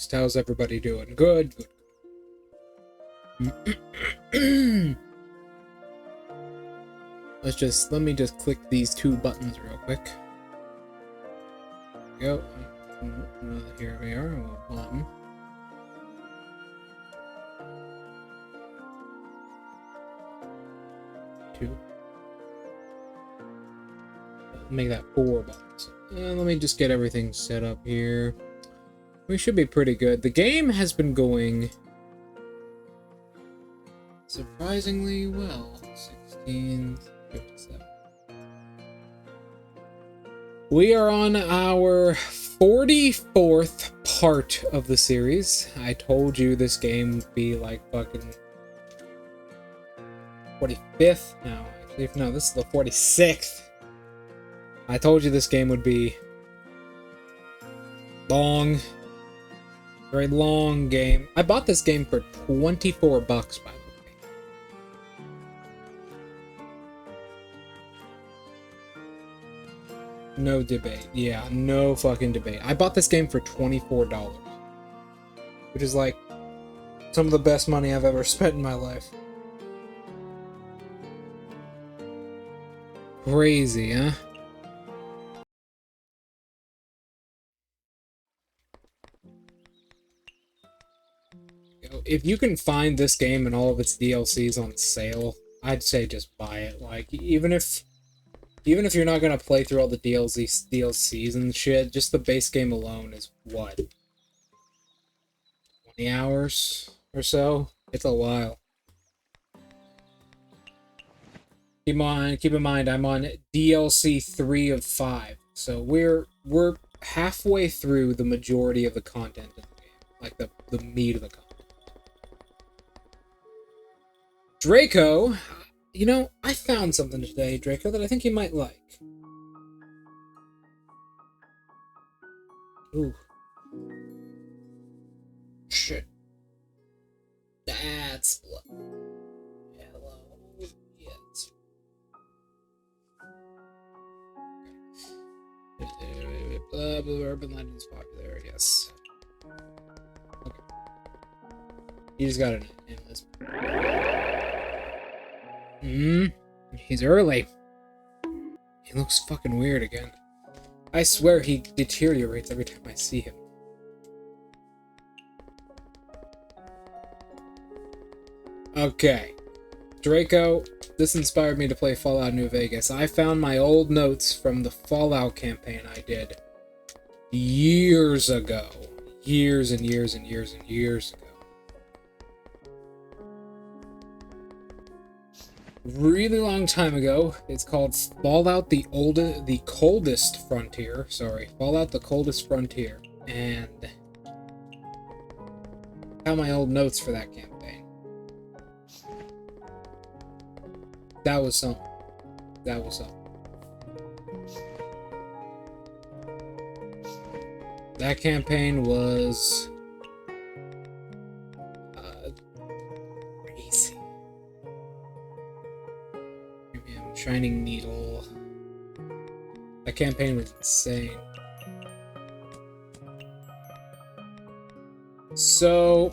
least. How's everybody doing? Good, good. Let me just click these two buttons real quick. There we go. Here we are, a button. Two. Make that 4 buttons. Let me just get everything set up here. We should be pretty good. The game has been going surprisingly well. 16:57. We are on our 44th part of the series. I told you this game would be like fucking 45th. No, this is the 46th. I told you this game would be long. Very long game. I bought this game for $24, by the way. No debate. Yeah, no fucking debate. I bought this game for $24. Which is like some of the best money I've ever spent in my life. Crazy, huh? If you can find this game and all of its DLCs on sale, I'd say just buy it. Like, even if you're not gonna play through all the DLCs and shit, just the base game alone is what? 20 hours or so? It's a while. Keep in mind, I'm on DLC 3 of 5, so we're halfway through the majority of the content in the game, like the meat of the content. Draco, you know, I found something today, Draco, that I think you might like. Ooh. Shit. That's blood. Hello. Yes. Blah, blah, urban legends popular, yes. Okay. You just gotta name this. He's early. He looks fucking weird again. I swear he deteriorates every time I see him. Okay. Draco, this inspired me to play Fallout New Vegas. I found my old notes from the Fallout campaign I did years ago. Years and years and years and years ago. Really long time ago. It's called Fallout the Coldest Frontier. Sorry, Fallout the Coldest Frontier. And I found my old notes for that campaign. That was something. That was something. That campaign was crazy. Shining Needle. That campaign was insane. So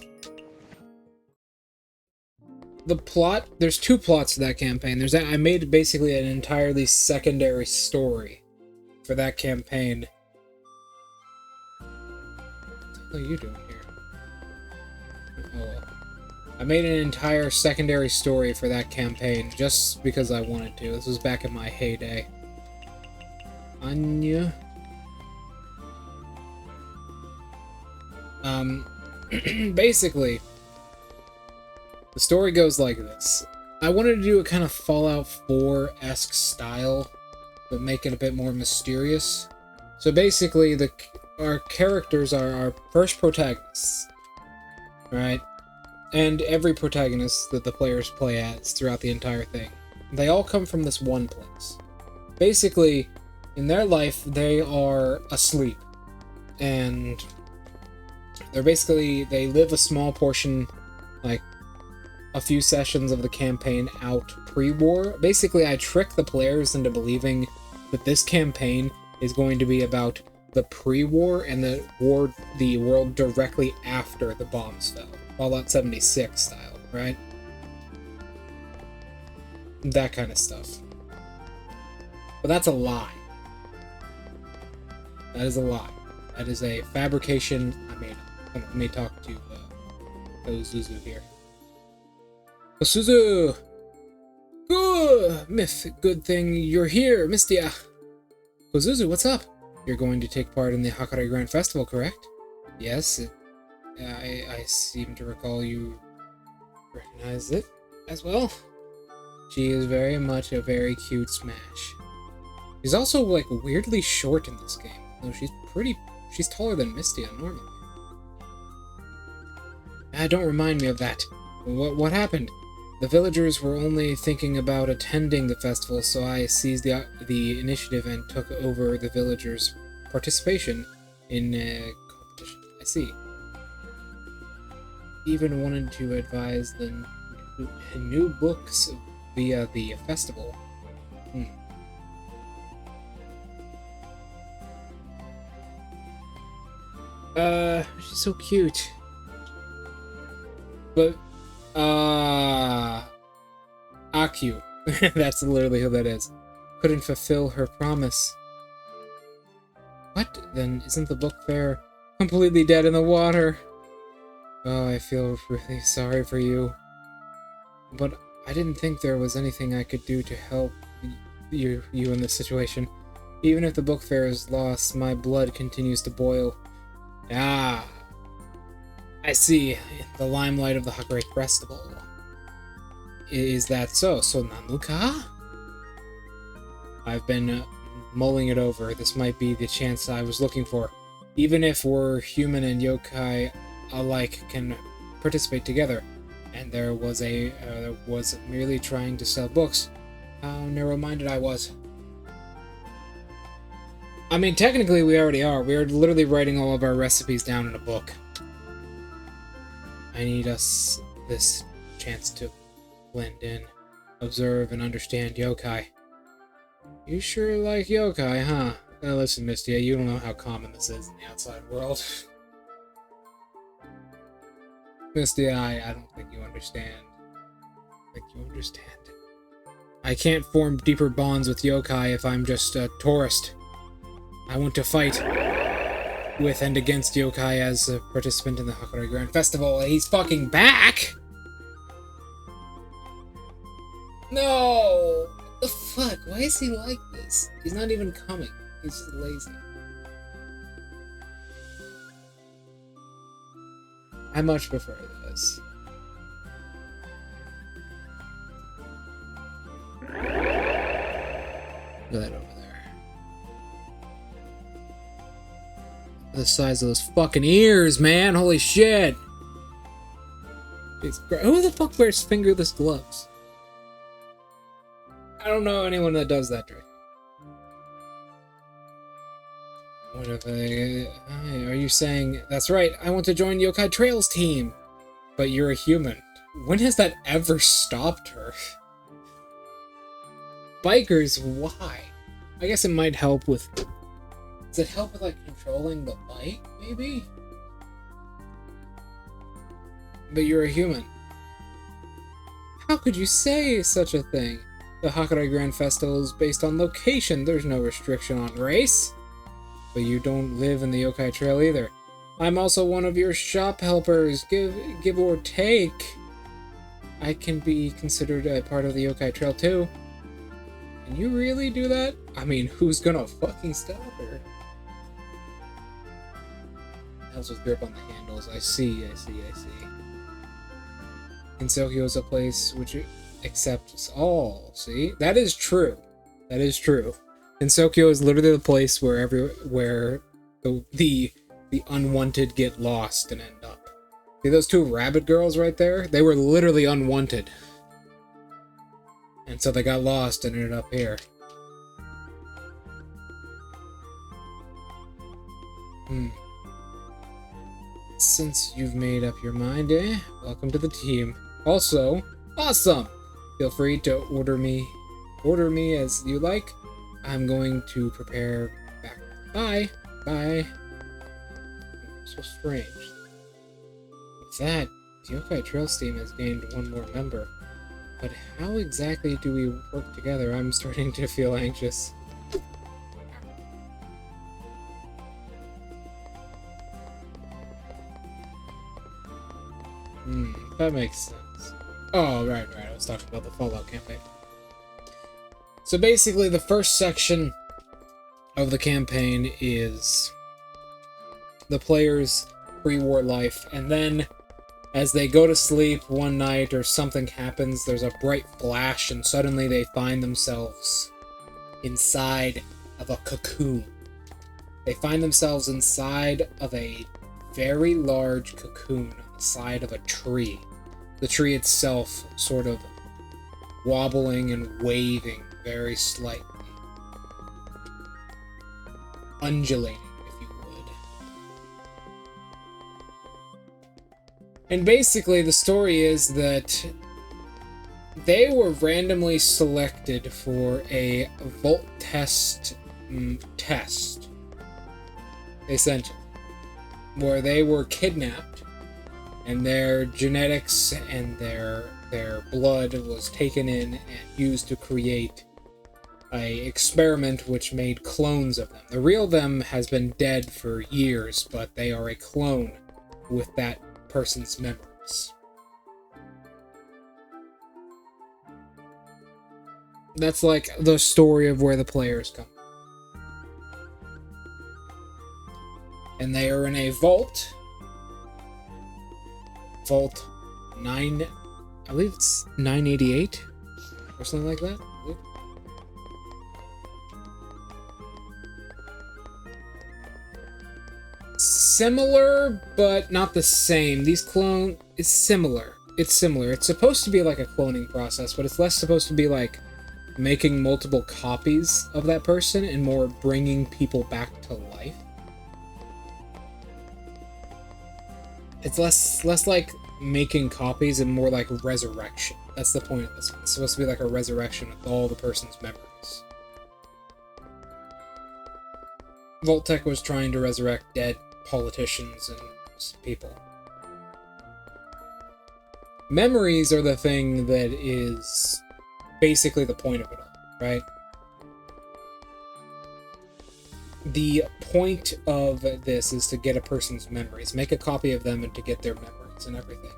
the plot, there's 2 plots to that campaign. I made basically an entirely secondary story for that campaign. What are you doing here? Oh well. I made an entire secondary story for that campaign just because I wanted to. This was back in my heyday. Anya. Basically, the story goes like this. I wanted to do a kind of Fallout 4-esque style, but make it a bit more mysterious. So basically, our characters are our first protagonists, right? And every protagonist that the players play as throughout the entire thing. They all come from this one place. Basically, in their life, they are asleep. And they live a small portion, like a few sessions of the campaign out pre-war. Basically, I trick the players into believing that this campaign is going to be about the pre-war and the world directly after the bombs fell. Fallout 76 style, right? That kind of stuff. But that's a lie. That is a lie. That is a fabrication I made up. Let me talk to Zuzu here. Suzu! Good thing you're here, Mystia. Zuzu, what's up? You're going to take part in the Hakare Grand Festival, correct? Yes. I seem to recall you recognize it as well. She is very much a very cute smash. She's also, like, weirdly short in this game. Though she's taller than Mystia normally. Don't remind me of that. What happened? The villagers were only thinking about attending the festival, so I seized the initiative and took over the villagers' participation in competition. I see. Even wanted to advise the new books via the festival. She's so cute. But, Aku. That's literally who that is. Couldn't fulfill her promise. What? Then isn't the book fair completely dead in the water? Oh, I feel really sorry for you. But I didn't think there was anything I could do to help you in this situation. Even if the book fair is lost, my blood continues to boil. Ah, I see. The limelight of the Hakare Festival. Is that so? So Nanuka? I've been mulling it over. This might be the chance I was looking for. Even if we're human and yokai alike can participate together, and there was merely trying to sell books, how narrow-minded I was. I mean, technically we already are. We are literally writing all of our recipes down in a book. I need this chance to blend in, observe, and understand yokai. You sure like yokai, huh? Listen, Mystia, you don't know how common this is in the outside world. Mystia, I don't think you understand. I can't form deeper bonds with yokai if I'm just a tourist. I want to fight with and against yokai as a participant in the Hakare Grand Festival. He's fucking back! No! What the fuck? Why is he like this? He's not even coming. He's just lazy. I much prefer this. Look at that over there. The size of those fucking ears, man! Holy shit! Who the fuck wears fingerless gloves? I don't know anyone that does that trick. What if are you saying... That's right, I want to join Yokai Trails team! But you're a human. When has that ever stopped her? Bikers, why? I guess it might help with... Does it help with, like, controlling the bike, maybe? But you're a human. How could you say such a thing? The Hakare Grand Festival is based on location. There's no restriction on race. But you don't live in the Yokai Trail either. I'm also one of your shop helpers. Give or take. I can be considered a part of the Yokai Trail too. Can you really do that? I mean, who's gonna fucking stop her? Helps with grip on the handles. I see. Insokyo is a place which accepts all. See? That is true. Insokyo is literally the place where the unwanted get lost and end up. See those two rabbit girls right there? They were literally unwanted. And so they got lost and ended up here. Since you've made up your mind, welcome to the team. Also, awesome! Feel free to order me as you like. I'm going to prepare back. Bye! Bye. So strange. With that, the Yokai Trails team has gained one more member. But how exactly do we work together? I'm starting to feel anxious. That makes sense. Oh, right. I was talking about the Fallout campaign. So basically, the first section of the campaign is the player's pre-war life, and then as they go to sleep one night or something happens, there's a bright flash, and suddenly they find themselves inside of a cocoon. They find themselves inside of a very large cocoon on the side of a tree. The tree itself sort of wobbling and waving very slightly. Undulating, if you would. And basically, the story is that they were randomly selected for a Vault test, essentially, where they were kidnapped, and their genetics and their blood was taken in and used to create a experiment which made clones of them. The real them has been dead for years, but they are a clone with that person's memories. That's like the story of where the players come. And they are in a vault. Vault 9... I believe it's 988? Or something like that? Similar, but not the same. These clone... It's similar. It's similar. It's supposed to be like a cloning process, but it's less supposed to be like making multiple copies of that person and more bringing people back to life. It's less like making copies and more like resurrection. That's the point of this one. It's supposed to be like a resurrection of all the person's memories. Vault-Tec was trying to resurrect dead politicians and people. Memories are the thing that is basically the point of it all, right? The point of this is to get a person's memories, make a copy of them, and to get their memories and everything.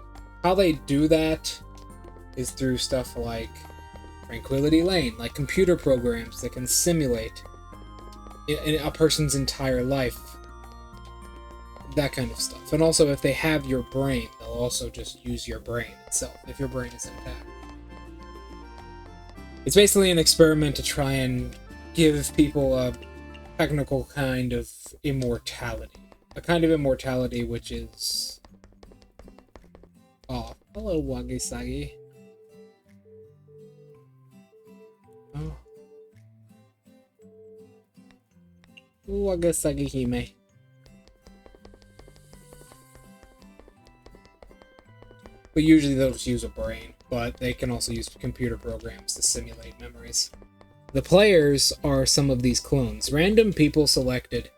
How they do that is through stuff like Tranquility Lane, like computer programs that can simulate a person's entire life. That kind of stuff. And also, if they have your brain, they'll also just use your brain itself, if your brain is intact. It's basically an experiment to try and give people a technical kind of immortality. A kind of immortality which is... Oh, hello, Wagisagi. Oh. Wagisagi Hime. But usually they'll just use a brain, but they can also use computer programs to simulate memories. The players are some of these clones. Random people selected,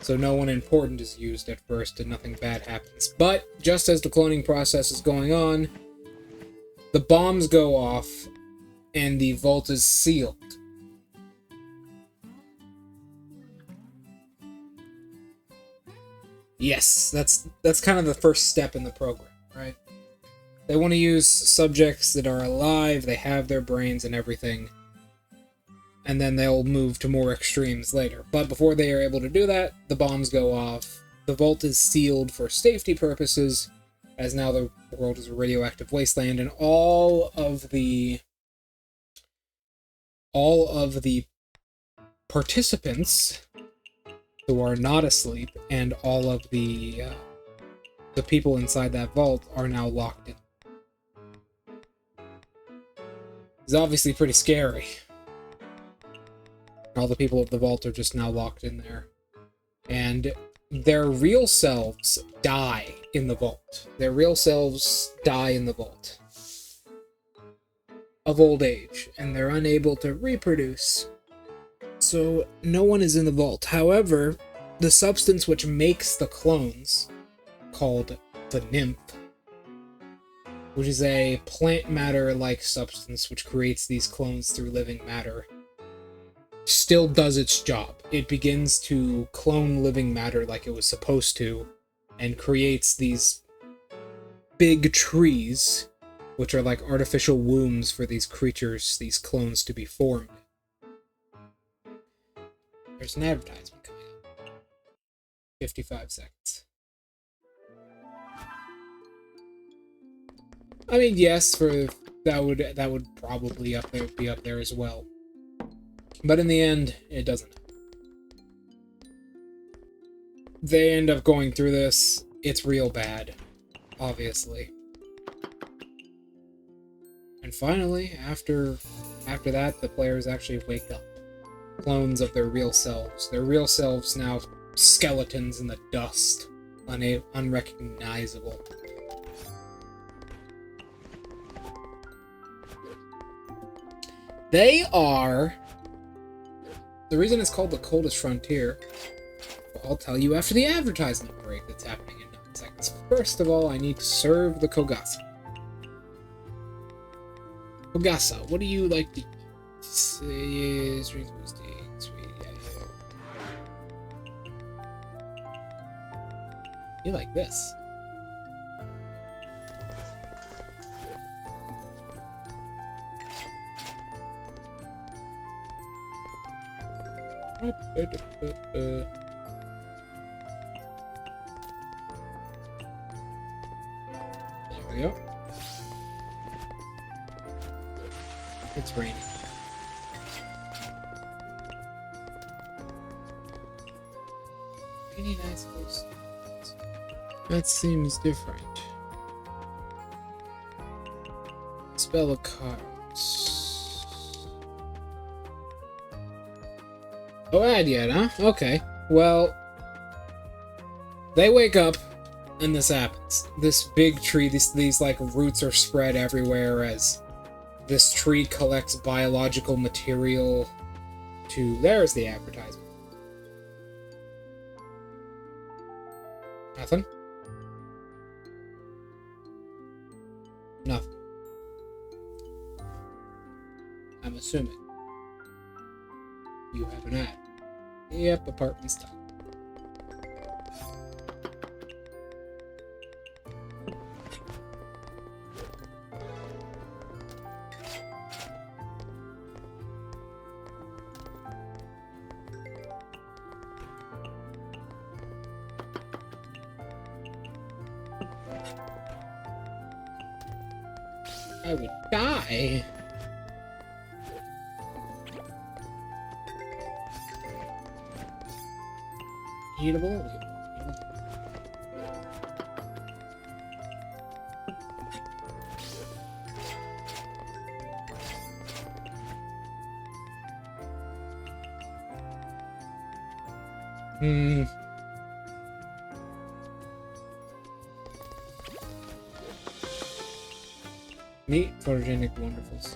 so no one important is used at first and nothing bad happens. But just as the cloning process is going on, the bombs go off and the vault is sealed. Yes, that's kind of the first step in the program, right? They want to use subjects that are alive, they have their brains and everything, and then they'll move to more extremes later. But before they are able to do that, the bombs go off. The vault is sealed for safety purposes, as now the world is a radioactive wasteland, and all of the participants who are not asleep and all of the people inside that vault are now locked in. It's obviously pretty scary. All the people of the vault are just now locked in there. And their real selves die in the vault. Their real selves die in the vault of old age, and they're unable to reproduce. So no one is in the vault. However, the substance which makes the clones, called the nymph, which is a plant matter-like substance which creates these clones through living matter, still does its job. It begins to clone living matter like it was supposed to, and creates these big trees, which are like artificial wombs for these creatures, these clones, to be formed. There's an advertisement coming up. 55 seconds. I mean, yes, for that would probably be up there as well. But in the end, it doesn't. They end up going through this. It's real bad, obviously. And finally, after that, the players actually wake up. Clones of their real selves. Their real selves now skeletons in the dust, unrecognizable. They are... The reason it's called the Coldest Frontier, well, I'll tell you after the advertisement break that's happening in 9 seconds. First of all, I need to serve the Kogasa. Kogasa, what do you like to eat? You like this. There we go. It's raining. Really nice host. That seems different. Spell of cards. Oh, ad yet, huh? Okay. Well, they wake up, and this happens. This big tree, these like roots are spread everywhere as this tree collects biological material to... There's the advertisement. Nothing? Nothing. I'm assuming. You have an ad. Yep, apartment's done. I would die. Eatable? Meat photogenic wonderfuls.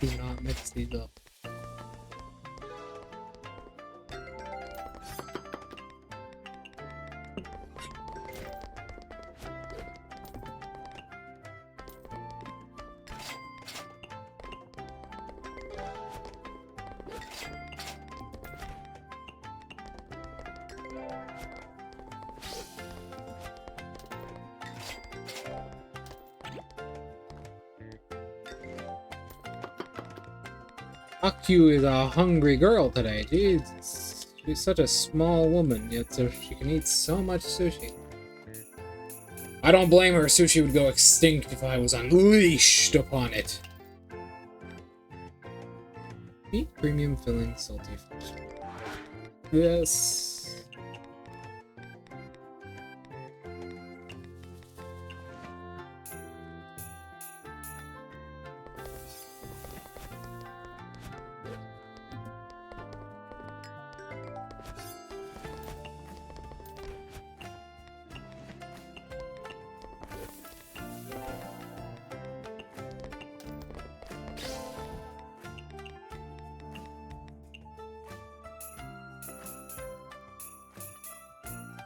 Do not mix these up. Akyu is a hungry girl today. She's such a small woman, yet so she can eat so much sushi. I don't blame her. Sushi would go extinct if I was unleashed upon it. Meat, premium, filling, salty fish. Yes.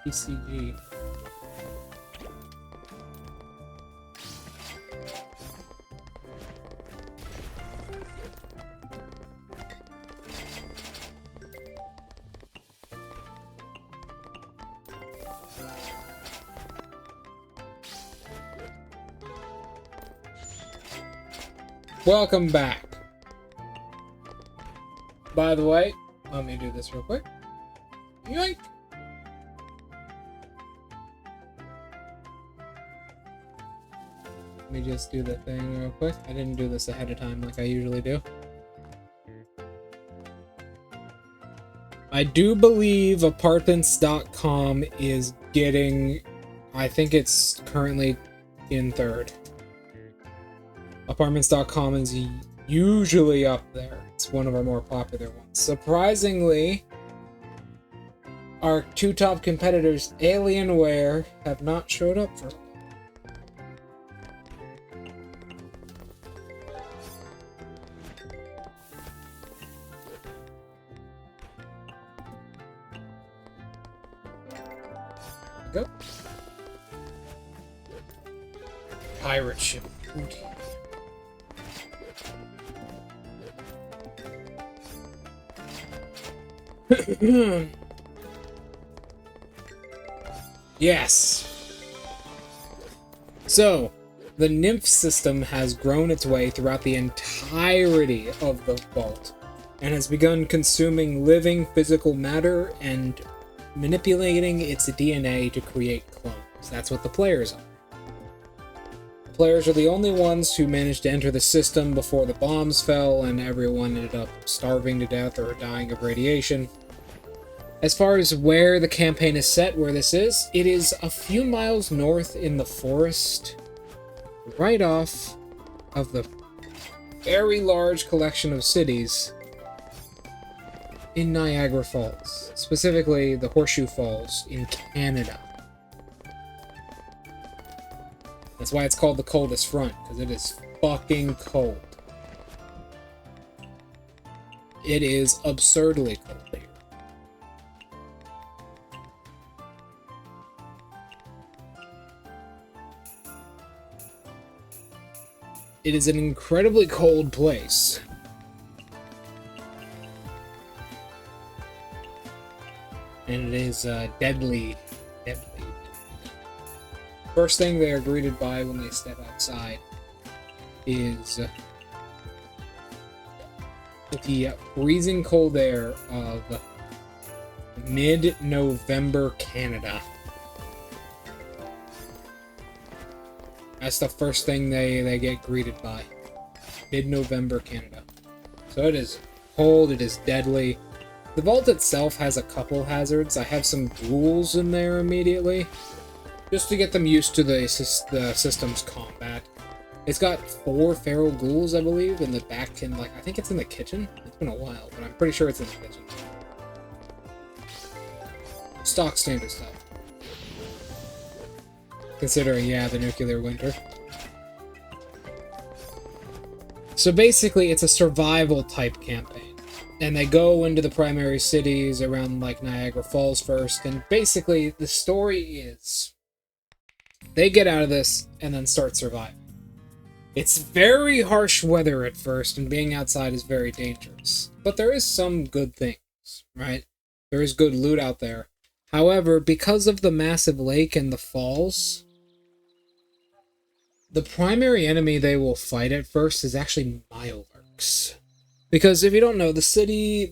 PCG. Welcome back. By the way, let me do this real quick. Yoink! Let me just do the thing real quick. I didn't do this ahead of time like I usually do. I do believe apartments.com is getting... I think it's currently in third. Apartments.com is usually up there. It's one of our more popular ones. Surprisingly, our two top competitors, Alienware, have not showed up for go. Pirate ship. Yes. So, the nymph system has grown its way throughout the entirety of the vault and has begun consuming living physical matter and manipulating its DNA to create clones. That's what the players are. The players are the only ones who managed to enter the system before the bombs fell and everyone ended up starving to death or dying of radiation. As far as where the campaign is set, where this is, it is a few miles north in the forest, right off of the very large collection of cities in Niagara Falls, specifically the Horseshoe Falls in Canada. That's why it's called the coldest front, because it is fucking cold. It is absurdly cold here. It is an incredibly cold place. And it is deadly. First thing they are greeted by when they step outside is the freezing cold air of mid-November Canada. That's the first thing they get greeted by. Mid-November Canada. So it is cold, it is deadly. The vault itself has a couple hazards. I have some ghouls in there immediately, just to get them used to the system's combat. It's got 4 feral ghouls, I believe, in the back, and I think it's in the kitchen. It's been a while, but I'm pretty sure it's in the kitchen. Stock standard stuff. Considering, yeah, the nuclear winter. So basically, it's a survival type campaign. And they go into the primary cities around, Niagara Falls first, and basically, the story is they get out of this and then start surviving. It's very harsh weather at first, and being outside is very dangerous. But there is some good things, right? There is good loot out there. However, because of the massive lake and the falls, the primary enemy they will fight at first is actually Mirelurks. Because if you don't know, the city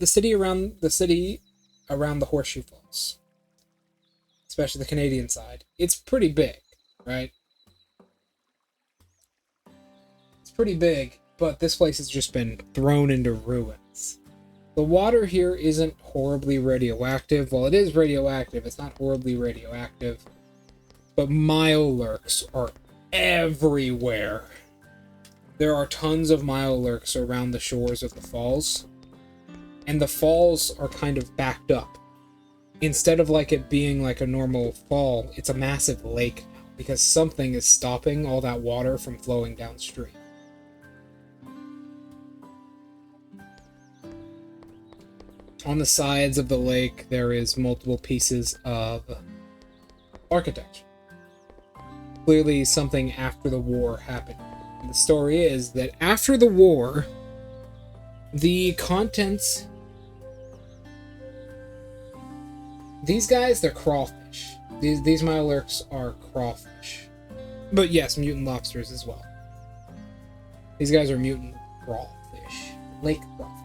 around the Horseshoe Falls, especially the Canadian side, it's pretty big, right? It's pretty big, but this place has just been thrown into ruins. The water here isn't horribly radioactive. Well, it is radioactive. It's not horribly radioactive. But Mirelurks are everywhere. There are tons of Mirelurks around the shores of the falls. And the falls are kind of backed up. Instead of it being like a normal fall, it's a massive lake now. Because something is stopping all that water from flowing downstream. On the sides of the lake, there is multiple pieces of architecture. Clearly something after the war happened. And the story is that after the war, the contents... These guys, they're crawfish. These Mirelurks are crawfish. But yes, mutant lobsters as well. These guys are mutant crawfish. Lake crawfish.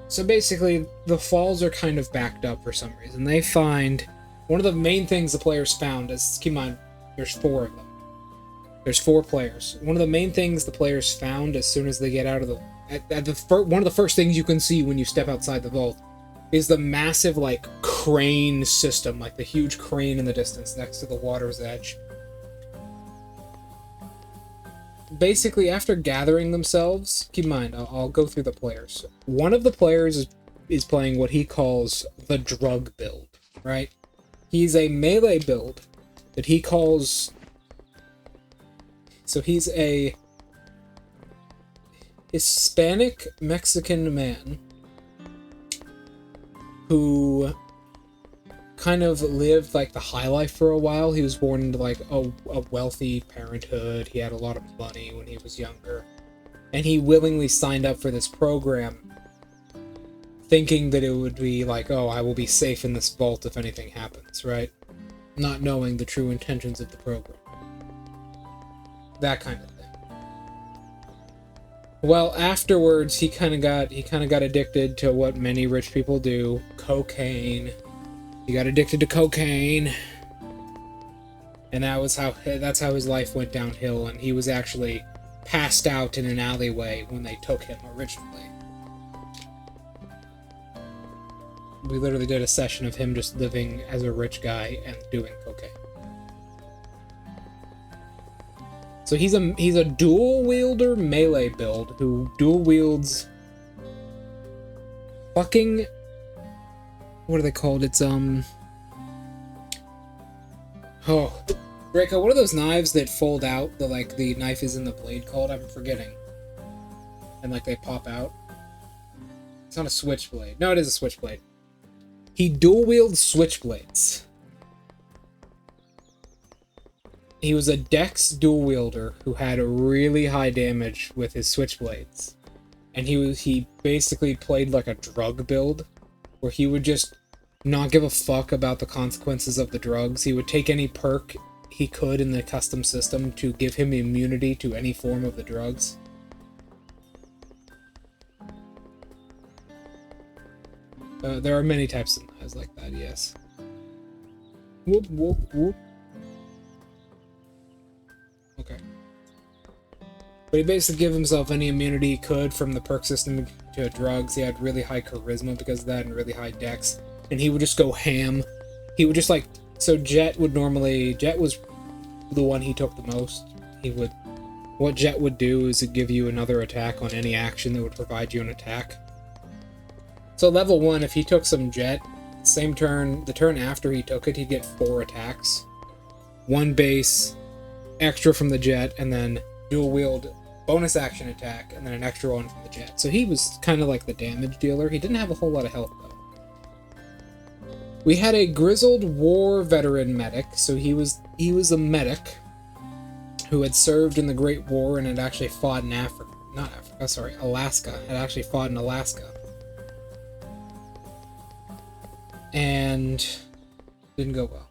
So basically, the falls are kind of backed up for some reason. They find... One of the main things the players found is... Keep in mind, there's 4 of them. There's 4 players. One of the main things the players found as soon as they get out of the... one of the first things you can see when you step outside the vault is the massive, like, crane system. Like, the huge crane in the distance next to the water's edge. Basically, after gathering themselves, keep in mind, I'll go through the players. One of the players is playing what he calls the drug build, right? He's a melee build that he calls... So he's a Hispanic Mexican man who kind of lived like the high life for a while. He was born into like a wealthy parenthood. He had a lot of money when he was younger, and he willingly signed up for this program thinking that it would be like, oh, I will be safe in this vault if anything happens, right? Not knowing the true intentions of the program. That kind of thing. Well, afterwards, he kind of got addicted to what many rich people do, cocaine. He got addicted to cocaine, and that's how his life went downhill. And he was actually passed out in an alleyway when they took him originally. We literally did a session of him just living as a rich guy and doing cocaine. So he's a dual wielder melee build who dual wields fucking, what are they called? It's Draco, what are those knives that fold out? The knife is in the blade called? I'm forgetting. And like they pop out. It's not a switchblade. No, it is a switchblade. He dual wields switchblades. He was a Dex dual wielder who had a really high damage with his switchblades. And he basically played like a drug build, where he would just not give a fuck about the consequences of the drugs. He would take any perk he could in the custom system to give him immunity to any form of the drugs. There are many types of knives like that, yes. Whoop, whoop, whoop. Okay. But he basically gave himself any immunity he could from the perk system to drugs. He had really high charisma because of that and really high dex. And he would just go ham. He would just like... So Jet was the one he took the most. What Jet would do is give you another attack on any action that would provide you an attack. So level 1, if he took some Jet, same turn, the turn after he took it, he'd get 4 attacks. 1 base, extra from the Jet, and then dual wield bonus action attack, and then an extra one from the Jet. So he was kind of like the damage dealer. He didn't have a whole lot of health, though. We had a grizzled war veteran medic, so he was a medic who had served in the Great War and had actually fought in Alaska. Had actually fought in Alaska. And didn't go well.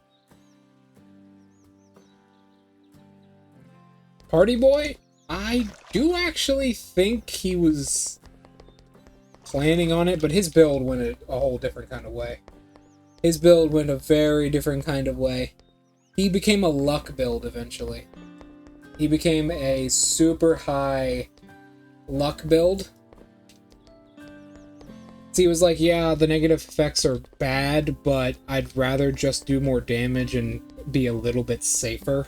Party boy? I do actually think he was planning on it, but his build went a whole different kind of way. His build went a very different kind of way. He became a luck build eventually. He became a super high luck build. So he was like, yeah, the negative effects are bad, but I'd rather just do more damage and be a little bit safer.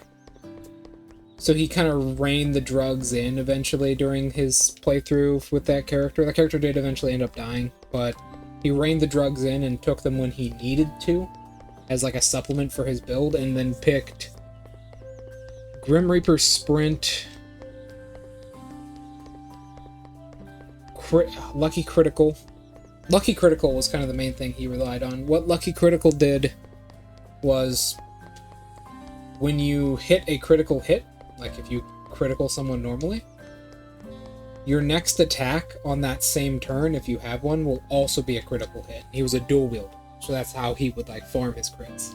So he kind of reined the drugs in eventually during his playthrough with that character. That character did eventually end up dying, but he reined the drugs in and took them when he needed to, as like a supplement for his build, and then picked Grim Reaper Sprint, Lucky Critical, Lucky Critical was kind of the main thing he relied on. What Lucky Critical did was when you hit a critical hit, like if you critical someone normally, your next attack on that same turn, if you have one, will also be a critical hit. He was a dual wielder, so that's how he would like farm his crits.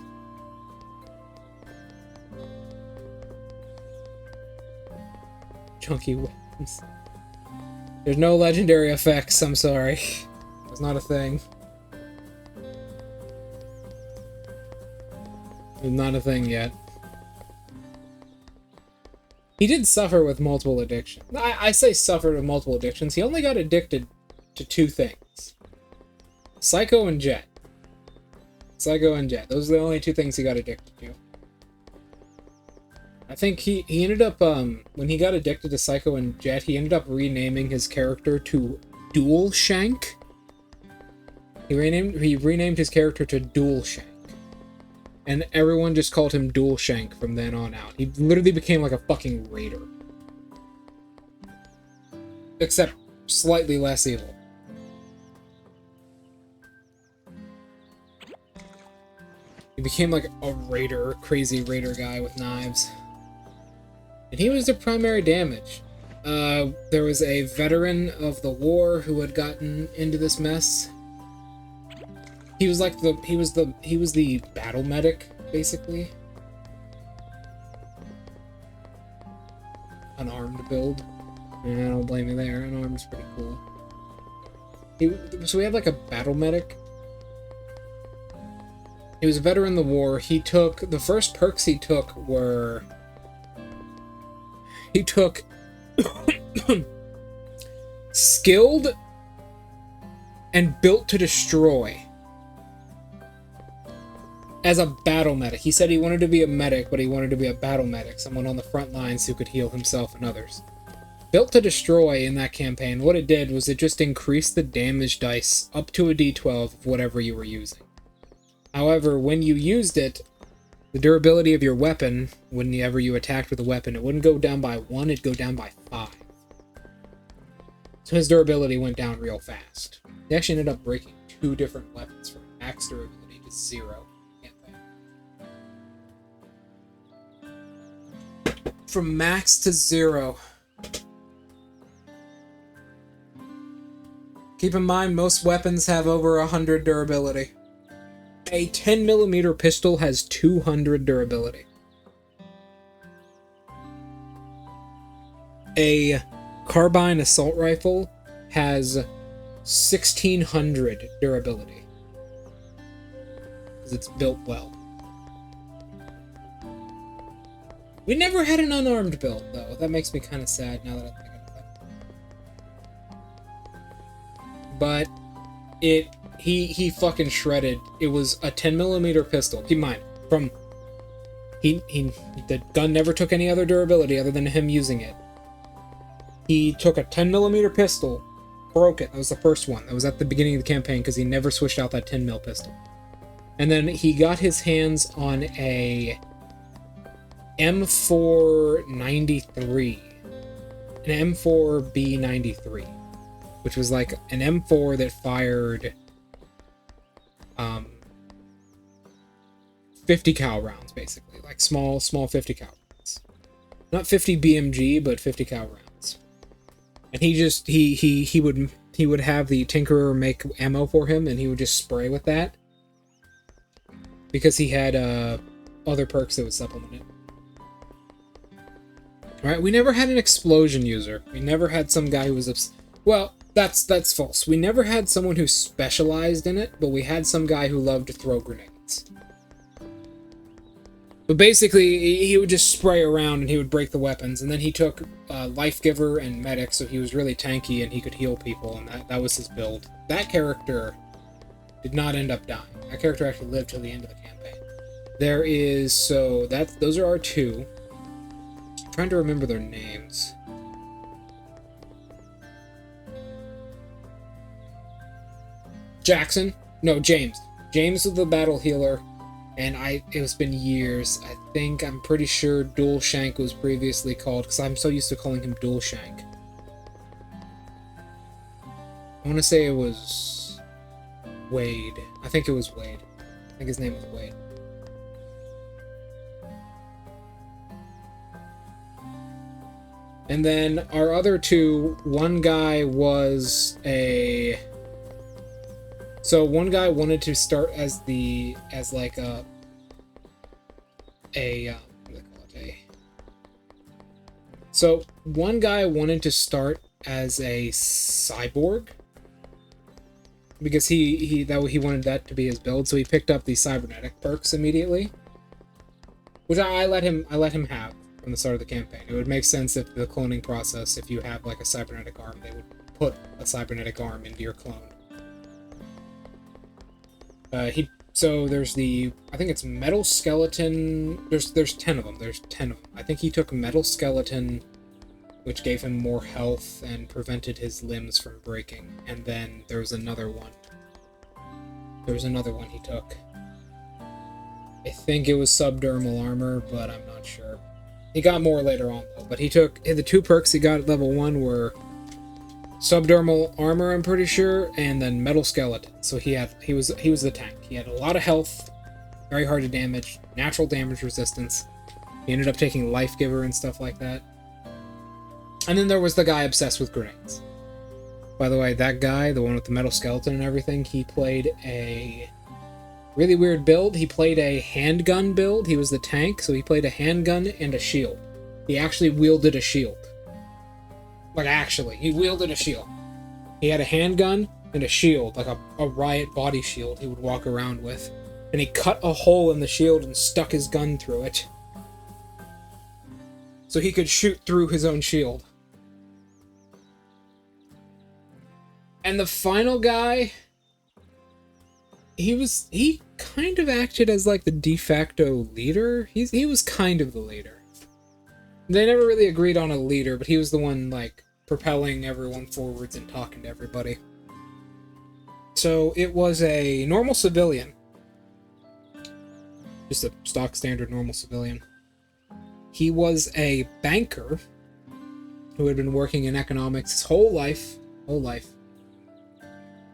Chunky weapons. There's no legendary effects, I'm sorry. It's not a thing. It's not a thing yet. He did suffer with multiple addictions. I say suffered with multiple addictions. He only got addicted to two things. Psycho and Jet. Psycho and Jet. Those are the only two things he got addicted to. I think he ended up, when he got addicted to Psycho and Jet, he ended up renaming his character to Dual Shank. He renamed his character to Dual Shank. And everyone just called him Dual Shank from then on out. He literally became like a fucking raider. Except slightly less evil. He became like a raider, crazy raider guy with knives. And he was the primary damage. There was a veteran of the war who had gotten into this mess. He was like he was the battle medic, basically. Unarmed build. Yeah, I don't blame you there. Unarmed's pretty cool. So we had like a battle medic. He was a veteran of the war. He took the first perks he took were skilled and built to destroy. As a battle medic. He said he wanted to be a medic, but he wanted to be a battle medic, someone on the front lines who could heal himself and others. Built to destroy in that campaign, what it did was it just increased the damage dice up to a d12 of whatever you were using. However, when you used it, the durability of your weapon, whenever you attacked with a weapon, it wouldn't go down by 1, it'd go down by 5. So his durability went down real fast. He actually ended up breaking 2 different weapons from max durability to 0. From max to 0. Keep in mind, most weapons have over 100 durability. A 10mm pistol has 200 durability. A carbine assault rifle has 1600 durability. Because it's built well. We never had an unarmed build, though. That makes me kind of sad now that I think of it. But he fucking shredded. It was a 10mm pistol. Keep in mind, the gun never took any other durability other than him using it. He took a 10mm pistol, broke it. That was the first one. That was at the beginning of the campaign because he never switched out that 10mm pistol. And then he got his hands on a M493, an M4B93, which was like an M4 that fired 50 cal rounds, basically, like small 50 cal rounds, not 50 BMG, but 50 cal rounds. And he would have the Tinkerer make ammo for him, and he would just spray with that because he had other perks that would supplement it. Alright, we never had an explosion user. We never had some guy who was... Well, that's false. We never had someone who specialized in it, but we had some guy who loved to throw grenades. But basically, he would just spray around and he would break the weapons, and then he took Life Giver and Medic, so he was really tanky and he could heal people, and that was his build. That character did not end up dying. That character actually lived till the end of the campaign. There is... So, those are our 2. Trying to remember their names. Jackson? No, James. James was the battle healer, and it's been years. I'm pretty sure Dual Shank was previously called, because I'm so used to calling him Dual Shank. I want to say it was Wade. I think it was Wade. I think his name was Wade. And then our other two, one guy was a... So one guy wanted to start as like what do they call it? So one guy wanted to start as a cyborg because he wanted that to be his build, so he picked up the cybernetic perks immediately, which I let him have from the start of the campaign. It would make sense if the cloning process, if you have like a cybernetic arm, they would put a cybernetic arm into your clone. So there's the, I think it's Metal Skeleton. There's 10 of them. There's 10 of them. I think he took Metal Skeleton, which gave him more health and prevented his limbs from breaking. And then there was another one. There was another one he took. I think it was Subdermal Armor, but I'm not sure. He got more later on though. But he took, the two perks he got at level 1 were Subdermal Armor, I'm pretty sure, and then Metal Skeleton. So he was the tank. He had a lot of health, very hard to damage, natural damage resistance. He ended up taking Life Giver and stuff like that. And then there was the guy obsessed with grenades. By the way, that guy, the one with the Metal Skeleton and everything, he played a really weird build. He played a handgun build. He was the tank, so he played a handgun and a shield. He actually wielded a shield. Like, actually, he wielded a shield. He had a handgun and a shield, like a riot body shield he would walk around with. And he cut a hole in the shield and stuck his gun through it, so he could shoot through his own shield. And the final guy, he kind of acted as like the de facto leader. He was kind of the leader. They never really agreed on a leader, but he was the one, like, propelling everyone forwards and talking to everybody. So it was a normal civilian. Just a stock standard normal civilian. He was a banker who had been working in economics his whole life.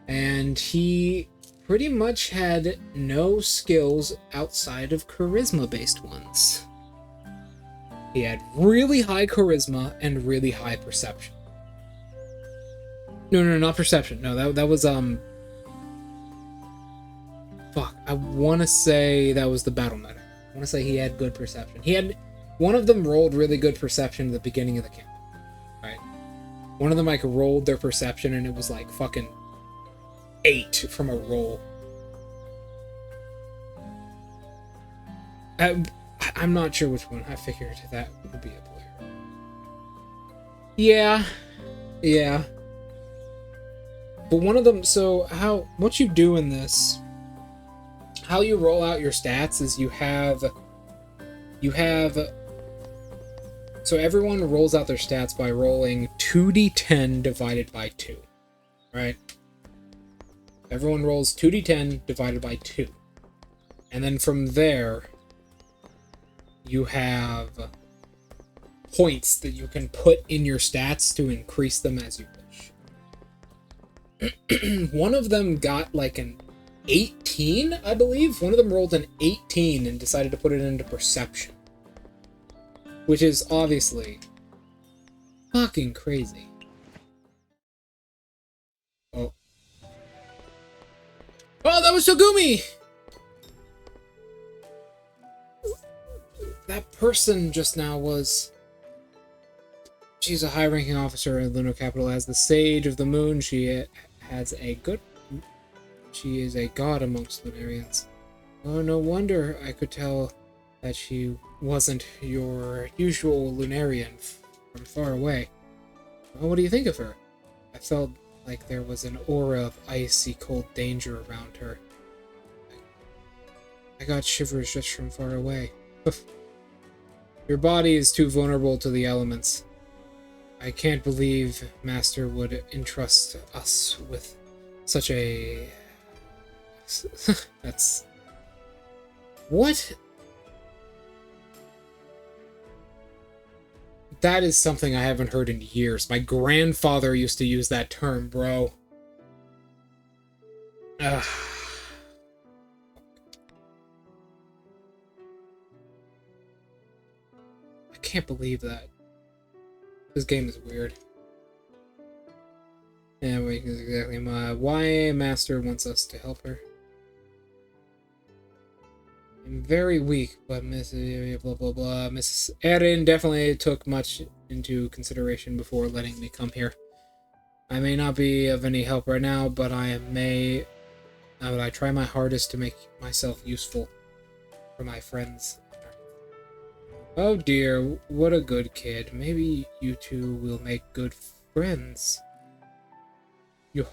And he pretty much had no skills outside of charisma-based ones. He had really high charisma and really high perception. No, not perception. No, that was, fuck, I want to say that was the battle medic. I want to say he had good perception. One of them rolled really good perception at the beginning of the campaign, right? One of them, like, rolled their perception and it was, like, fucking 8 from a roll. I'm not sure which one. I figured that would be a player. Yeah. But one of them, so what you do in this, how you roll out your stats is you have, so everyone rolls out their stats by rolling 2d10 divided by 2, right? Everyone rolls 2d10 divided by 2. And then from there, you have points that you can put in your stats to increase them as you wish. One of them got like an 18, I believe. One of them rolled an 18 and decided to put it into perception, which is obviously fucking crazy. Oh, that was Togumi! That person just now was... She's a high-ranking officer in Lunar Capital. As the Sage of the Moon, she is a god amongst Lunarians. Oh, no wonder I could tell that she wasn't your usual Lunarian from far away. Well, what do you think of her? I felt like there was an aura of icy cold danger around her. I got shivers just from far away. Your body is too vulnerable to the elements. I can't believe Master would entrust us with such a... That's... What? That is something I haven't heard in years. My grandfather used to use that term, bro. I can't believe that. This game is weird. Yeah, wait, exactly. Why Master wants us to help her. I'm very weak, but Mrs. blah blah blah. Mrs. Erin definitely took much into consideration before letting me come here. I may not be of any help right now, but I try my hardest to make myself useful for my friends. Oh dear, what a good kid. Maybe you two will make good friends. You're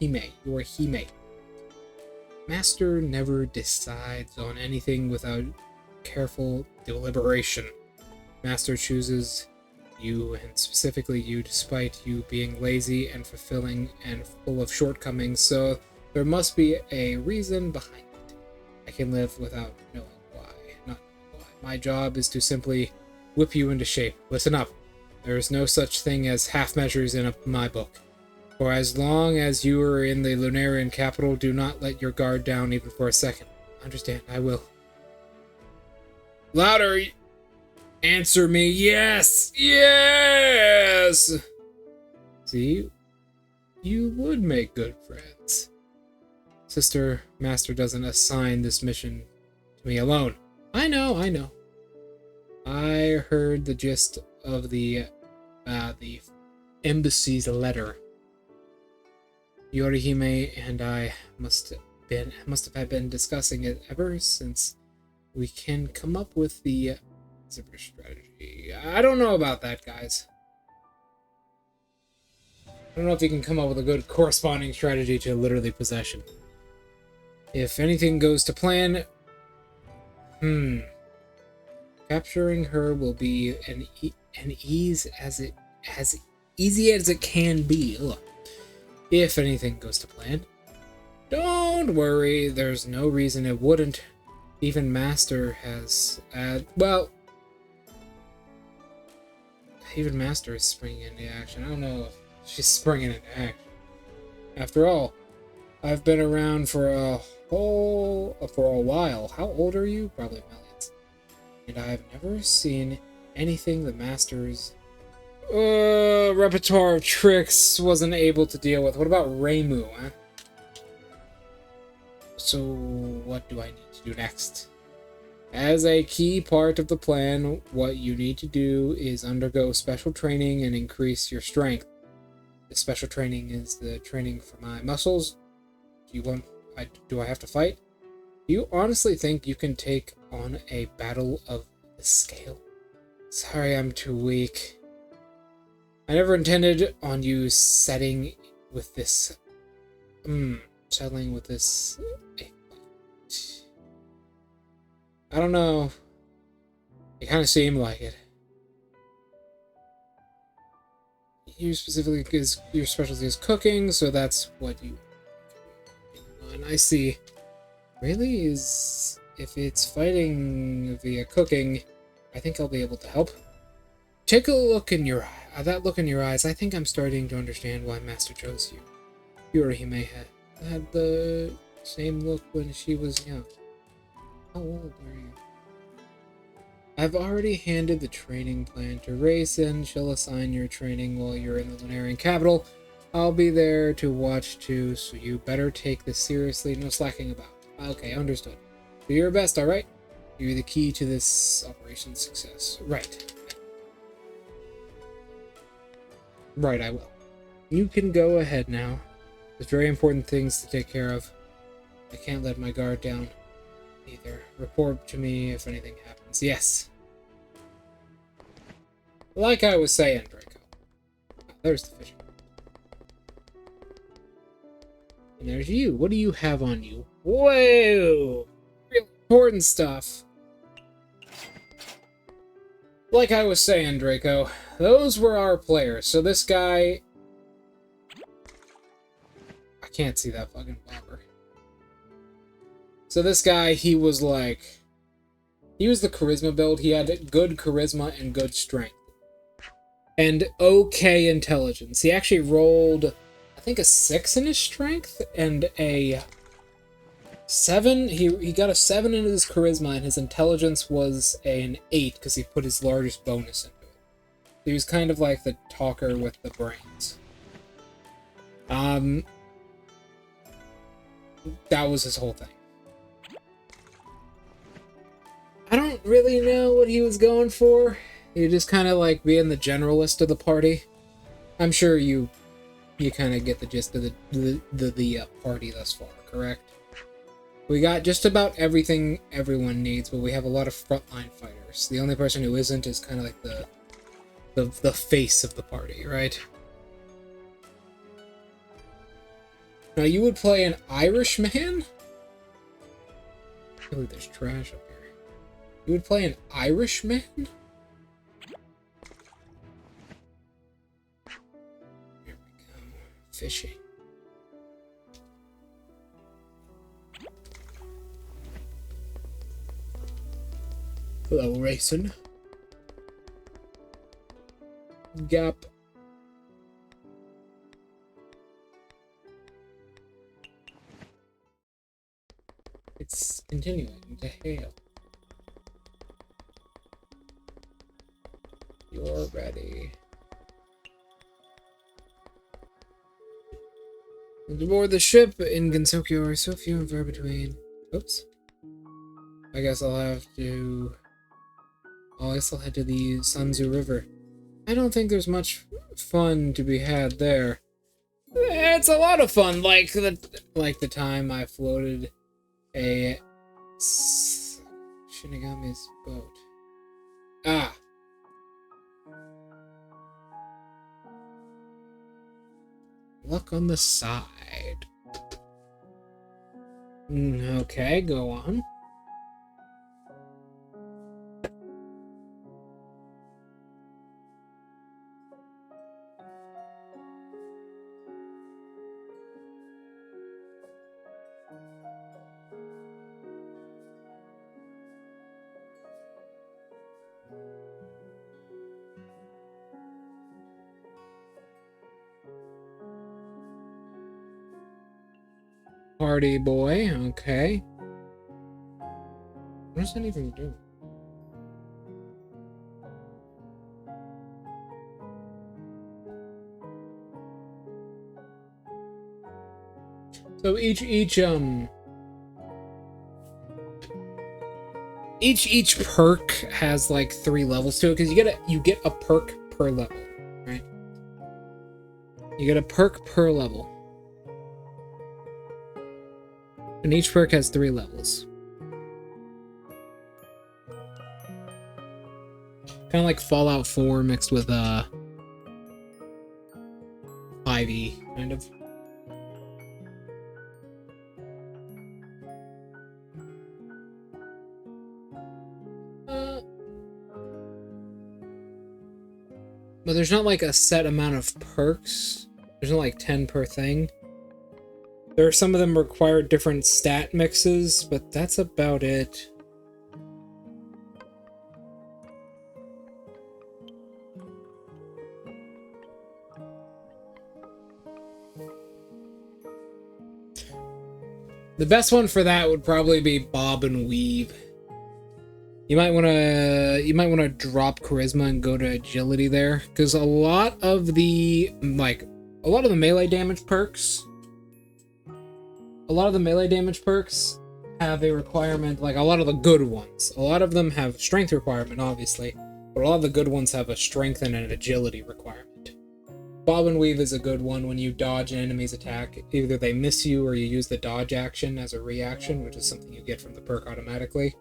Hime. Master never decides on anything without careful deliberation. Master chooses you, and specifically you, despite you being lazy and fulfilling and full of shortcomings, so there must be a reason behind it. I can live without knowing why. Not why. My job is to simply whip you into shape. Listen up. There is no such thing as half measures in my book. For as long as you are in the Lunarian capital, do not let your guard down even for a second. Understand, I will. Louder! Answer me, yes! Yes! See? You would make good friends. Sister, Master doesn't assign this mission to me alone. I know. I heard the gist of the embassy's letter. Yorihime and I must have been discussing it ever since we can come up with the zipper strategy. I don't know about that, guys. I don't know if you can come up with a good corresponding strategy to literally possession. If anything goes to plan, capturing her will be as easy as it can be. Ugh. If anything goes to plan. Don't worry, there's no reason it wouldn't. Even Master has... even Master is springing into action. I don't know if she's springing into action. After all, I've been around for a while. How old are you? Probably millions. And I've never seen anything the Master's repertoire of tricks wasn't able to deal with. What about Reimu, huh? So, what do I need to do next? As a key part of the plan, what you need to do is undergo special training and increase your strength. The special training is the training for my muscles. Do I have to fight? Do you honestly think you can take on a battle of the scale? Sorry, I'm too weak. I never intended on you settling with this. I don't know. It kind of seemed like it. You specifically, because your specialty is cooking, so that's what you. And I see. Really, if it's fighting via cooking, I think I'll be able to help. Take a look in your that look in your eyes. I think I'm starting to understand why Master chose you. Yorihime had the same look when she was young. How old are you? I've already handed the training plan to Race, and she'll assign your training while you're in the Lunarian capital. I'll be there to watch too, so you better take this seriously. No slacking about. Okay, understood. Do your best, alright? You're the key to this operation's success. Right. Right, I will. You can go ahead now. There's very important things to take care of. I can't let my guard down either. Report to me if anything happens. Yes. Like I was saying, Draco. There's the fishing. And there's you. What do you have on you? Whoa! Real important stuff. Like I was saying, Draco, those were our players. So this guy... I can't see that fucking bobber. So this guy, he was like... He was the charisma build. He had good charisma and good strength. And okay intelligence. He actually rolled, I think a 6 in his strength and a 7. He got a 7 in his charisma, and his intelligence was an 8 because he put his largest bonus into it. He was kind of like the talker with the brains. That was his whole thing. I don't really know what he was going for. He just kind of like being the generalist of the party. I'm sure you kind of get the gist of the party thus far, correct? We got just about everything everyone needs, but we have a lot of frontline fighters. The only person who isn't is kind of like the face of the party, right? Now you would play an Irishman? I feel like there's trash up here. You would play an Irishman? Here we go. Fishing. Hello, racing. Gap. It's continuing to hail. You're ready. And aboard the ship in Gensokyo are so few and far between. Oops. I guess I'll have to... I guess I'll head to the Sanzu River. I don't think there's much fun to be had there. It's a lot of fun, like the time I floated a Shinigami's boat. Ah. Look on the side. Okay, go on. Party boy, okay. What does that even do? So each perk has like 3 levels to it, because you get a perk per level, right? You get a perk per level. And each perk has 3 levels. Kind of like Fallout 4 mixed with 5e, kind of. But there's not like a set amount of perks. There's not like 10 per thing. There are some of them require different stat mixes, but that's about it. The best one for that would probably be Bob and Weave. You might want to drop charisma and go to agility there, because a lot of the melee damage perks have a requirement, like a lot of the good ones. A lot of them have strength requirement, obviously, but a lot of the good ones have a strength and an agility requirement. Bob and Weave is a good one. When you dodge an enemy's attack, either they miss you or you use the dodge action as a reaction, which is something you get from the perk automatically.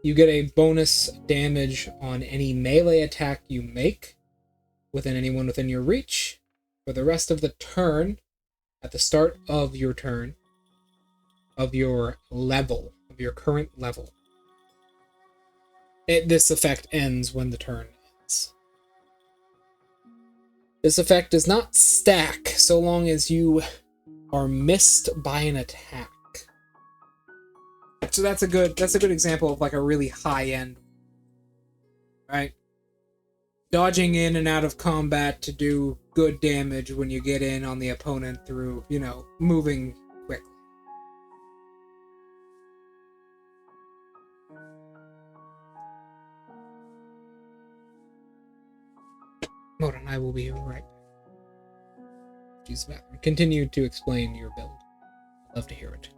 You get a bonus damage on any melee attack you make within anyone within your reach for the rest of the turn. At the start of your turn, of your level, of your current level. This effect ends when the turn ends. This effect does not stack so long as you are missed by an attack. So that's a good example of like a really high end, right? dodging in and out of combat to do good damage when you get in on the opponent through, you know, moving quickly. Hold on, I will be right back. Use the bathroom. Continue to explain your build. I'd love to hear it.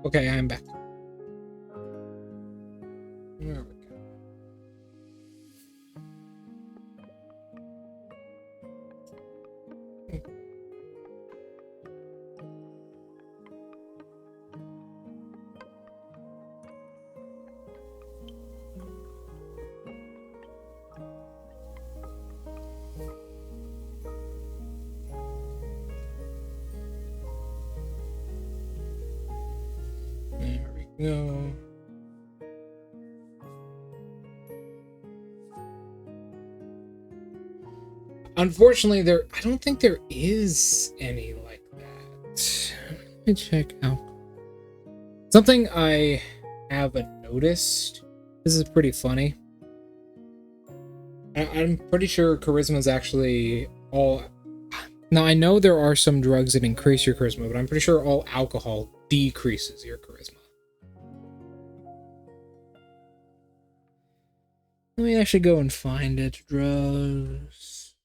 Okay, I'm back. There we go. No. Unfortunately, I don't think there is any like that. Let me check out. Something I haven't noticed. This is pretty funny. I'm pretty sure charisma is actually all... Now, I know there are some drugs that increase your charisma, but I'm pretty sure all alcohol decreases your charisma. Let me actually go and find it. Drugs.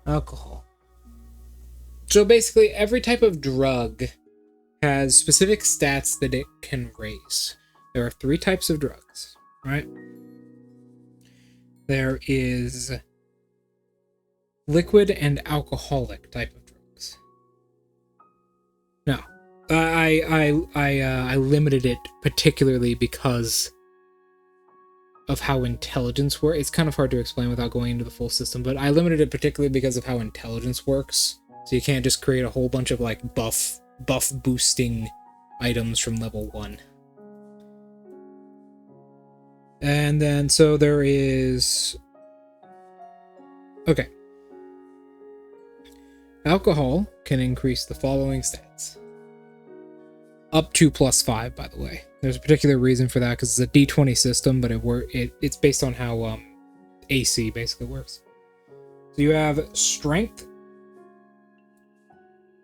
Alcohol. So basically, every type of drug has specific stats that it can raise. There are 3 types of drugs, right? There is liquid and alcoholic type of drugs. No, I limited it particularly because of how intelligence works. It's kind of hard to explain without going into the full system, but I limited it particularly because of how intelligence works. So you can't just create a whole bunch of like buff boosting items from level 1. And then so there is... Okay. Alcohol can increase the following stats. Up to +5, by the way. There's a particular reason for that because it's a D20 system, but it's based on how AC basically works. So you have strength,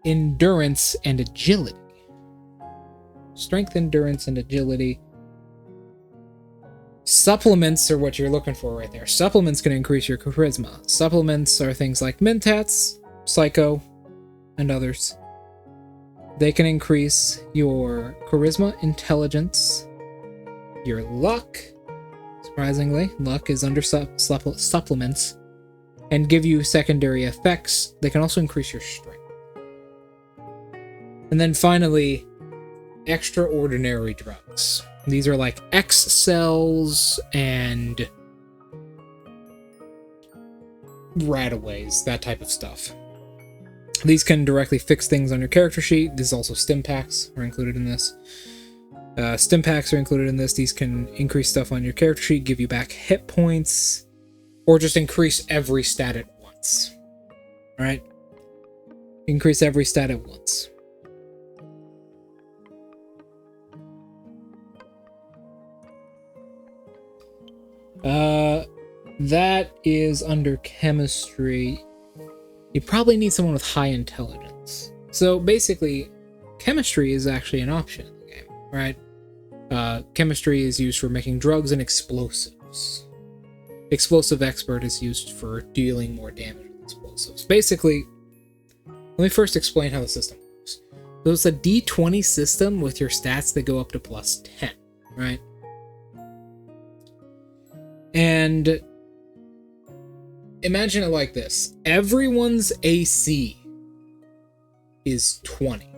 endurance, and agility. Strength, endurance, and agility. Supplements are what you're looking for right there. Supplements can increase your charisma. Supplements are things like Mentats, Psycho, and others. They can increase your charisma, intelligence, your luck. Surprisingly, luck is under supplements, and give you secondary effects. They can also increase your strength. And then finally, extraordinary drugs. These are like X cells and rataways, that type of stuff. These can directly fix things on your character sheet. There's also stim packs are included in this. Stim packs are included in this. These can increase stuff on your character sheet, give you back hit points, or just increase every stat at once. Alright? Increase every stat at once. That is under chemistry. You probably need someone with high intelligence. So basically, chemistry is actually an option in the game, right? Chemistry is used for making drugs and explosives. Explosive expert is used for dealing more damage with explosives. Basically, let me first explain how the system works. So it's a D20 system with your stats that go up to +10, right? And imagine it like this. Everyone's AC is 20.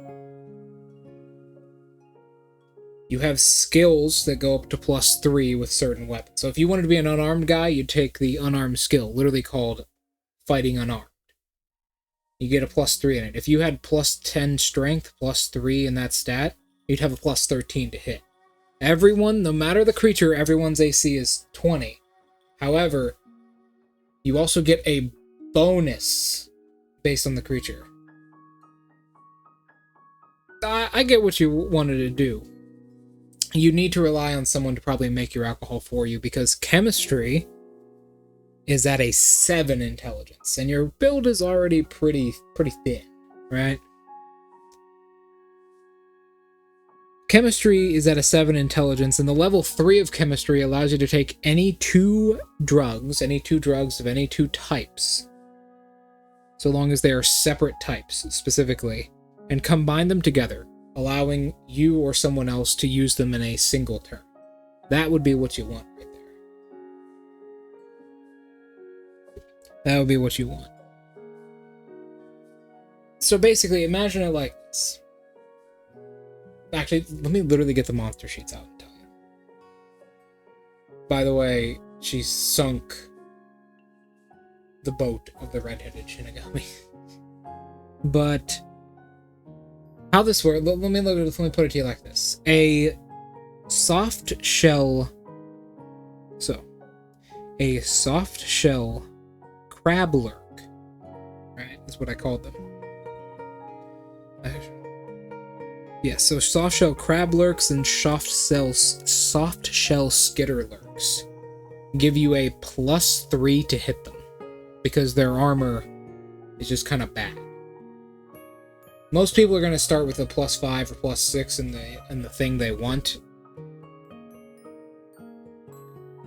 You have skills that go up to +3 with certain weapons. So if you wanted to be an unarmed guy, you'd take the unarmed skill, literally called Fighting Unarmed. You get a +3 in it. If you had +10 strength, +3 in that stat, you'd have a +13 to hit. Everyone, no matter the creature, everyone's AC is 20. However, you also get a bonus based on the creature. I get what you wanted to do. You need to rely on someone to probably make your alcohol for you because chemistry is at a 7 intelligence, and your build is already pretty thin, right? Chemistry is at a 7 intelligence, and the level 3 of chemistry allows you to take any 2 drugs of any 2 types, so long as they are separate types specifically, and combine them together, allowing you or someone else to use them in a single turn. That would be what you want right there. That would be what you want. So basically, imagine it like this. Actually, let me literally get the monster sheets out and tell you. By the way, she's sunk the boat of the red-headed Shinigami. But how this works, let me put it to you like this. A soft shell crab lurk, right? That's what I called them. Yeah, so soft shell crab lurks and soft shell skitter lurks give you a +3 to hit them because their armor is just kind of bad. Most people are going to start with a +5 or +6 in the thing they want,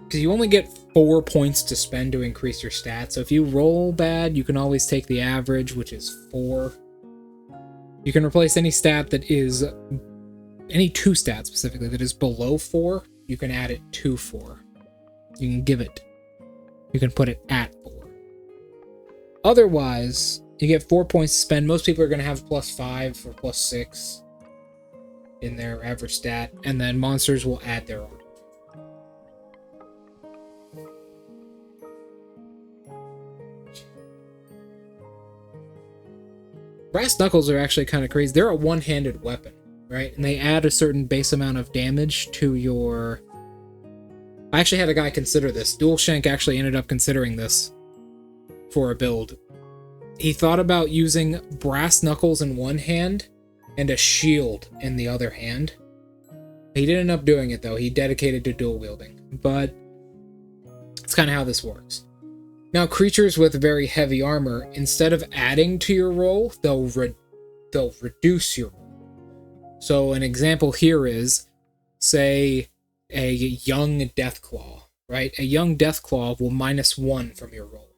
because you only get 4 points to spend to increase your stats. So if you roll bad, you can always take the average, which is 4. You can replace any stat that is, any 2 stats specifically, that is below 4, you can add it to 4. You can give it. You can put it at 4. Otherwise, you get 4 points to spend. Most people are going to have +5 or +6 in their average stat, and then monsters will add their own. Brass knuckles are actually kind of crazy. They're a one-handed weapon, right? And they add a certain base amount of damage to your... I actually had a guy consider this. DualShank actually ended up considering this for a build. He thought about using brass knuckles in one hand and a shield in the other hand. He didn't end up doing it, though. He dedicated to dual wielding. But it's kind of how this works. Now, creatures with very heavy armor, instead of adding to your roll, they'll reduce your roll. So an example here is, say, a young Deathclaw, right? A young Deathclaw will -1 from your roll.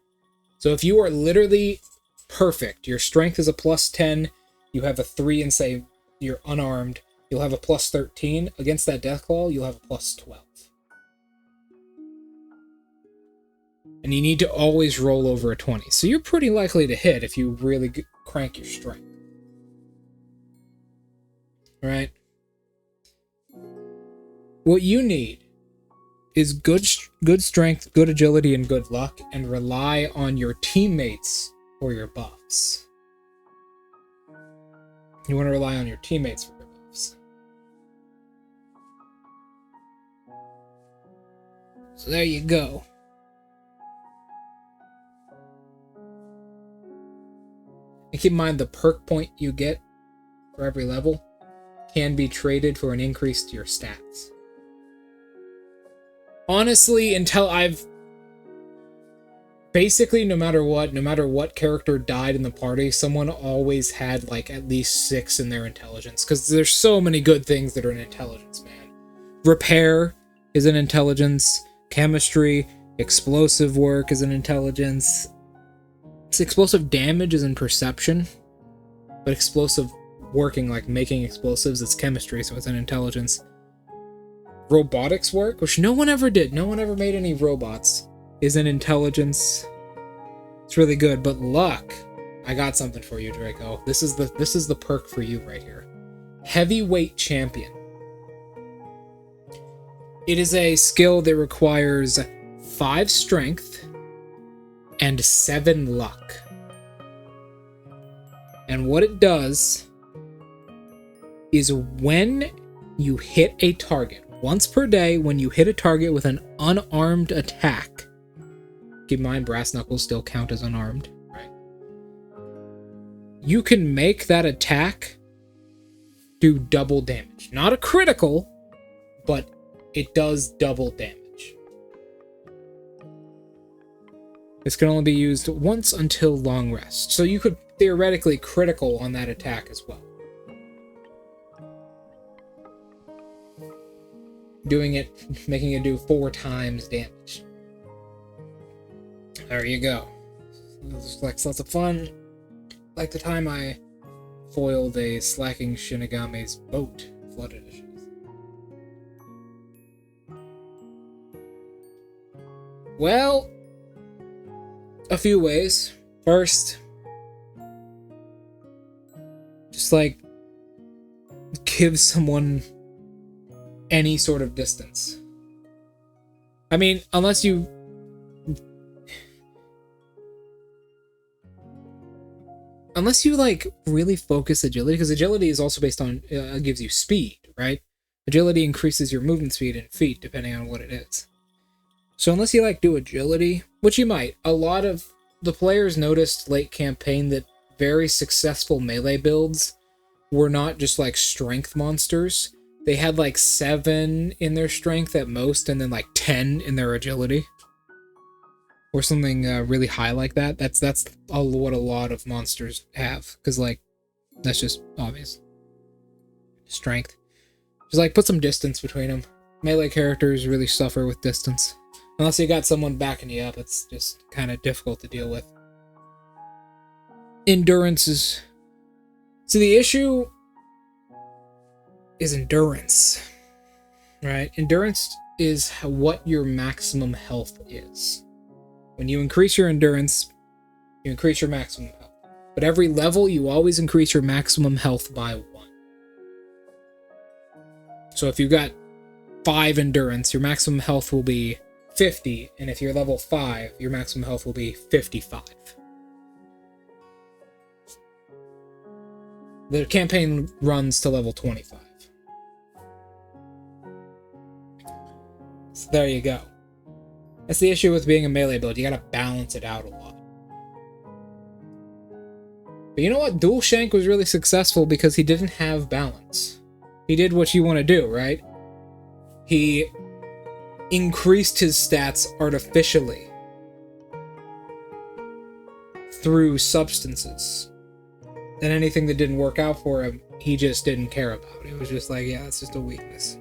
So if you are literally perfect, your strength is a +10, you have a 3 and say you're unarmed, you'll have a +13. Against that Deathclaw, you'll have a +12. And you need to always roll over a 20. So you're pretty likely to hit if you really crank your strength. Right? What you need is good strength, good agility, and good luck, and rely on your teammates for your buffs. You want to rely on your teammates for your buffs. So there you go. And keep in mind, the perk point you get for every level can be traded for an increase to your stats. Honestly, until I've... Basically, no matter what character died in the party, someone always had, like, at least 6 in their intelligence. Because there's so many good things that are in intelligence, man. Repair is an intelligence. Chemistry, explosive work is an intelligence. Explosive damage is in perception, but explosive working, like making explosives, it's chemistry, so it's an intelligence. Robotics work, which no one ever did. No one ever made any robots, is an intelligence. It's really good, but luck. I got something for you, Draco. This is the perk for you right here. Heavyweight champion. It is a skill that requires 5 strength and 7 luck. And what it does is when you hit a target, once per day, when you hit a target with an unarmed attack, keep in mind brass knuckles still count as unarmed, right? You can make that attack do double damage. Not a critical, but it does double damage. This can only be used once until long rest, so you could theoretically critical on that attack as well. Doing it, making it do 4 times damage. There you go. This is like lots of fun. Like the time I foiled a slacking Shinigame's boat, Flood Editions. Well, a few ways. First, just like give someone any sort of distance. I mean, unless you... unless you like really focus agility, because agility is also based on gives you speed, right? Agility increases your movement speed in feet depending on what it is. So unless you like do agility, which you might, a lot of the players noticed late campaign that very successful melee builds were not just like strength monsters. They had like 7 in their strength at most, and then like 10 in their agility, or something really high like that. That's what a lot of monsters have, because like that's just obvious. Strength, just like put some distance between them. Melee characters really suffer with distance. Unless you got someone backing you up, it's just kind of difficult to deal with. Endurance is... So the issue is endurance, right? Endurance is what your maximum health is. When you increase your endurance, you increase your maximum health. But every level, you always increase your maximum health by 1. So if you got 5 endurance, your maximum health will be 50, and if you're level 5, your maximum health will be 55. The campaign runs to level 25. So there you go. That's the issue with being a melee build. You gotta balance it out a lot. But you know what? Dual Shank was really successful because he didn't have balance. He did what you want to do, right? He increased his stats artificially through substances. And anything that didn't work out for him, he just didn't care about. It was just like, yeah, it's just a weakness.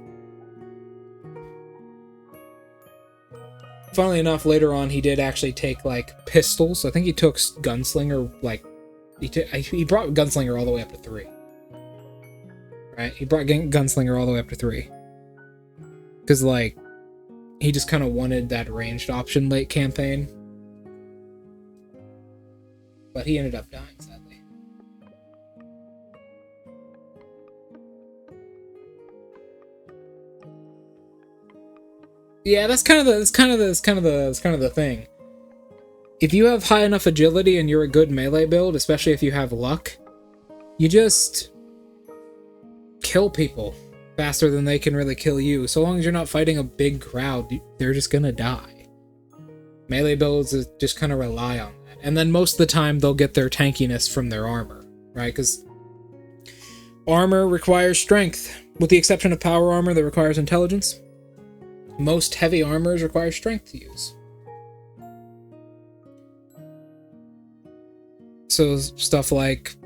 Funnily enough, later on, he did actually take, like, pistols. I think he took Gunslinger, like, he brought Gunslinger all the way up to 3. Right? He brought Gunslinger all the way up to 3. Because, like, he just kind of wanted that ranged option late campaign. But he ended up dying, sadly. Yeah, that's kind of the thing. If you have high enough agility and you're a good melee build, especially if you have luck, you just kill people faster than they can really kill you. So long as you're not fighting a big crowd, they're just gonna die. Melee builds just kind of rely on that. And then most of the time, they'll get their tankiness from their armor, right? Because armor requires strength. With the exception of power armor that requires intelligence, most heavy armors require strength to use. So stuff like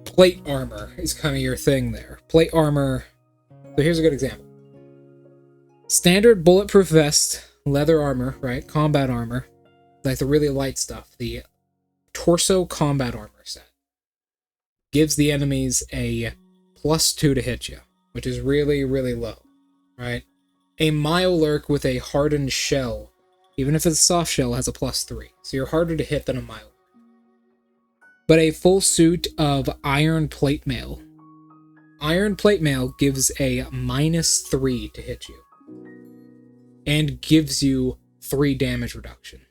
plate armor is kind of your thing there. Plate armor. So here's a good example. Standard bulletproof vest, leather armor, right? Combat armor. Like the really light stuff. The torso combat armor set. Gives the enemies a +2 to hit you. Which is really, really low. Right? A Mirelurk with a hardened shell, even if it's a soft shell, has a +3. So you're harder to hit than a Mirelurk. But a full suit of iron plate mail. Iron plate mail gives a -3 to hit you. And gives you 3 damage reduction.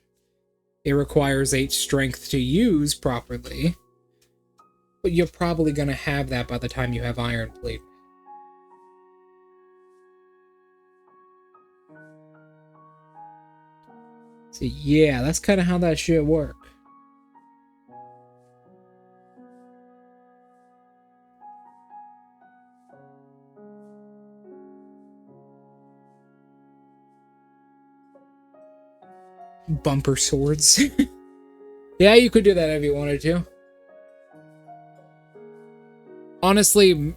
It requires 8 strength to use properly. But you're probably going to have that by the time you have iron plate. So yeah, that's kind of how that shit works. Bumper swords. Yeah, you could do that if you wanted to. Honestly,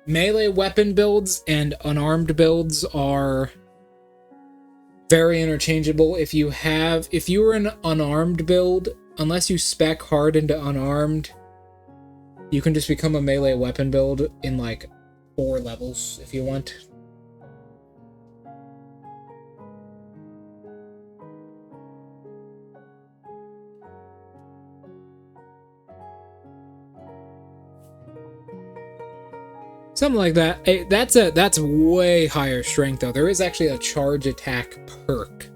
melee weapon builds and unarmed builds are very interchangeable. If you were an unarmed build, unless you spec hard into unarmed, you can just become a melee weapon build in like 4 levels if you want. Something like that. That's way higher strength though. There is actually a charge attack perk.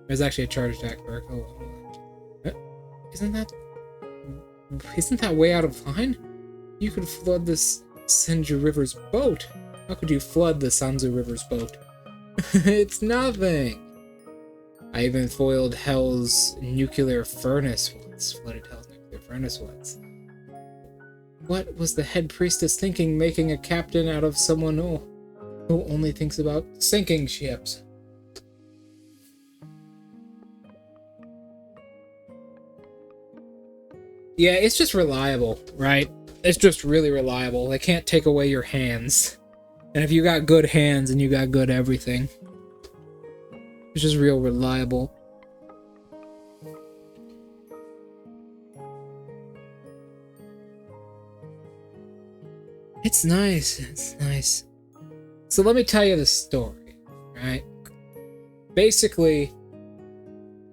There's actually a charge attack perk. Hold on. Isn't that? isn't that way out of line? You could flood this Senju River's boat. How could you flood the Sanzu River's boat? It's nothing. I even foiled Hell's nuclear furnace once. Flooded Hell's nuclear furnace once. What was the head priestess thinking, making a captain out of someone who only thinks about sinking ships? Yeah, it's just reliable, right? It's just really reliable. They can't take away your hands. And if you got good hands and you got good everything, it's just real reliable. It's nice. It's nice. So let me tell you the story, right? Basically,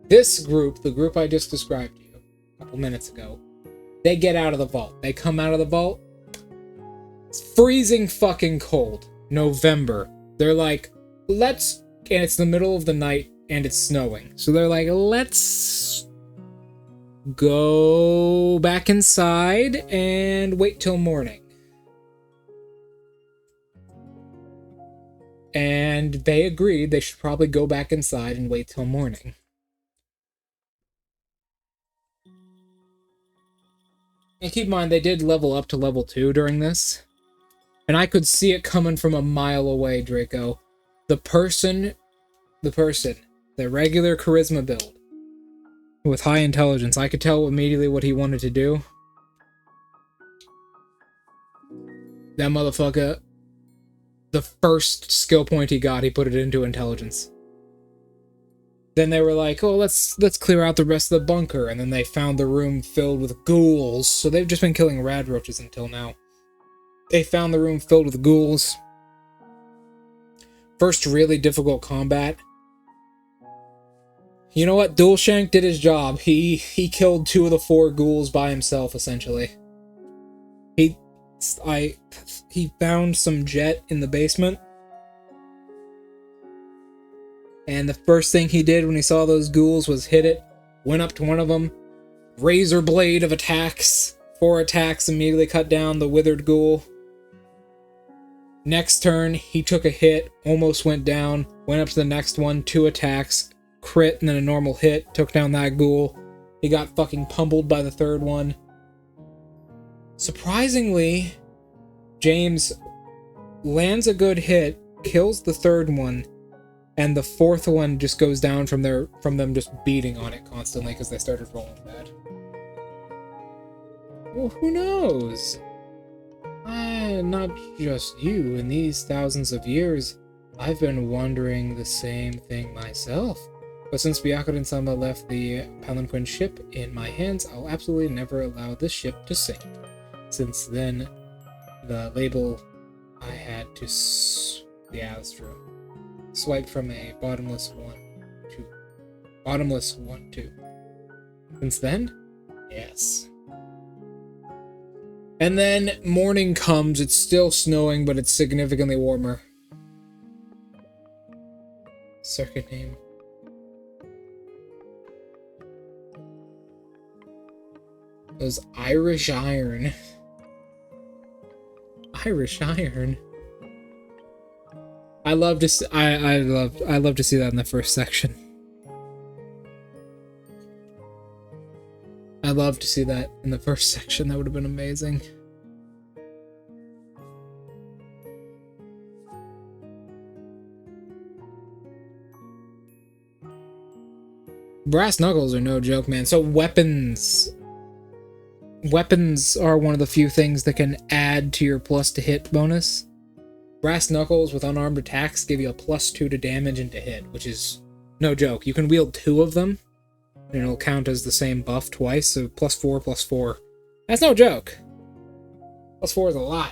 this group, the group I just described to you a couple minutes ago, they get out of the vault. They come out of the vault. It's freezing fucking cold. November. They're like, let's... And it's the middle of the night, and it's snowing. So they're like, let's go back inside and wait till morning. And they agreed they should probably go back inside and wait till morning. And keep in mind, they did level up to level 2 during this. And I could see it coming from a mile away, Draco. The regular charisma build, with high intelligence, I could tell immediately what he wanted to do. That motherfucker, the first skill point he got, he put it into intelligence. Then they were like, oh, let's clear out the rest of the bunker, and then they found the room filled with ghouls, so they've just been killing rad roaches until now. They found the room filled with ghouls. First really difficult combat. You know what? Dualshank did his job. He killed 2 of the 4 ghouls by himself, essentially. He found some jet in the basement. And the first thing he did when he saw those ghouls was hit it. Went up to one of them. Razor blade of attacks. 4 attacks immediately cut down the withered ghoul. Next turn, he took a hit, almost went down, went up to the next one, 2 attacks, crit, and then a normal hit, took down that ghoul. He got fucking pummeled by the 3rd one. Surprisingly, James lands a good hit, kills the 3rd one, and the 4th one just goes down from them just beating on it constantly because they started rolling bad. Well, who knows? Not just you. In these thousands of years, I've been wondering the same thing myself. But since Byakuren-sama left the palanquin ship in my hands, I'll absolutely never allow this ship to sink. Since then, the label I had to... Yeah, that's true. Swipe from a bottomless 1 to... Bottomless 1, 2. Since then? Yes. And then morning comes, it's still snowing, but it's significantly warmer. Circuit name. It was Irish Iron. Irish Iron. I love to see that in the first section. I'd love to see that in the first section. That would have been amazing. Brass knuckles are no joke, man. So weapons are one of the few things that can add to your plus to hit bonus. Brass knuckles with unarmed attacks give you a +2 to damage and to hit, which is no joke. You can wield 2 of them, and it'll count as the same buff twice, so +4, +4. That's no joke. +4 is a lot.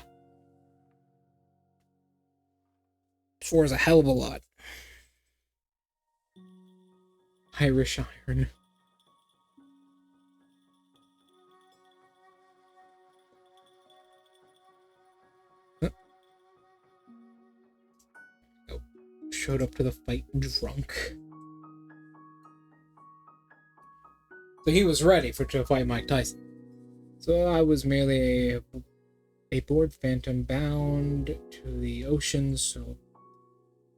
4 is a hell of a lot. Irish Iron. Oh, showed up to the fight drunk. So he was ready to fight Mike Tyson. So I was merely a bored phantom bound to the ocean, so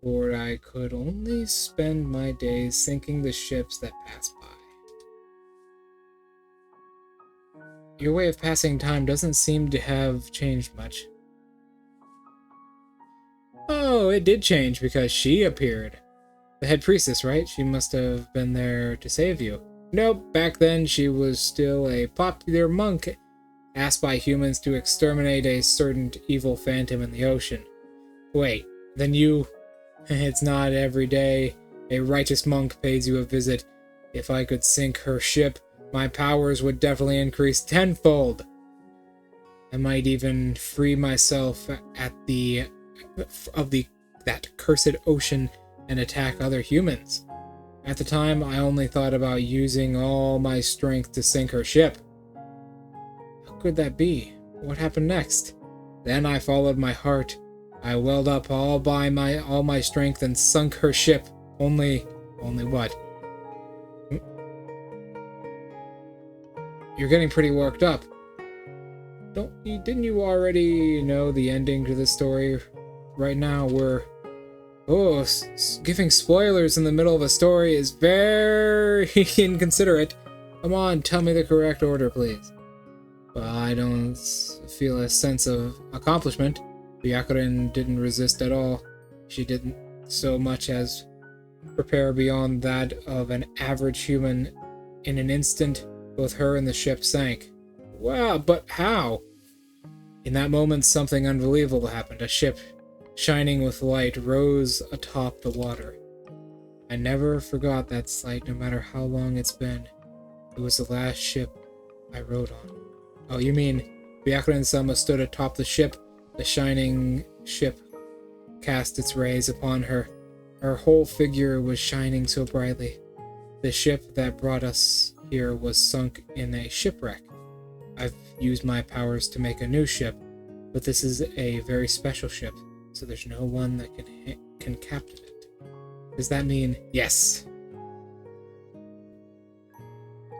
bored I could only spend my days sinking the ships that passed by. Your way of passing time doesn't seem to have changed much. Oh, it did change because she appeared. The head priestess, right? She must have been there to save you. Nope, back then she was still a popular monk asked by humans to exterminate a certain evil phantom in the ocean. Wait, then you... It's not every day a righteous monk pays you a visit. If I could sink her ship, my powers would definitely increase tenfold. I might even free myself at that cursed ocean and attack other humans. At the time, I only thought about using all my strength to sink her ship. How could that be? What happened next? Then I followed my heart. I welled up all my strength and sunk her ship. Only what? You're getting pretty worked up. Didn't you already know the ending to this story? Right now we're... Oh, giving spoilers in the middle of a story is very inconsiderate. Come on, tell me the correct order, please. Well, I don't feel a sense of accomplishment. Byakuren didn't resist at all. She didn't so much as prepare beyond that of an average human. In an instant, both her and the ship sank. Wow, but how? In that moment, something unbelievable happened. A ship, shining with light, rose atop the water. I never forgot that sight, no matter how long it's been. It was the last ship I rode on. Oh, you mean Byakuren-sama stood atop the ship? The shining ship cast its rays upon her. Her whole figure was shining so brightly. The ship that brought us here was sunk in a shipwreck. I've used my powers to make a new ship, but this is a very special ship, so there's no one that can captain it. Does that mean yes?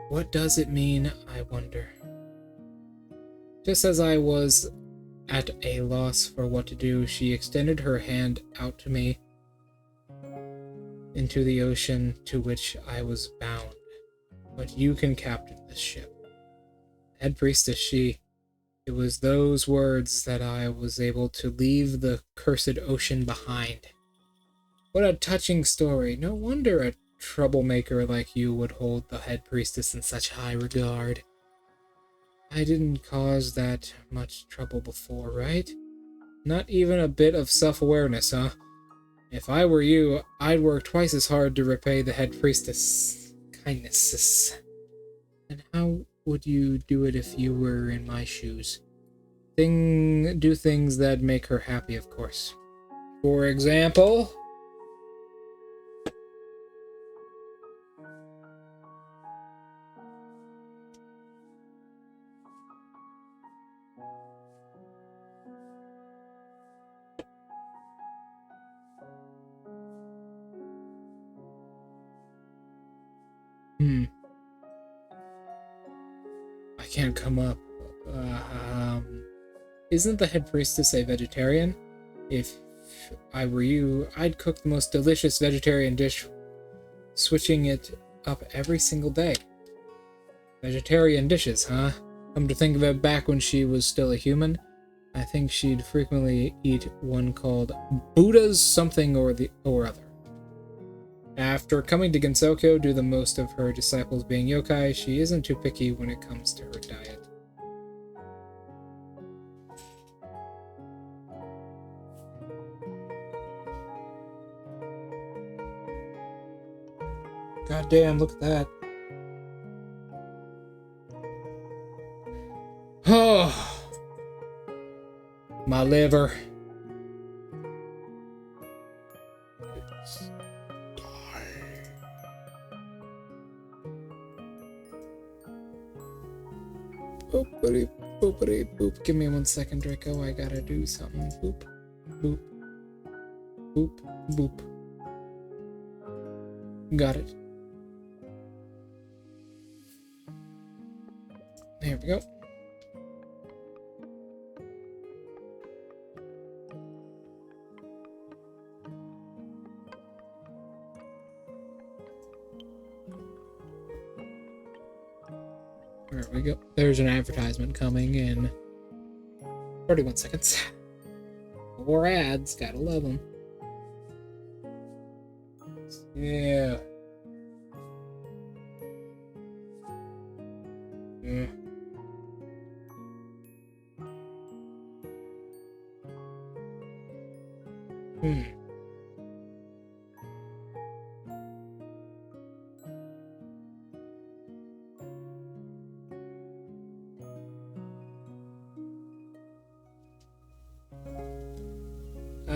What does it mean, I wonder? Just as I was at a loss for what to do, she extended her hand out to me into the ocean to which I was bound. But you can captain this ship. Head priestess, it was those words that I was able to leave the cursed ocean behind. What a touching story. No wonder a troublemaker like you would hold the head priestess in such high regard. I didn't cause that much trouble before, right? Not even a bit of self-awareness, huh? If I were you, I'd work twice as hard to repay the head priestess' kindnesses. And how would you do it if you were in my shoes? Do things that make her happy, of course. For example... I can't come up. Isn't the head priestess a vegetarian? If I were you, I'd cook the most delicious vegetarian dish, switching it up every single day. Vegetarian dishes, huh? Come to think of it, back when she was still a human, I think she'd frequently eat one called Buddha's something or other. After coming to Gensokyo, due to most of her disciples being yokai, she isn't too picky when it comes to her diet. God damn, look at that. Oh, my liver. Boopity, boopity, boop. Give me 1 second, Draco. I gotta do something. Boop, boop, boop, boop. Got it. There we go. There we go. There's an advertisement coming in 31 seconds. 4 ads, gotta love them. Yeah.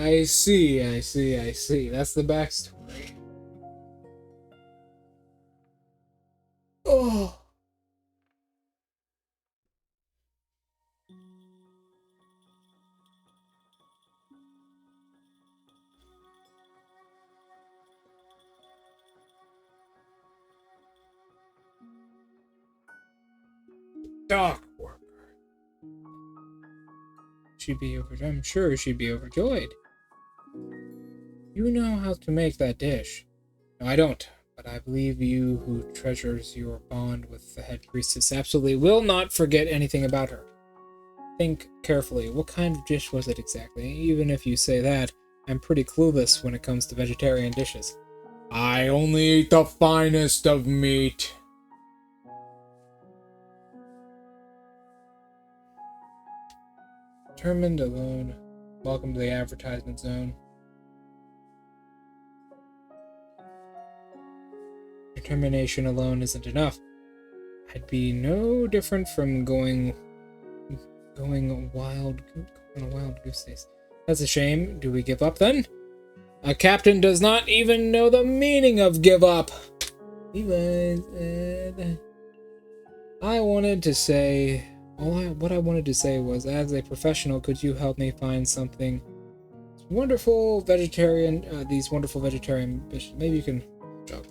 I see. That's the backstory. Oh. Dock worker. She'd be overjoyed. I'm sure she'd be overjoyed. You know how to make that dish. No, I don't. But I believe you, who treasures your bond with the head priestess, absolutely will not forget anything about her. Think carefully. What kind of dish was it exactly? Even if you say that, I'm pretty clueless when it comes to vegetarian dishes. I only eat the finest of meat. Determined alone. Welcome to the advertisement zone. Determination alone isn't enough. I'd be no different from going on a wild goose chase. That's a shame. Do we give up then? A captain does not even know the meaning of give up. I wanted to say, what I wanted to say was, as a professional, could you help me find something wonderful vegetarian? These wonderful vegetarian dishes. Maybe you can job.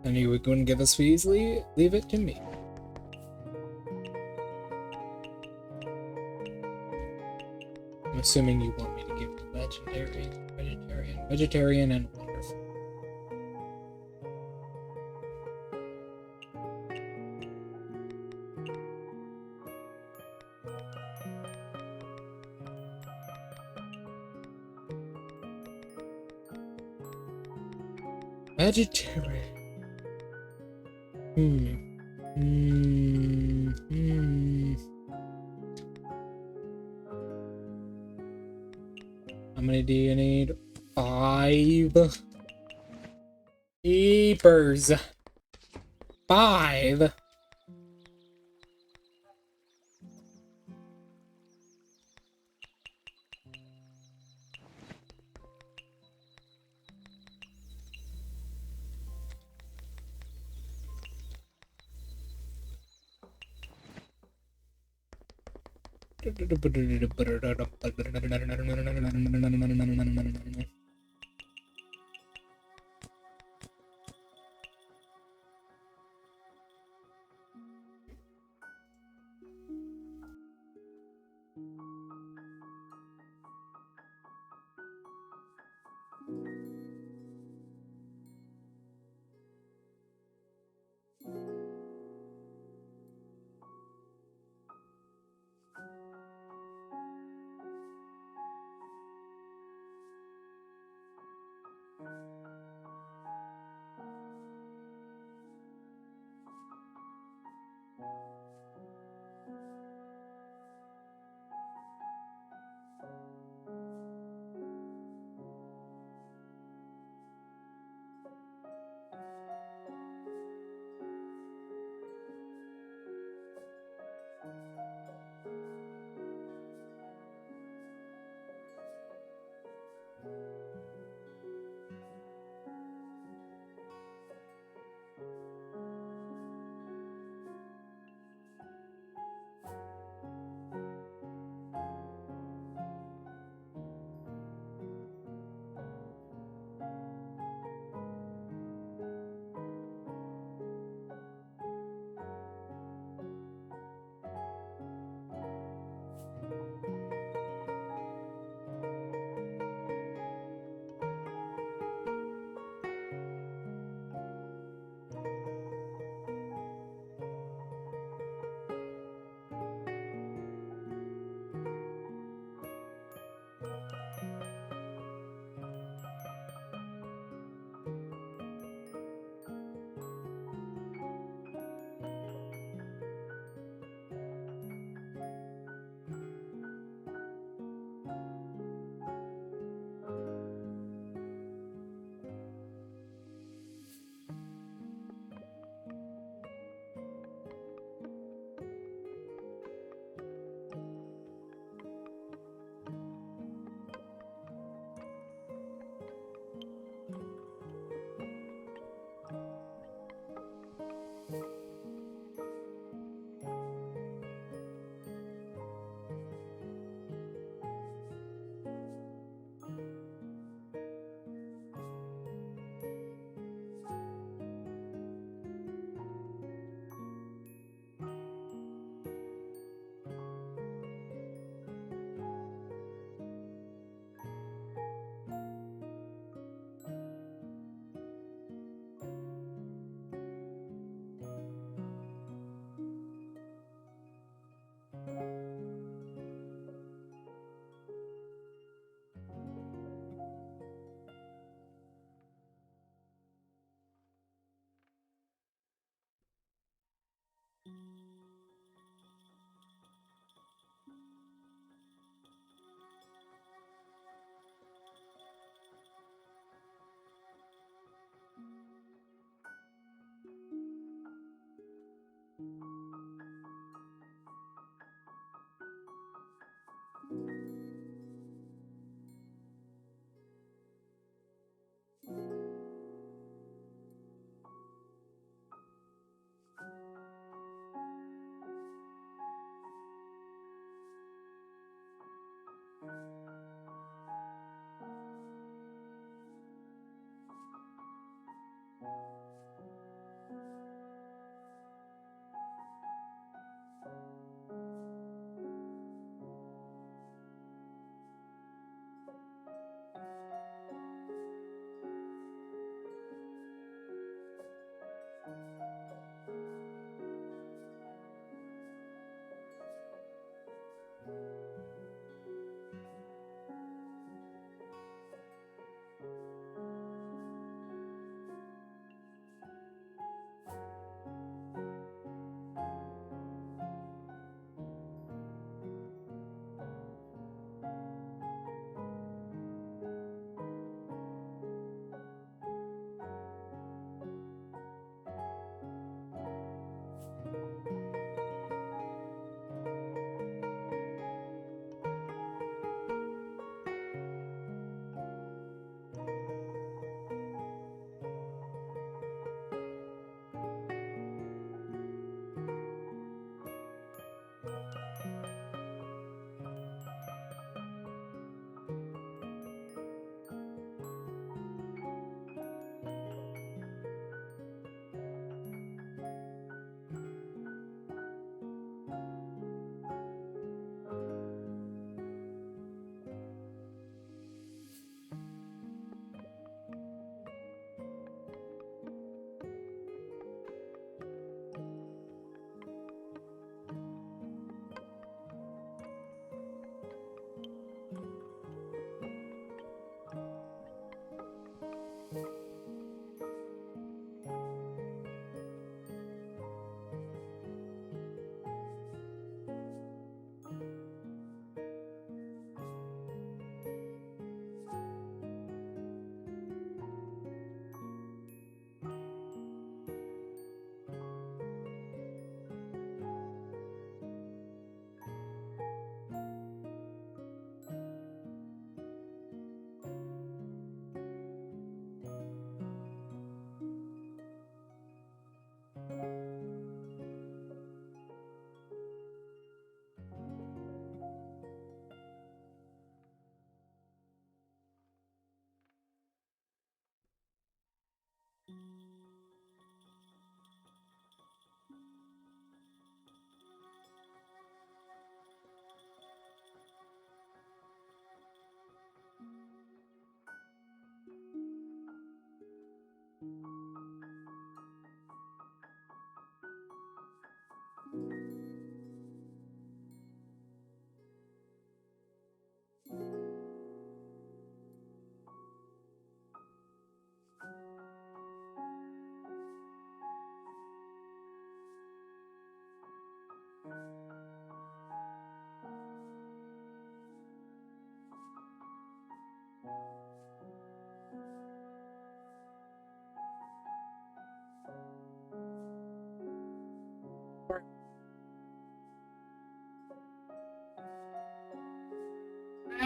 And you wouldn't give us easily. Leave it to me. I'm assuming you want me to give you vegetarian, and wonderful. Vegetarian. How many do you need? 5. Eepers. 5.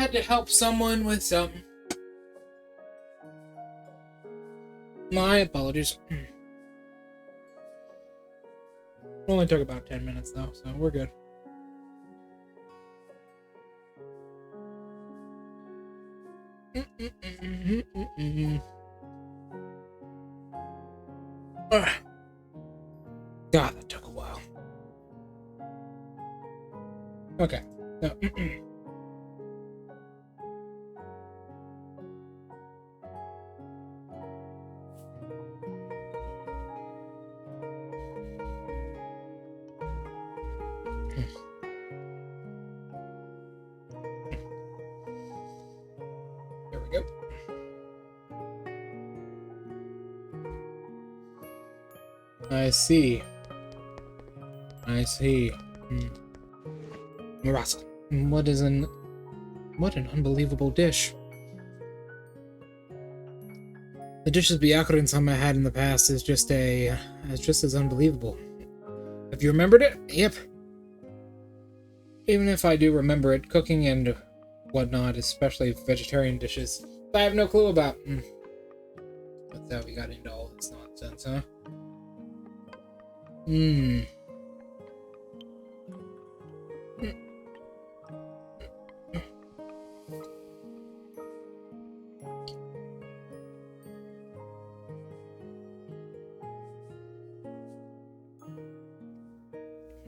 had to help someone with something. My apologies. Only took about 10 minutes though, so we're good. God, that took a while. Okay. No. There we go. I see. I see. Marasa. What an unbelievable dish. The dishes Byakurin-sama had in the past is just as unbelievable. Have you remembered it? Yep. Even if I do remember it, cooking and whatnot, especially vegetarian dishes, I have no clue about. That's how we got into all this nonsense, huh?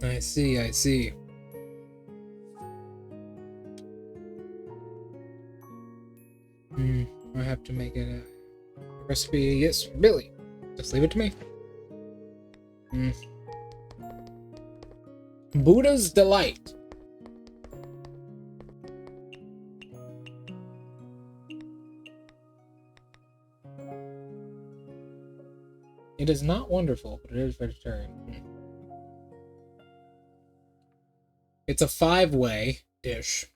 I see, I see. I have to make it a recipe. Yes, really. Just leave it to me. Buddha's Delight. It is not wonderful, but it is vegetarian. It's a 5-way dish.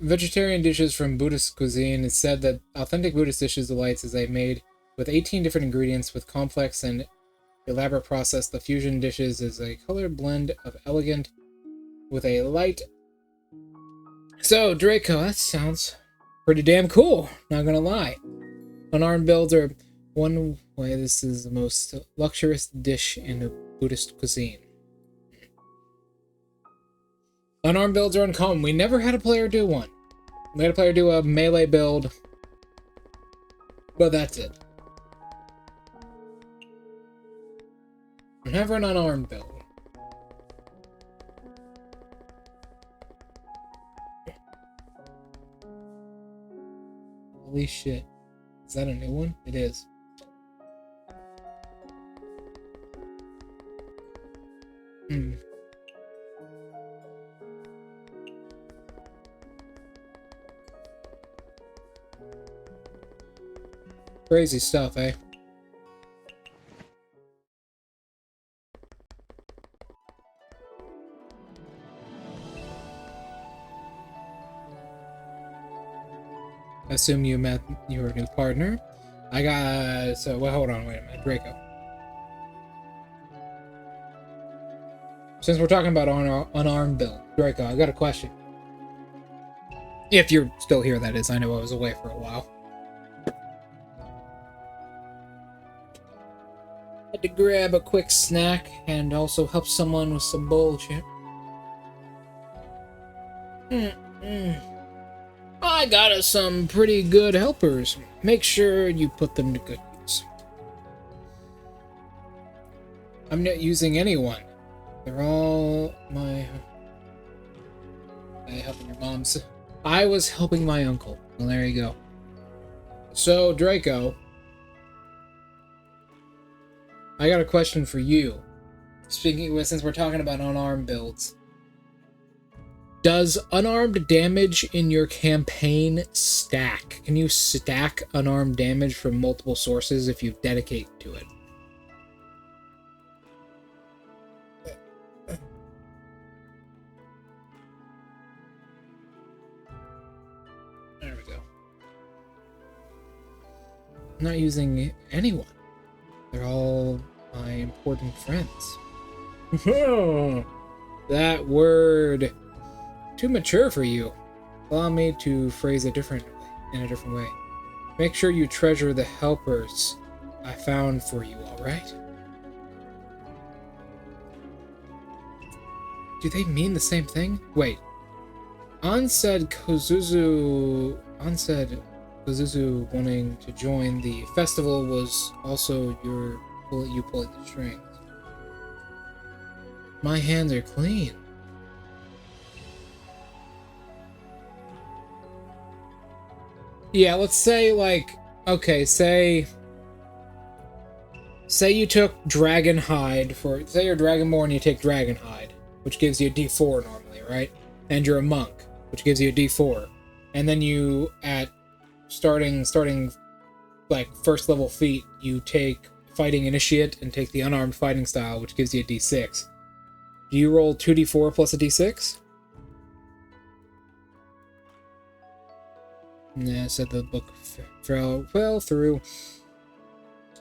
Vegetarian dishes from Buddhist cuisine. It's said that authentic Buddhist dishes delights is made with 18 different ingredients with complex and elaborate process. The fusion dishes is a colored blend of elegant with a light. So, Draco, that sounds pretty damn cool, not gonna lie. Unarmed builds are one way. This is the most luxurious dish in a Buddhist cuisine. Unarmed builds are uncommon. We never had a player do one. We had a player do a melee build, but that's it. Never an unarmed build. Holy shit. Is that a new one? It is. Crazy stuff, eh? I assume you met your new partner. I got... So, well, hold on, wait a minute. Draco. Since we're talking about unarmed build, Draco, I got a question. If you're still here, that is. I know I was away for a while. Had to grab a quick snack and also help someone with some bullshit. I got us some pretty good helpers. Make sure you put them to good use. I'm not using anyone. They're all my... helping your moms. I was helping my uncle. Well, there you go. So, Draco, I got a question for you. Since we're talking about unarmed builds. Does unarmed damage in your campaign stack? Can you stack unarmed damage from multiple sources if you dedicate to it? There we go. I'm not using anyone. They're all my important friends. That word. Too mature for you. Allow me to phrase it in a different way. Make sure you treasure the helpers I found for you, alright? Do they mean the same thing? Wait. An said Kozuzu wanting to join the festival was also you pulling the strings. My hands are clean. Yeah, let's say, like, okay, say you took Dragon Hide say you're Dragonborn, you take Dragon Hide, which gives you a D4 normally, right? And you're a monk, which gives you a D4. And then you, at starting, like, first level feat, you take Fighting Initiate and take the Unarmed Fighting Style, which gives you a D6. Do you roll 2d4 plus a d6? Yeah, said the book fell through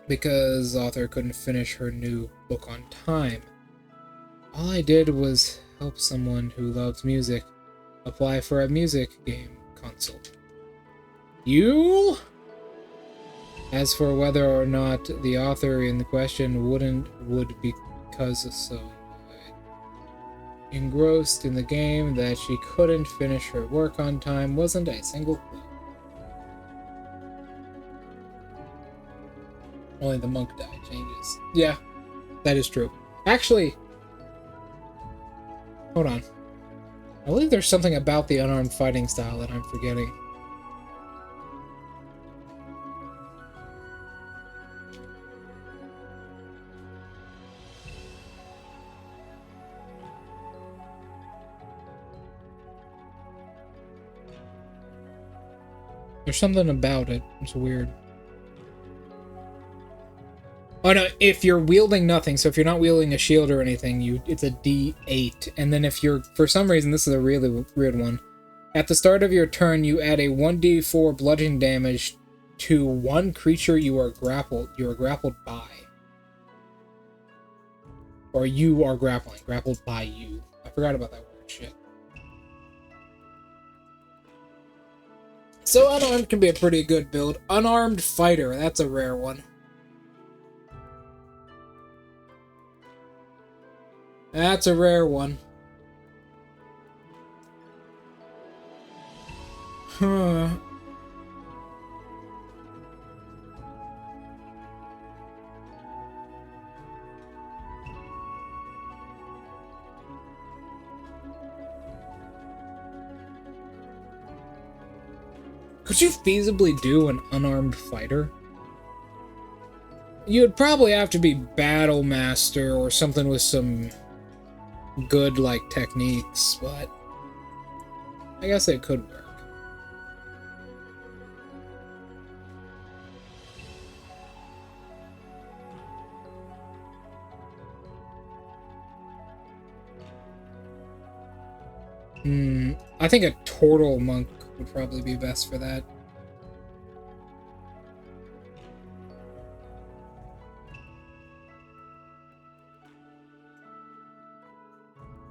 because the author couldn't finish her new book on time. All I did was help someone who loves music apply for a music game console. You? As for whether or not the author in the question would because so engrossed in the game that she couldn't finish her work on time wasn't a single clue. Only the monk die changes. Yeah, that is true. Actually, hold on. I believe there's something about the unarmed fighting style that I'm forgetting. There's something about it. It's weird. Oh no, if you're wielding nothing, so if you're not wielding a shield or anything, it's a D8. And then if you're, for some reason, this is a really weird one. At the start of your turn, you add a 1d4 bludgeoning damage to one creature you are grappled by. Or you are grappled by you. I forgot about that word, shit. So unarmed can be a pretty good build. Unarmed fighter, that's a rare one. That's a rare one. Huh. Could you feasibly do an unarmed fighter? You'd probably have to be Battle Master or something with some good, like, techniques, but I guess it could work. I think a Turtle Monk would probably be best for that.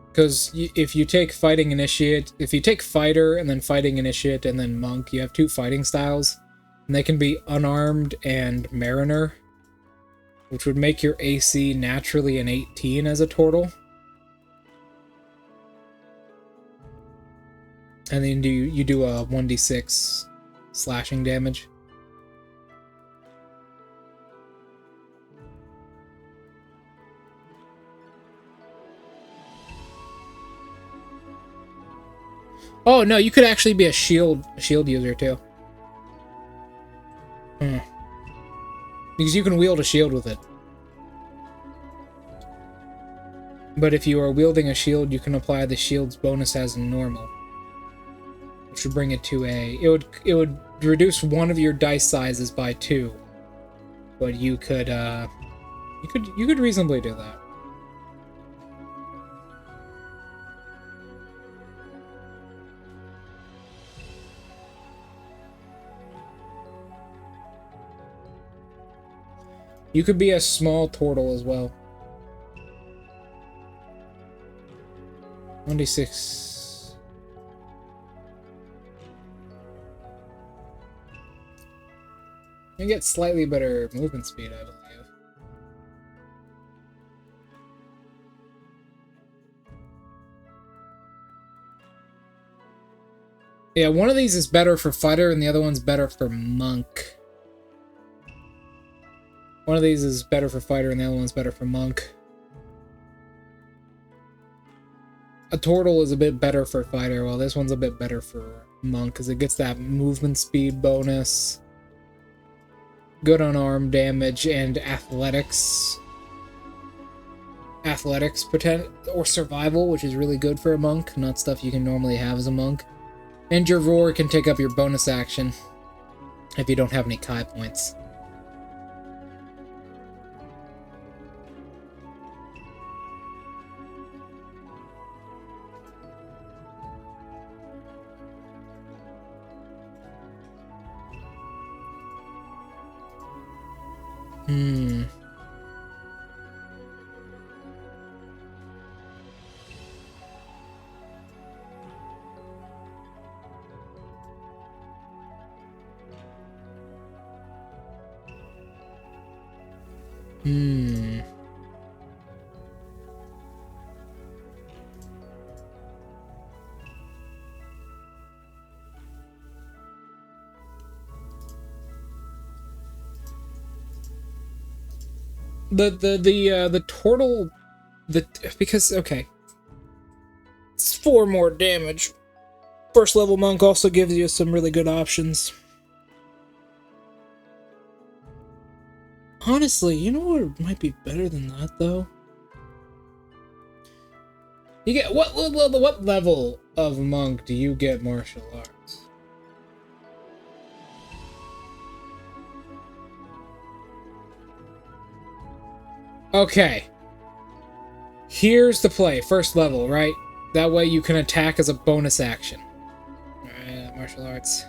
Because if you take Fighting Initiate, if you take Fighter and then Fighting Initiate and then Monk, you have two fighting styles. And they can be Unarmed and Mariner, which would make your AC naturally an 18 as a Turtle. And then you do a 1d6 slashing damage. Oh no, you could actually be a shield user too. Because you can wield a shield with it. But if you are wielding a shield, you can apply the shield's bonus as normal, which would bring it to a. It would reduce one of your dice sizes by 2, but you could reasonably do that. You could be a small turtle as well. 1d6. You get slightly better movement speed, I believe. Yeah, one of these is better for fighter and the other one's better for monk. One of these is better for fighter and the other one's better for monk. A turtle is a bit better for fighter, while this one's a bit better for monk, because it gets that movement speed bonus, good on arm damage, and athletics. Athletics or survival, which is really good for a monk, not stuff you can normally have as a monk. And your roar can take up your bonus action if you don't have any Kai points. The turtle, because okay, it's 4 more damage. First level monk also gives you some really good options. Honestly, you know what might be better than that though? You get what level of monk do you get martial arts? Okay. Here's the play. First level, right? That way you can attack as a bonus action. Alright, martial arts.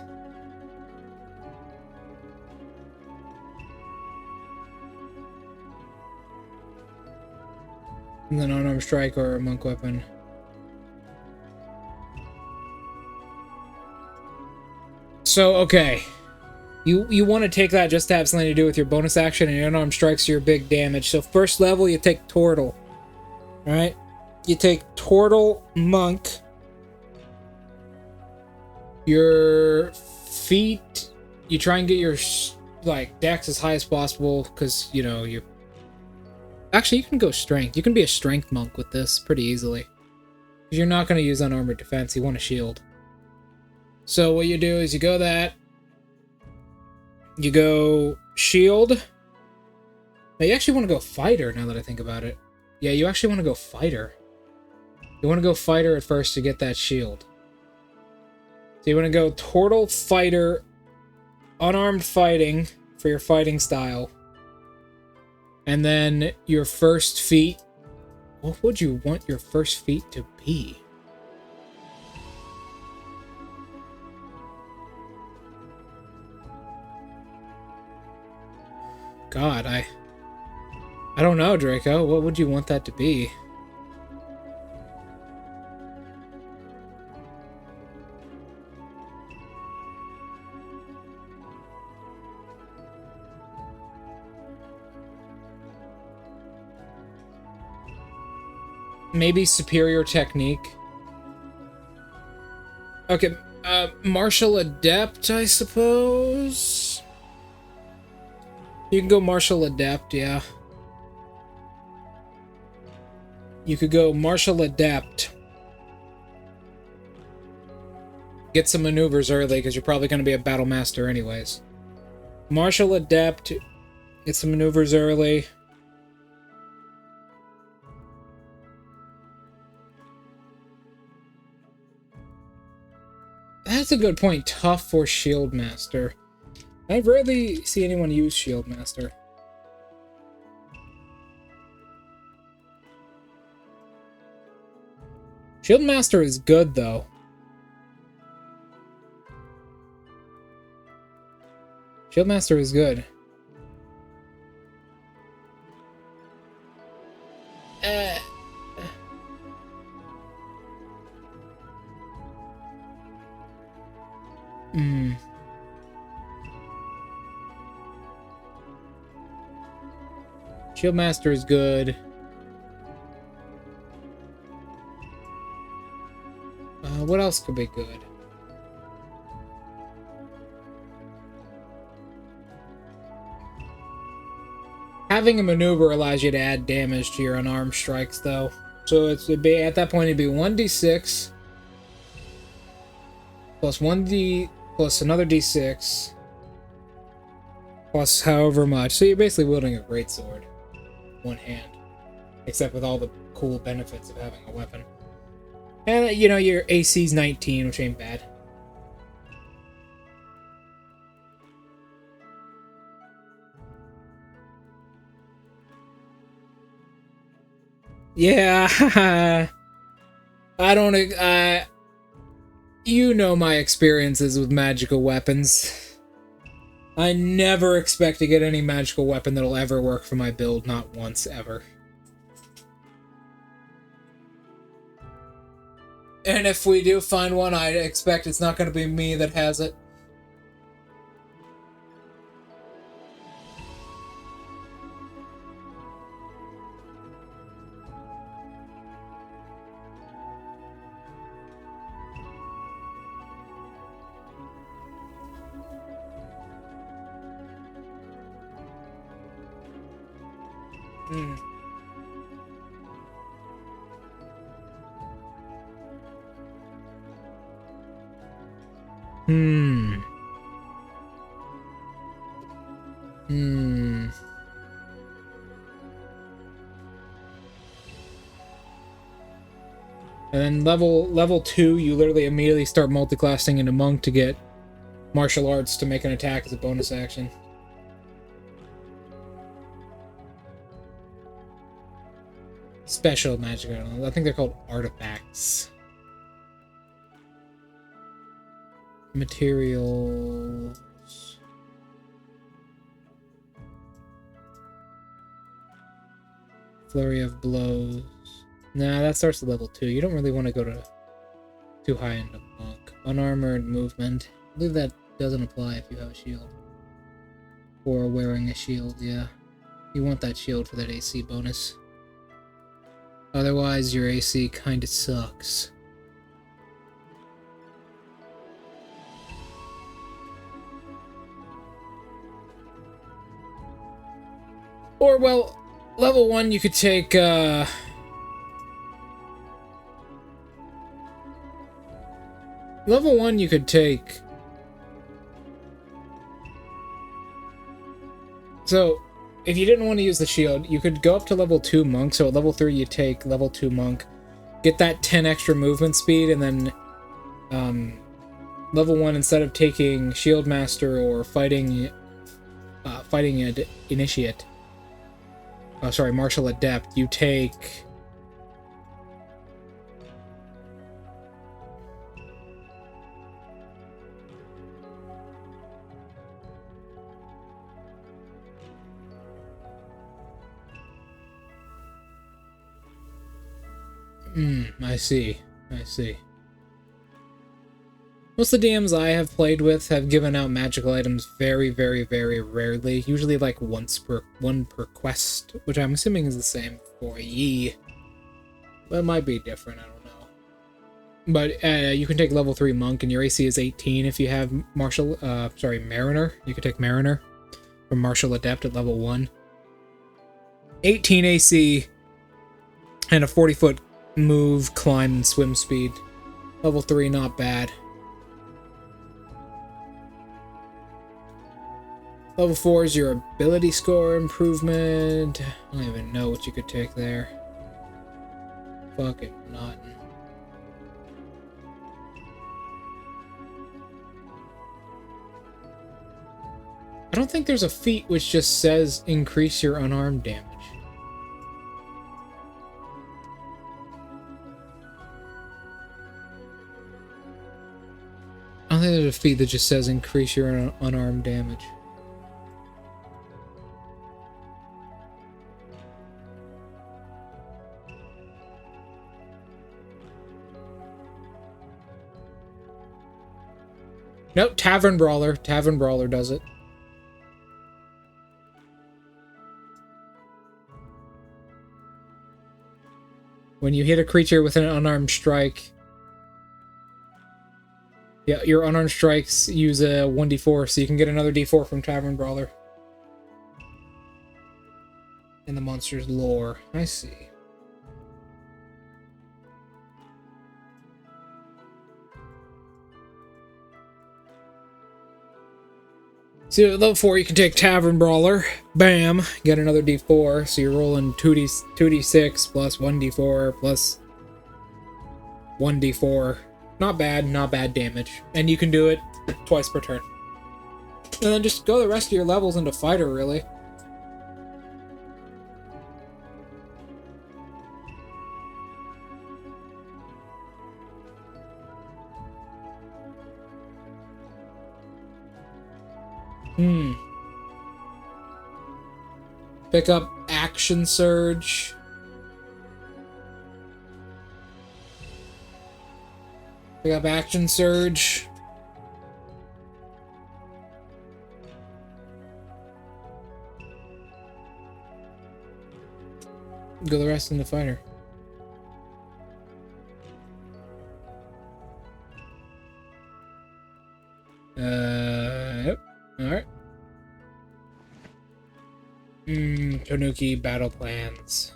And then unarmed strike or a monk weapon. So, okay. You want to take that just to have something to do with your bonus action, and your unarmed strikes are your big damage. So first level, you take turtle. Alright? You take turtle, monk. Your feet, you try and get your, like, dex as high as possible, because, you know, you... Actually, you can go strength. You can be a strength monk with this pretty easily. Because you're not going to use unarmored defense. You want a shield. So what you do is you go that. You go shield. Now you actually want to go fighter, now that I think about it. Yeah, you actually want to go fighter. You want to go fighter at first to get that shield. So you want to go turtle, fighter, unarmed fighting for your fighting style. And then your first feat. What would you want your first feat to be? God, I don't know, Draco. What would you want that to be? Maybe superior technique. Okay, martial adept, I suppose. You can go martial adept, yeah. You could go martial adept. Get some maneuvers early, because you're probably going to be a battle master anyways. Martial adept. Get some maneuvers early. That's a good point. Tough for shield master. I rarely see anyone use shield master. Shield master is good though. Shield master is good. Shield Master is good. What else could be good? Having a maneuver allows you to add damage to your unarmed strikes, though. So it'd be at that point it'd be 1d6 plus 1d plus another d6 plus however much. So you're basically wielding a greatsword, one hand, except with all the cool benefits of having a weapon. And you know your AC's 19, which ain't bad. Yeah, I don't. You know my experiences with magical weapons. I never expect to get any magical weapon that'll ever work for my build, not once ever. And if we do find one, I expect it's not going to be me that has it. Hmm. And then level 2, you literally immediately start multiclassing into monk to get martial arts to make an attack as a bonus action. Special magic, I don't know. I think they're called artifacts. Materials. Flurry of blows. Nah, that starts at level 2. You don't really want to go too high into monk. Unarmored movement. I believe that doesn't apply if you have a shield. Or wearing a shield, yeah. You want that shield for that AC bonus. Otherwise, your AC kinda sucks. Or, well, level 1 you could take, Level 1 you could take... So, if you didn't want to use the shield, you could go up to level 2 monk, so at level 3 you take level 2 monk, get that 10 extra movement speed, and then, level 1, instead of taking Shield Master or fighting Initiate, Martial Adept, you take... I see. Most of the DMs I have played with have given out magical items very, very, very rarely. Usually like one per quest, which I'm assuming is the same for ye. But it might be different, I don't know. But you can take level 3 monk, and your AC is 18 if you have Mariner. You can take Mariner from Martial Adept at level 1. 18 AC and a 40-foot move, climb, and swim speed. Level 3, not bad. Level 4 is your ability score improvement. I don't even know what you could take there. Fucking nothing. I don't think there's a feat which just says increase your unarmed damage. I don't think there's a feat that just says increase your unarmed damage. Nope, Tavern Brawler. Tavern Brawler does it. When you hit a creature with an unarmed strike, yeah, your unarmed strikes use a 1d4, so you can get another d4 from Tavern Brawler. In the monster's lore. I see. So at level 4, you can take Tavern Brawler. Bam! Get another d4, so you're rolling 2d6 plus 1d4 plus 1d4. Not bad damage. And you can do it twice per turn. And then just go the rest of your levels into Fighter, really. Pick up Action Surge. Pick up Action Surge. Go the rest in the Fighter. Yep. Alright. Tanuki battle plans.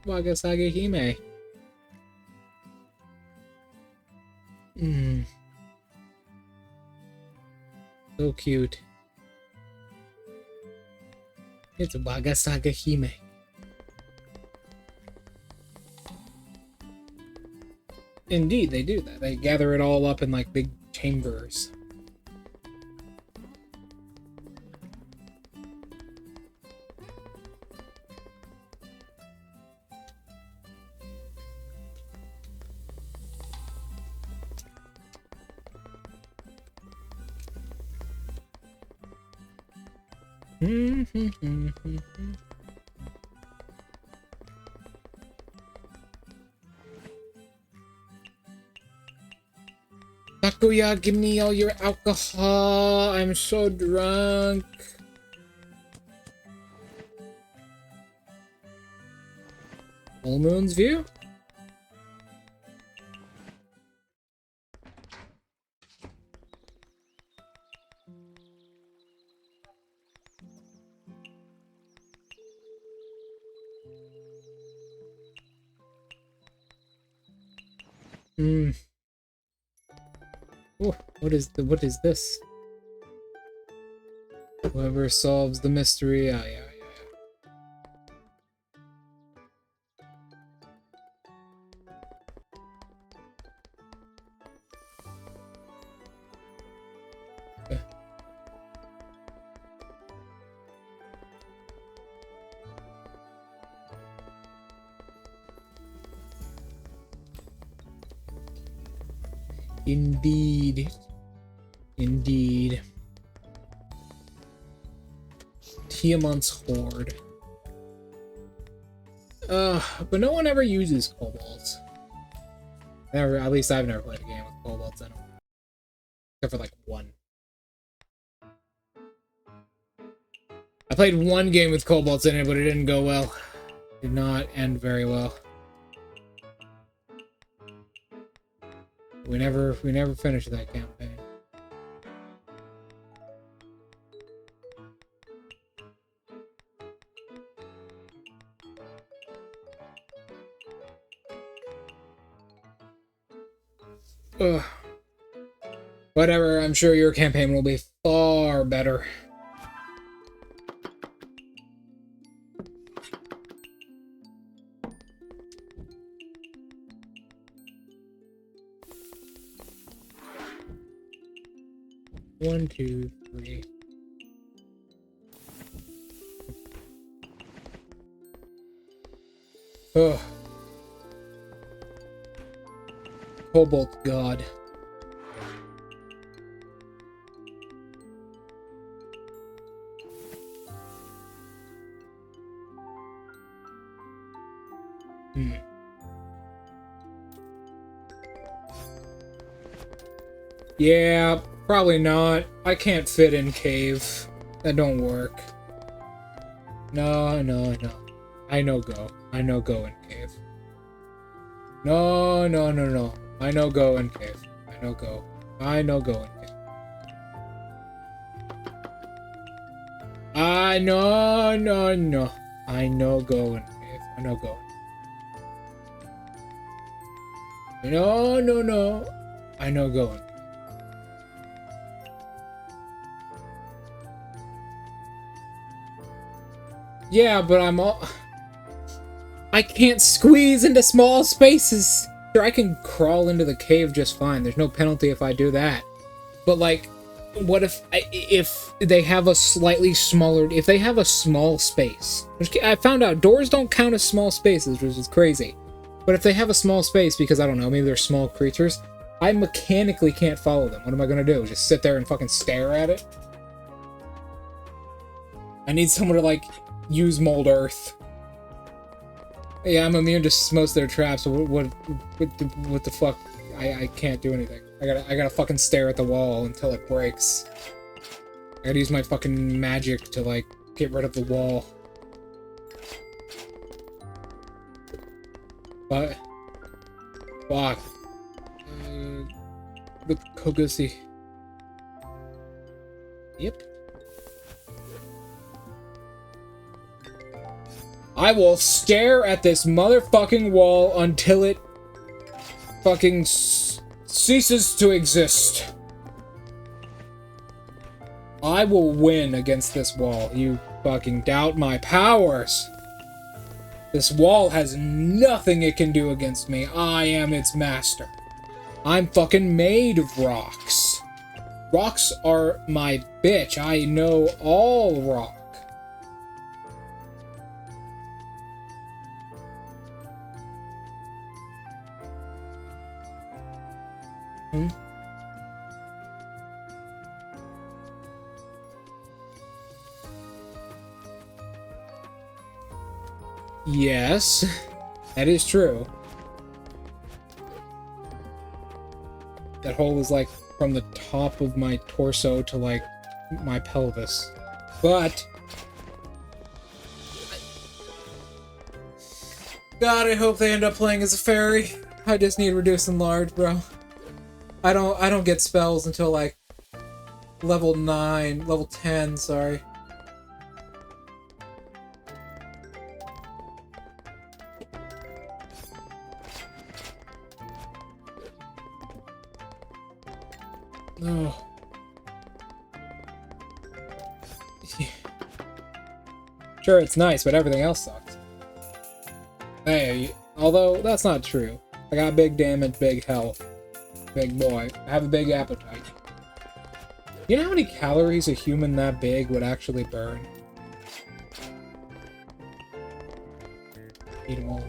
Wagasage Hime. So cute. It's a Wagasage Hime. Indeed, they do that. They gather it all up in like big chambers. Takuya, give me all your alcohol. I'm so drunk. Full Moon's View? Oh, what is this? Whoever solves the mystery, yeah. Indeed. Tiamat's Horde. But no one ever uses kobolds. At least I've never played a game with kobolds in them. Except for like one. I played one game with kobolds in it, but it didn't go well. Did not end very well. We never finished that campaign. Ugh. Whatever, I'm sure your campaign will be far better. 1, 2, 3. Ugh. Cobalt God. Yeah, probably not. I can't fit in cave. That don't work. No. I know go. I know go in cave. No. I know go in cave. I know go. I know go in cave. I know. I know go in cave. I know go. No. I know go in. Yeah, but I can't squeeze into small spaces. Sure, I can crawl into the cave just fine. There's no penalty if I do that. But, like, what if they have a slightly smaller... If they have a small space... Which I found out doors don't count as small spaces, which is crazy. But if they have a small space, because, I don't know, maybe they're small creatures, I mechanically can't follow them. What am I gonna do? Just sit there and fucking stare at it? I need someone to, like... use mold earth. Yeah, I'm immune to most of their traps. So what the fuck? I can't do anything. I gotta fucking stare at the wall until it breaks. I gotta use my fucking magic to like get rid of the wall. But fuck. With Kogusi. Yep. I will stare at this motherfucking wall until it fucking ceases to exist. I will win against this wall. You fucking doubt my powers. This wall has nothing it can do against me. I am its master. I'm fucking made of rocks. Rocks are my bitch. I know all rock. Yes, that is true. That hole is like from the top of my torso to like my pelvis. But God, I hope they end up playing as a fairy. I just need reduce and large, bro. I don't get spells until like level 9, level 10, sorry. Oh. Sure, it's nice, but everything else sucks. Hey, although that's not true. I got big damage, big health. Big boy. I have a big appetite. You know how many calories a human that big would actually burn? Eat them all.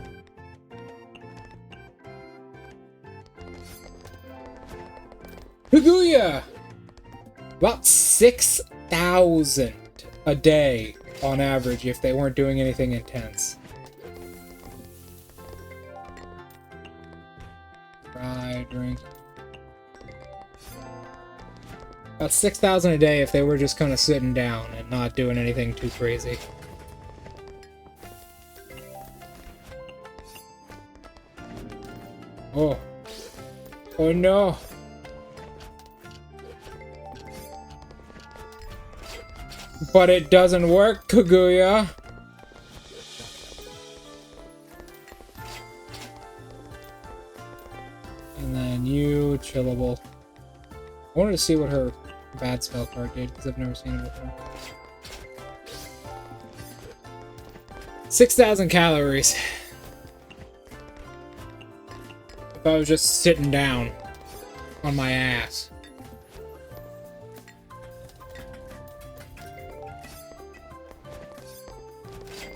Kaguya! About 6,000 a day on average if they weren't doing anything intense. Fry, drink. About 6,000 a day if they were just kind of sitting down and not doing anything too crazy. Oh. Oh no. But it doesn't work, Kaguya. And then you, Chillable. I wanted to see what her bad spell card did, because I've never seen it before. 6,000 calories. If I was just sitting down on my ass.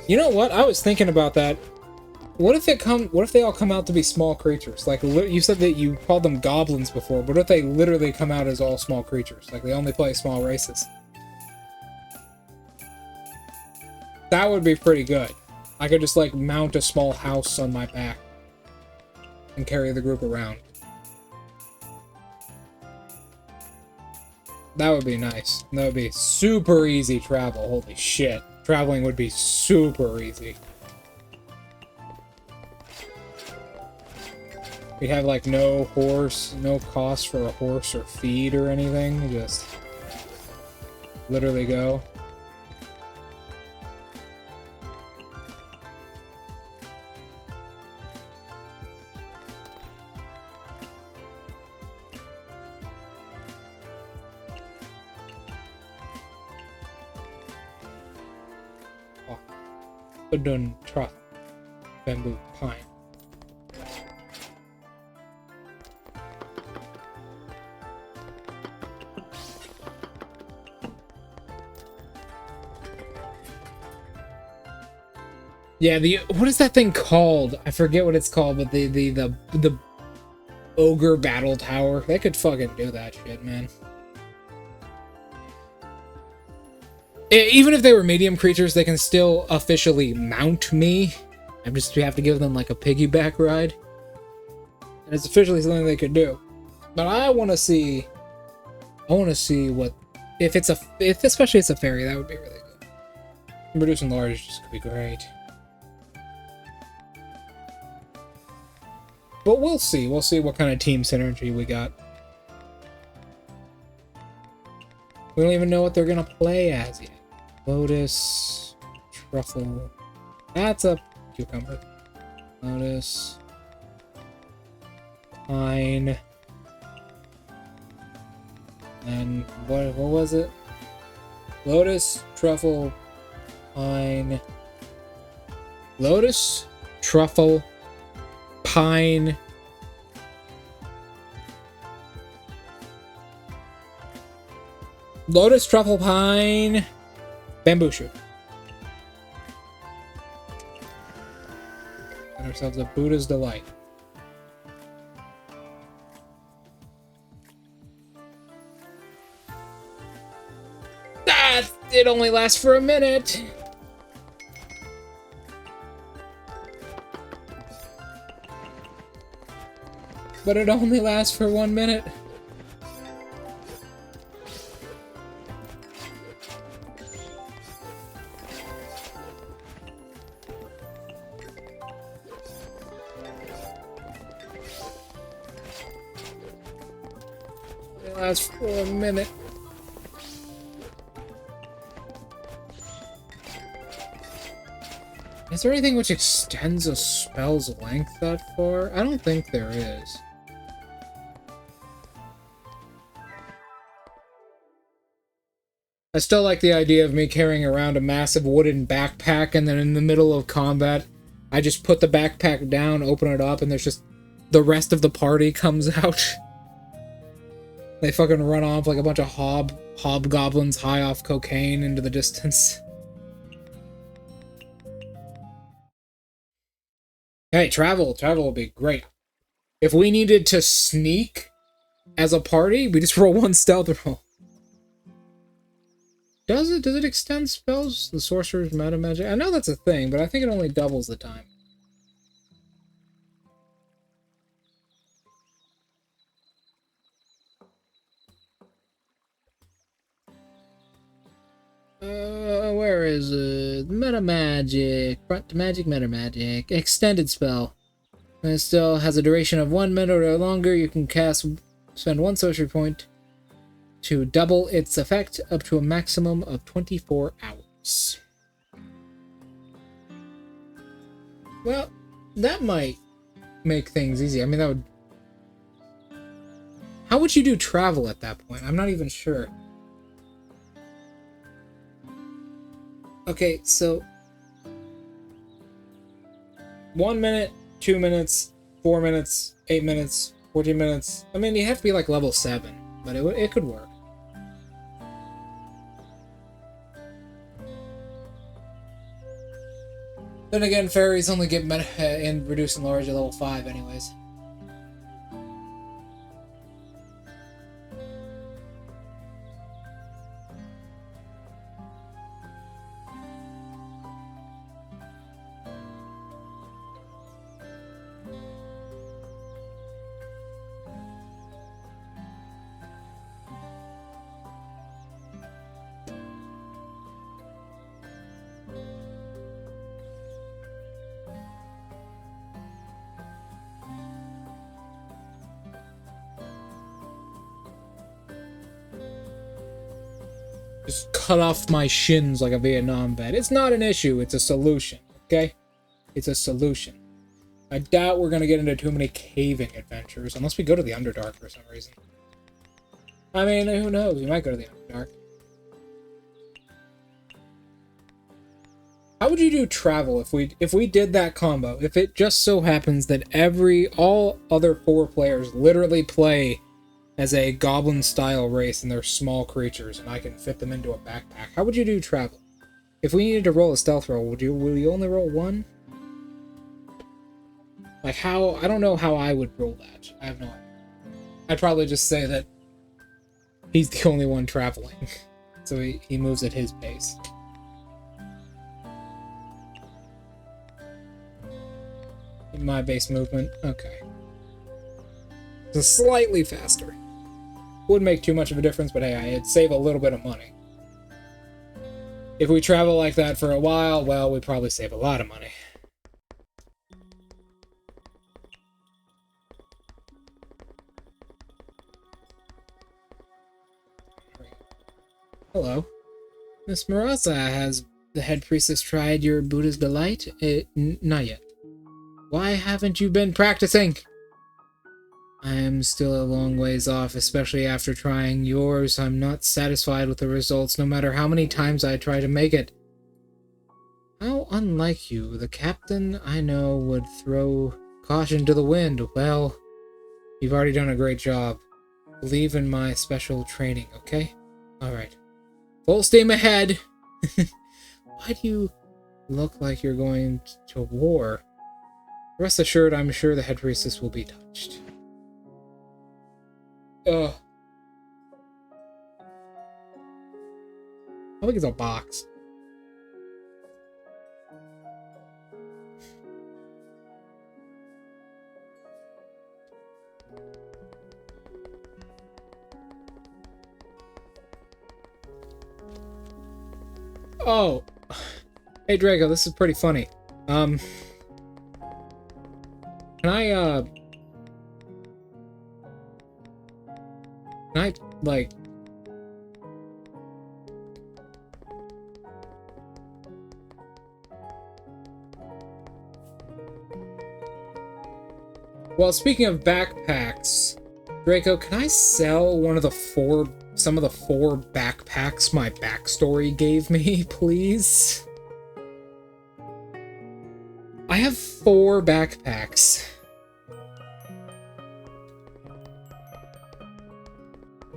You know what? I was thinking about that. What if they all come out to be small creatures? Like, you said that you called them goblins before, but what if they literally come out as all small creatures? Like, they only play small races. That would be pretty good. I could just, like, mount a small house on my back and carry the group around. That would be nice. That would be super easy travel. Holy shit. Traveling would be super easy. We'd have, like, no cost for a horse or feed or anything. You just literally go. Dun truck, bamboo, pine. Yeah, what is that thing called? I forget what it's called, but the ogre battle tower. They could fucking do that shit, man. Even if they were medium creatures, they can still officially mount me. I just have to give them like a piggyback ride. And it's officially something they could do. But I want to see what if especially it's a fairy, that would be really good. And producing large just could be great. But we'll see. We'll see what kind of team synergy we got. We don't even know what they're gonna play as yet. Lotus, truffle. That's a cucumber. Lotus, pine, and what was it? Lotus, truffle, pine. Lotus, truffle, pine. Lotus, truffle, pine, bamboo shoot. Got ourselves a Buddha's Delight. It only lasts for a minute. But it only lasts for 1 minute. It lasts for a minute. Is there anything which extends a spell's length that far? I don't think there is. I still like the idea of me carrying around a massive wooden backpack, and then in the middle of combat, I just put the backpack down, open it up, and there's just the rest of the party comes out. They fucking run off like a bunch of hobgoblins high off cocaine into the distance. Hey, travel will be great. If we needed to sneak as a party, we just roll one stealth roll. Does it extend spells? The sorcerer's meta magic? I know that's a thing, but I think it only doubles the time. Where is it? Meta magic. Front to magic, meta magic. Extended spell. And it still has a duration of 1 minute or longer. You can spend 1 sorcery point to double its effect up to a maximum of 24 hours. Well, that might make things easy. I mean, that would... How would you do travel at that point? I'm not even sure. Okay, so 1 minute, 2 minutes, 4 minutes, 8 minutes, 14 minutes. I mean, you have to be like level 7, but it could work. Then again, fairies only get and reduced and large at level 5 anyways. Just cut off my shins like a Vietnam vet. It's not an issue, it's a solution, okay? It's a solution. I doubt we're gonna get into too many caving adventures, unless we go to the Underdark for some reason. I mean, who knows? We might go to the Underdark. How would you do travel if we did that combo? If it just so happens that all other 4 players literally play as a goblin-style race and they're small creatures, and I can fit them into a backpack. How would you do travel? If we needed to roll a stealth roll, will you only roll 1? Like how? I don't know how I would roll that. I have no idea. I'd probably just say that he's the only one traveling, so he moves at his pace. My base movement, okay. It's slightly faster. Wouldn't make too much of a difference, but hey, I'd save a little bit of money. If we travel like that for a while, well, we'd probably save a lot of money. Hello. Miss Marasa, has the head priestess tried your Buddha's Delight? Not yet. Why haven't you been practicing? I am still a long ways off, especially after trying yours. I'm not satisfied with the results, no matter how many times I try to make it. How unlike you. The captain, I know, would throw caution to the wind. Well, you've already done a great job. Believe in my special training, okay? Alright. Full steam ahead! Why do you look like you're going to war? Rest assured, I'm sure the head priestess will be touched. Ugh. How big is a box? Oh. Hey Draco, this is pretty funny. Can I, like... Well, speaking of backpacks, Draco, can I sell some of the 4 backpacks my backstory gave me, please? I have 4 backpacks.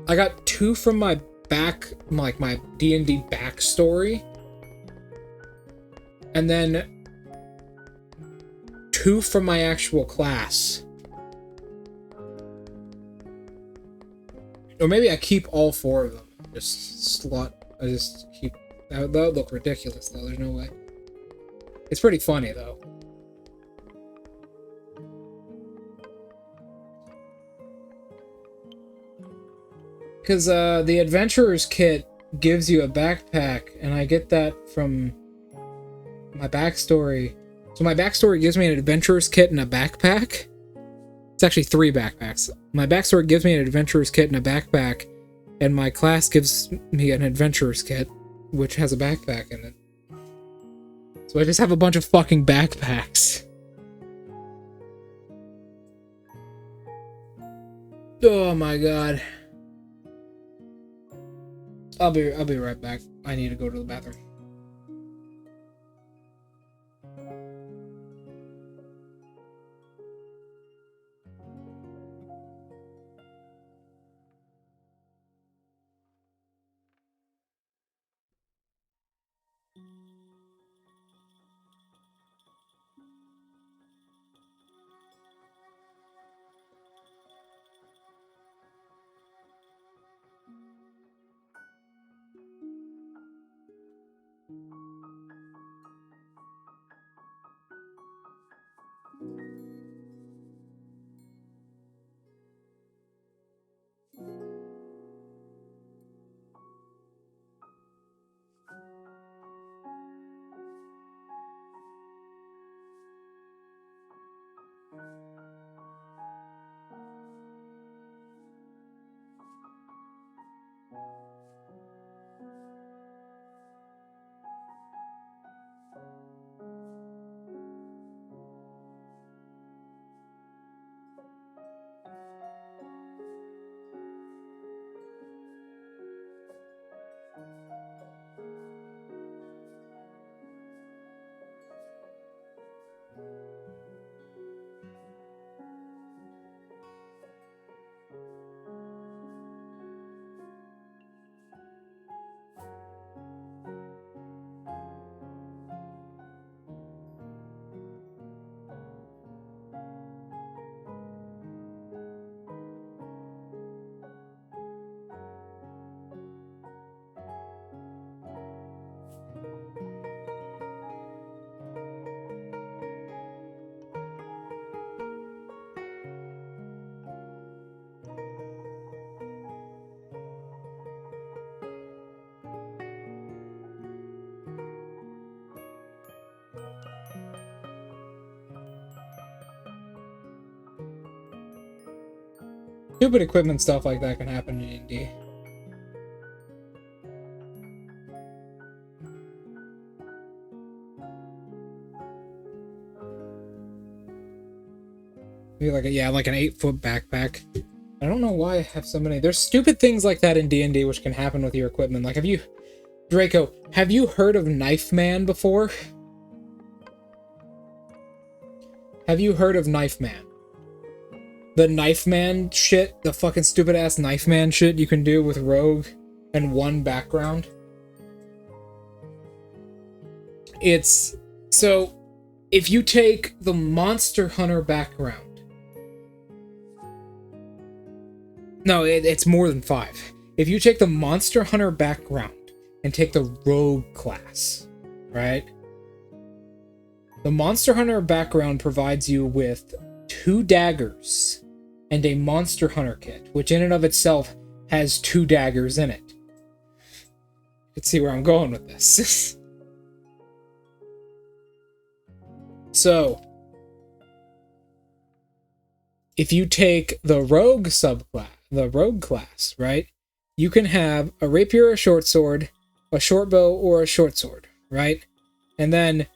I got 2 from my my D&D backstory. And then 2 from my actual class. Or maybe I keep all 4 of them. I just keep... That would look ridiculous, though. There's no way. It's pretty funny, though. Because the Adventurer's Kit gives you a backpack, and I get that from my backstory. So my backstory gives me an Adventurer's Kit and a backpack. It's actually 3 backpacks. My backstory gives me an Adventurer's Kit and a backpack, and my class gives me an Adventurer's Kit, which has a backpack in it. So I just have a bunch of fucking backpacks. Oh my god. I'll be right back. I need to go to the bathroom. Stupid equipment stuff like that can happen in D&D. Maybe like like an 8-foot backpack. I don't know why I have so many. There's stupid things like that in D&D which can happen with your equipment. Like, Draco, have you heard of Knife Man before? Have you heard of Knife Man? The Knife Man shit, the fucking stupid ass Knife Man shit you can do with Rogue and one background. It's... So, if you take the Monster Hunter background... No, it's more than 5. If you take the Monster Hunter background and take the Rogue class, right? The Monster Hunter background provides you with 2 daggers and a Monster Hunter kit, which in and of itself has 2 daggers in it. Let's see where I'm going with this. So, if you take the Rogue subclass, the Rogue class, right? You can have a rapier, a short sword, a short bow, or a short sword, right? And then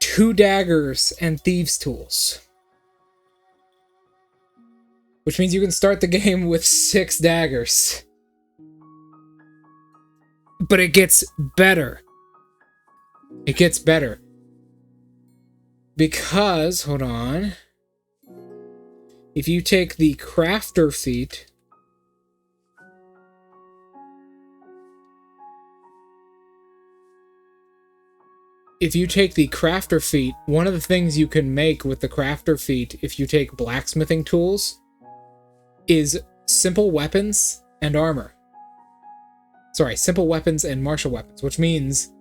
2 daggers and thieves' tools. Which means you can start the game with 6 daggers. But it gets better. It gets better. Because, hold on. If you take the crafter feat... If you take the crafter feat, one of the things you can make with the crafter feat, if you take blacksmithing tools, is simple weapons and armor. Sorry, simple weapons and martial weapons, which means,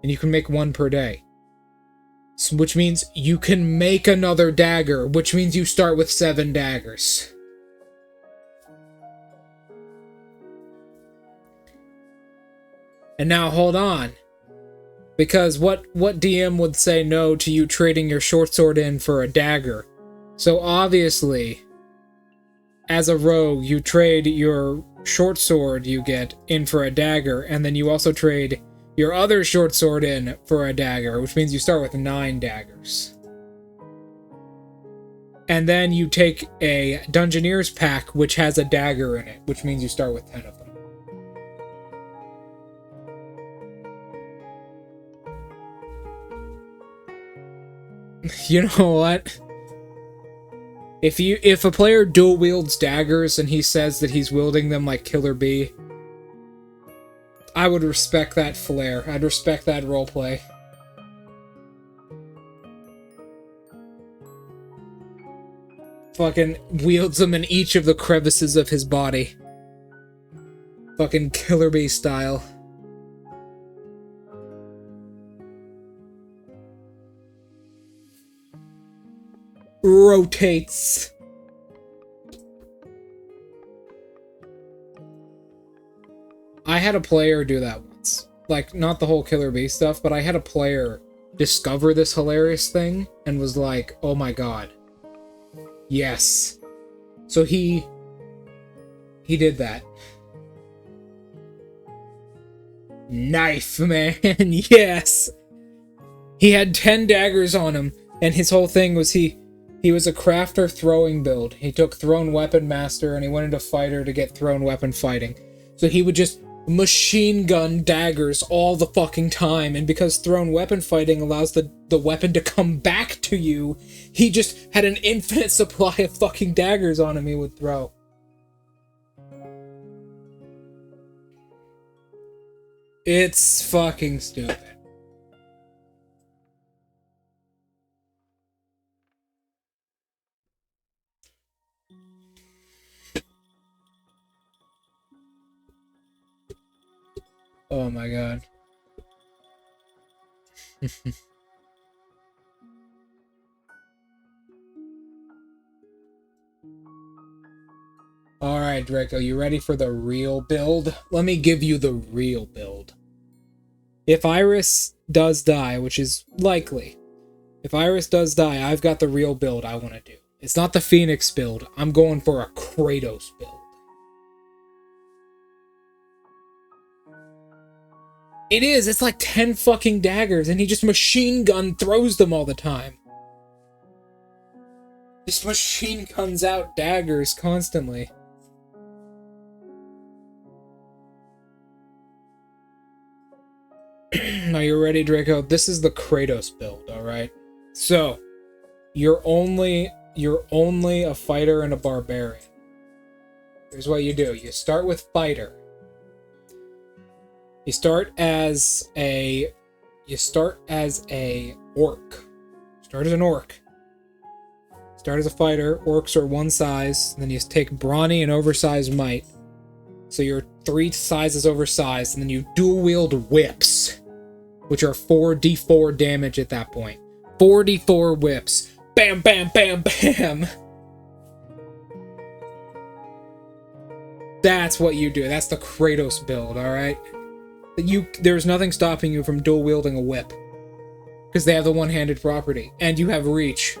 and you can make 1 per day. So, which means you can make another dagger, which means you start with 7 daggers. And now hold on. Because what DM would say no to you trading your short sword in for a dagger? So obviously, as a rogue, you trade your short sword you get in for a dagger, and then you also trade your other short sword in for a dagger, which means you start with 9 daggers. And then you take a Dungeoneer's pack, which has a dagger in it, which means you start with 10 of them. You know what? If a player dual wields daggers and he says that he's wielding them like Killer Bee, I would respect that flair. I'd respect that roleplay. Fucking wields them in each of the crevices of his body. Fucking Killer Bee style. Rotates. I had a player do that once. Like, not the whole Killer Bee stuff, but I had a player discover this hilarious thing and was like, oh my god. Yes. So he did that. Knife Man, yes. He had 10 daggers on him, and his whole thing was he was a crafter throwing build. He took thrown weapon master and he went into fighter to get thrown weapon fighting. So he would just machine gun daggers all the fucking time, and because thrown weapon fighting allows the weapon to come back to you, he just had an infinite supply of fucking daggers on him he would throw. It's fucking stupid. Oh my god. Alright, Draco, you ready for the real build? Let me give you the real build. If Iris does die, which is likely, if Iris does die, I've got the real build I want to do. It's not the Phoenix build. I'm going for a Kratos build. It is. It's like 10 fucking daggers, and he just machine gun throws them all the time. Just machine guns out daggers constantly. Are you ready, Draco? This is the Kratos build, alright? So, you're only a fighter and a barbarian. Here's what you do. You start with fighter. You start as a orc. Start as an orc. Start as a fighter. Orcs are one size. Then you take brawny and oversized might. So you're 3 sizes oversized, and then you dual wield whips, which are 4d4 damage at that point. 4d4 whips. Bam, bam, bam, bam. That's what you do. That's the Kratos build, alright? There's nothing stopping you from dual wielding a whip. Because they have the one-handed property. And you have reach.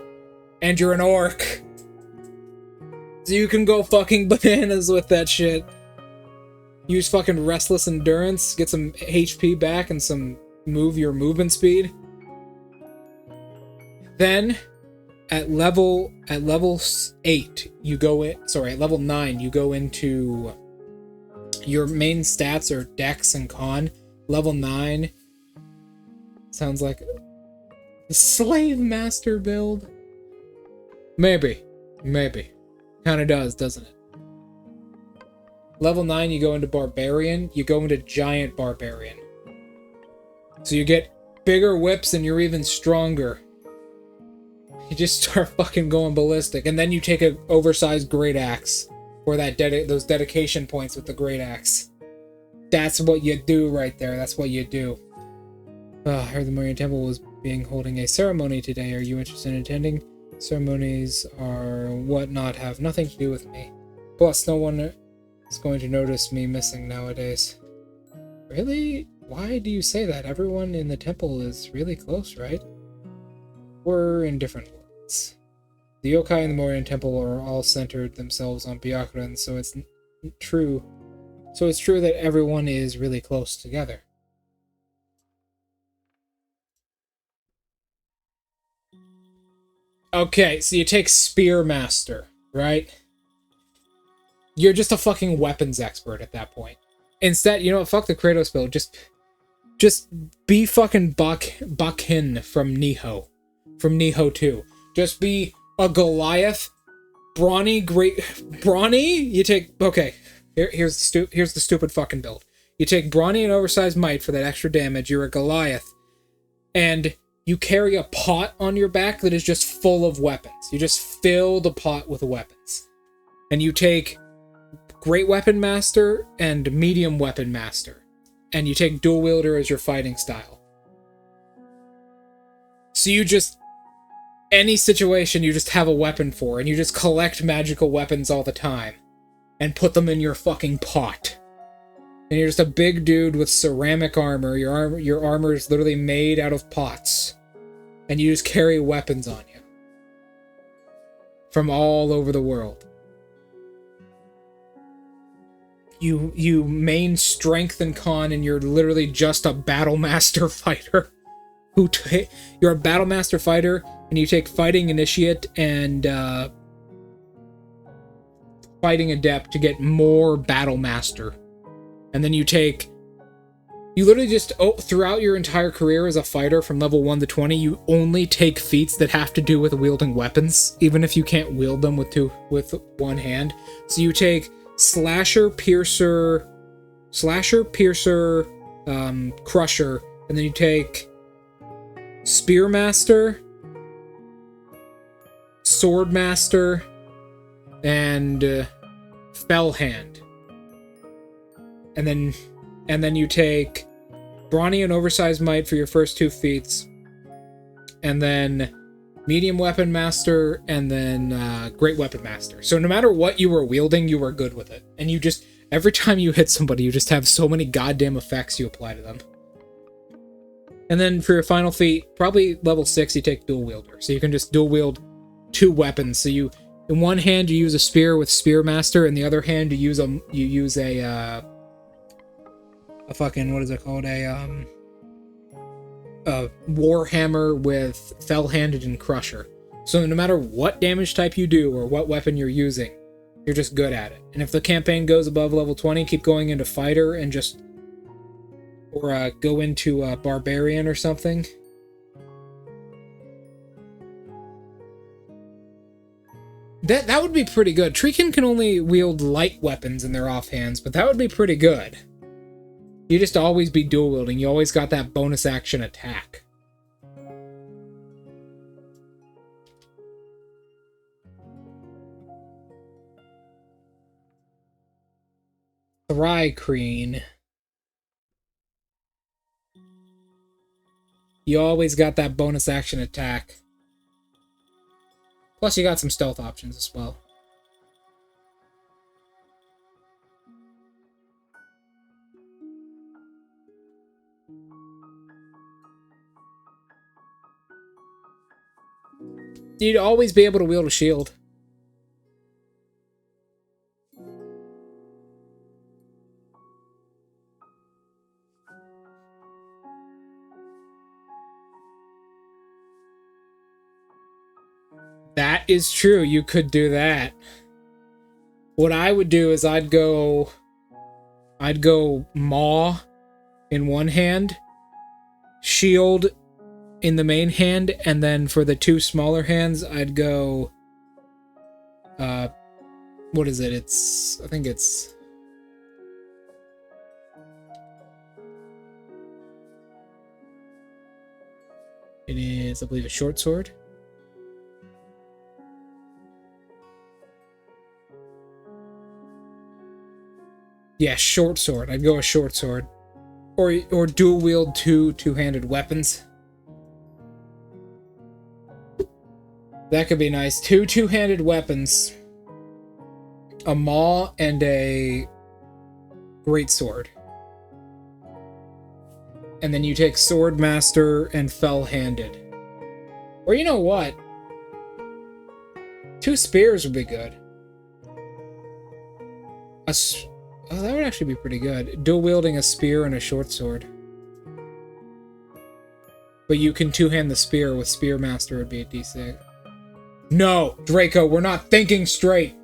And you're an orc. So you can go fucking bananas with that shit. Use fucking restless endurance, get some HP back and some your movement speed. Then at level 8 you go in, sorry, at level 9 you go into your main stats are dex and con. Level 9 sounds like a slave master build. Maybe. Kind of does, doesn't it? Level 9, you go into Barbarian. You go into Giant Barbarian. So you get bigger whips and you're even stronger. You just start fucking going ballistic. And then you take an oversized Great Axe. For that those dedication points with the Great Axe. That's what you do right there. That's what you do. I heard the Moria Temple was holding a ceremony today. Are you interested in attending? Ceremonies are whatnot have nothing to do with me. Plus, no one is going to notice me missing nowadays. Really? Why do you say that? Everyone in the temple is really close, right? We're in different worlds. The yokai in the Morian Temple are all centered themselves on Byakuran, so it's true. So it's true that everyone is really close together. Okay, so you take Spearmaster, right? You're just a fucking weapons expert at that point. Instead, you know what? Fuck the Kratos build. Just be fucking Bakin from Nihon. From Nihon 2. Just be a Goliath. Brawny. You take... Okay. Here's the stupid fucking build. You take Brawny and oversized might for that extra damage. You're a Goliath. And you carry a pot on your back that is just full of weapons. You just fill the pot with weapons. And you take Great Weapon Master and Medium Weapon Master. And you take Dual Wielder as your fighting style. So you just... Any situation you just have a weapon for, and you just collect magical weapons all the time. And put them in your fucking pot. And you're just a big dude with ceramic armor. Your armor is literally made out of pots. And you just carry weapons on you. From all over the world. You main strength and con, and you're literally just a battle master fighter. You're a battle master fighter, and you take fighting initiate and fighting adept to get more battle master. And then you literally just, throughout your entire career as a fighter from level 1 to 20, you only take feats that have to do with wielding weapons, even if you can't wield them with one hand. So you take Slasher, Piercer, Crusher, and then you take Spearmaster, Swordmaster, and Fellhand. And then you take Brawny and Oversized Might for your first 2 feats. And then Medium Weapon Master, and then Great Weapon Master. So no matter what you were wielding, you were good with it. And you just, every time you hit somebody, you just have so many goddamn effects you apply to them. And then for your final feat, probably level 6, you take Dual Wielder. So you can just dual wield two weapons. So you, in one hand you use a spear with Spearmaster, in the other hand you use a fucking, what is it called, a Warhammer with Fell-Handed and Crusher. So no matter what damage type you do or what weapon you're using, you're just good at it. And if the campaign goes above level 20, keep going into Fighter and just, or go into Barbarian or something. That would be pretty good. Treekin can only wield light weapons in their offhands, but that would be pretty good. You just always be dual wielding. You always got that bonus action attack. Thrycreen. You always got that bonus action attack. Plus, you got some stealth options as well. You'd always be able to wield a shield. That is true. You could do that. What I would do is I'd go Maw in one hand, shield in the main hand, and then for the two smaller hands, I'd go what is it? I think it's it is, I believe, a short sword. Yeah, short sword. I'd go a short sword. Or dual wield two-handed weapons. That could be nice. Two-handed weapons. A maw and a greatsword. And then you take Swordmaster and Fell-Handed. Or you know what? Two spears would be good. Oh, that would actually be pretty good. Dual wielding a spear and a short sword. But you can two-hand the spear with Spearmaster would be a D6. No, Draco, we're not thinking straight.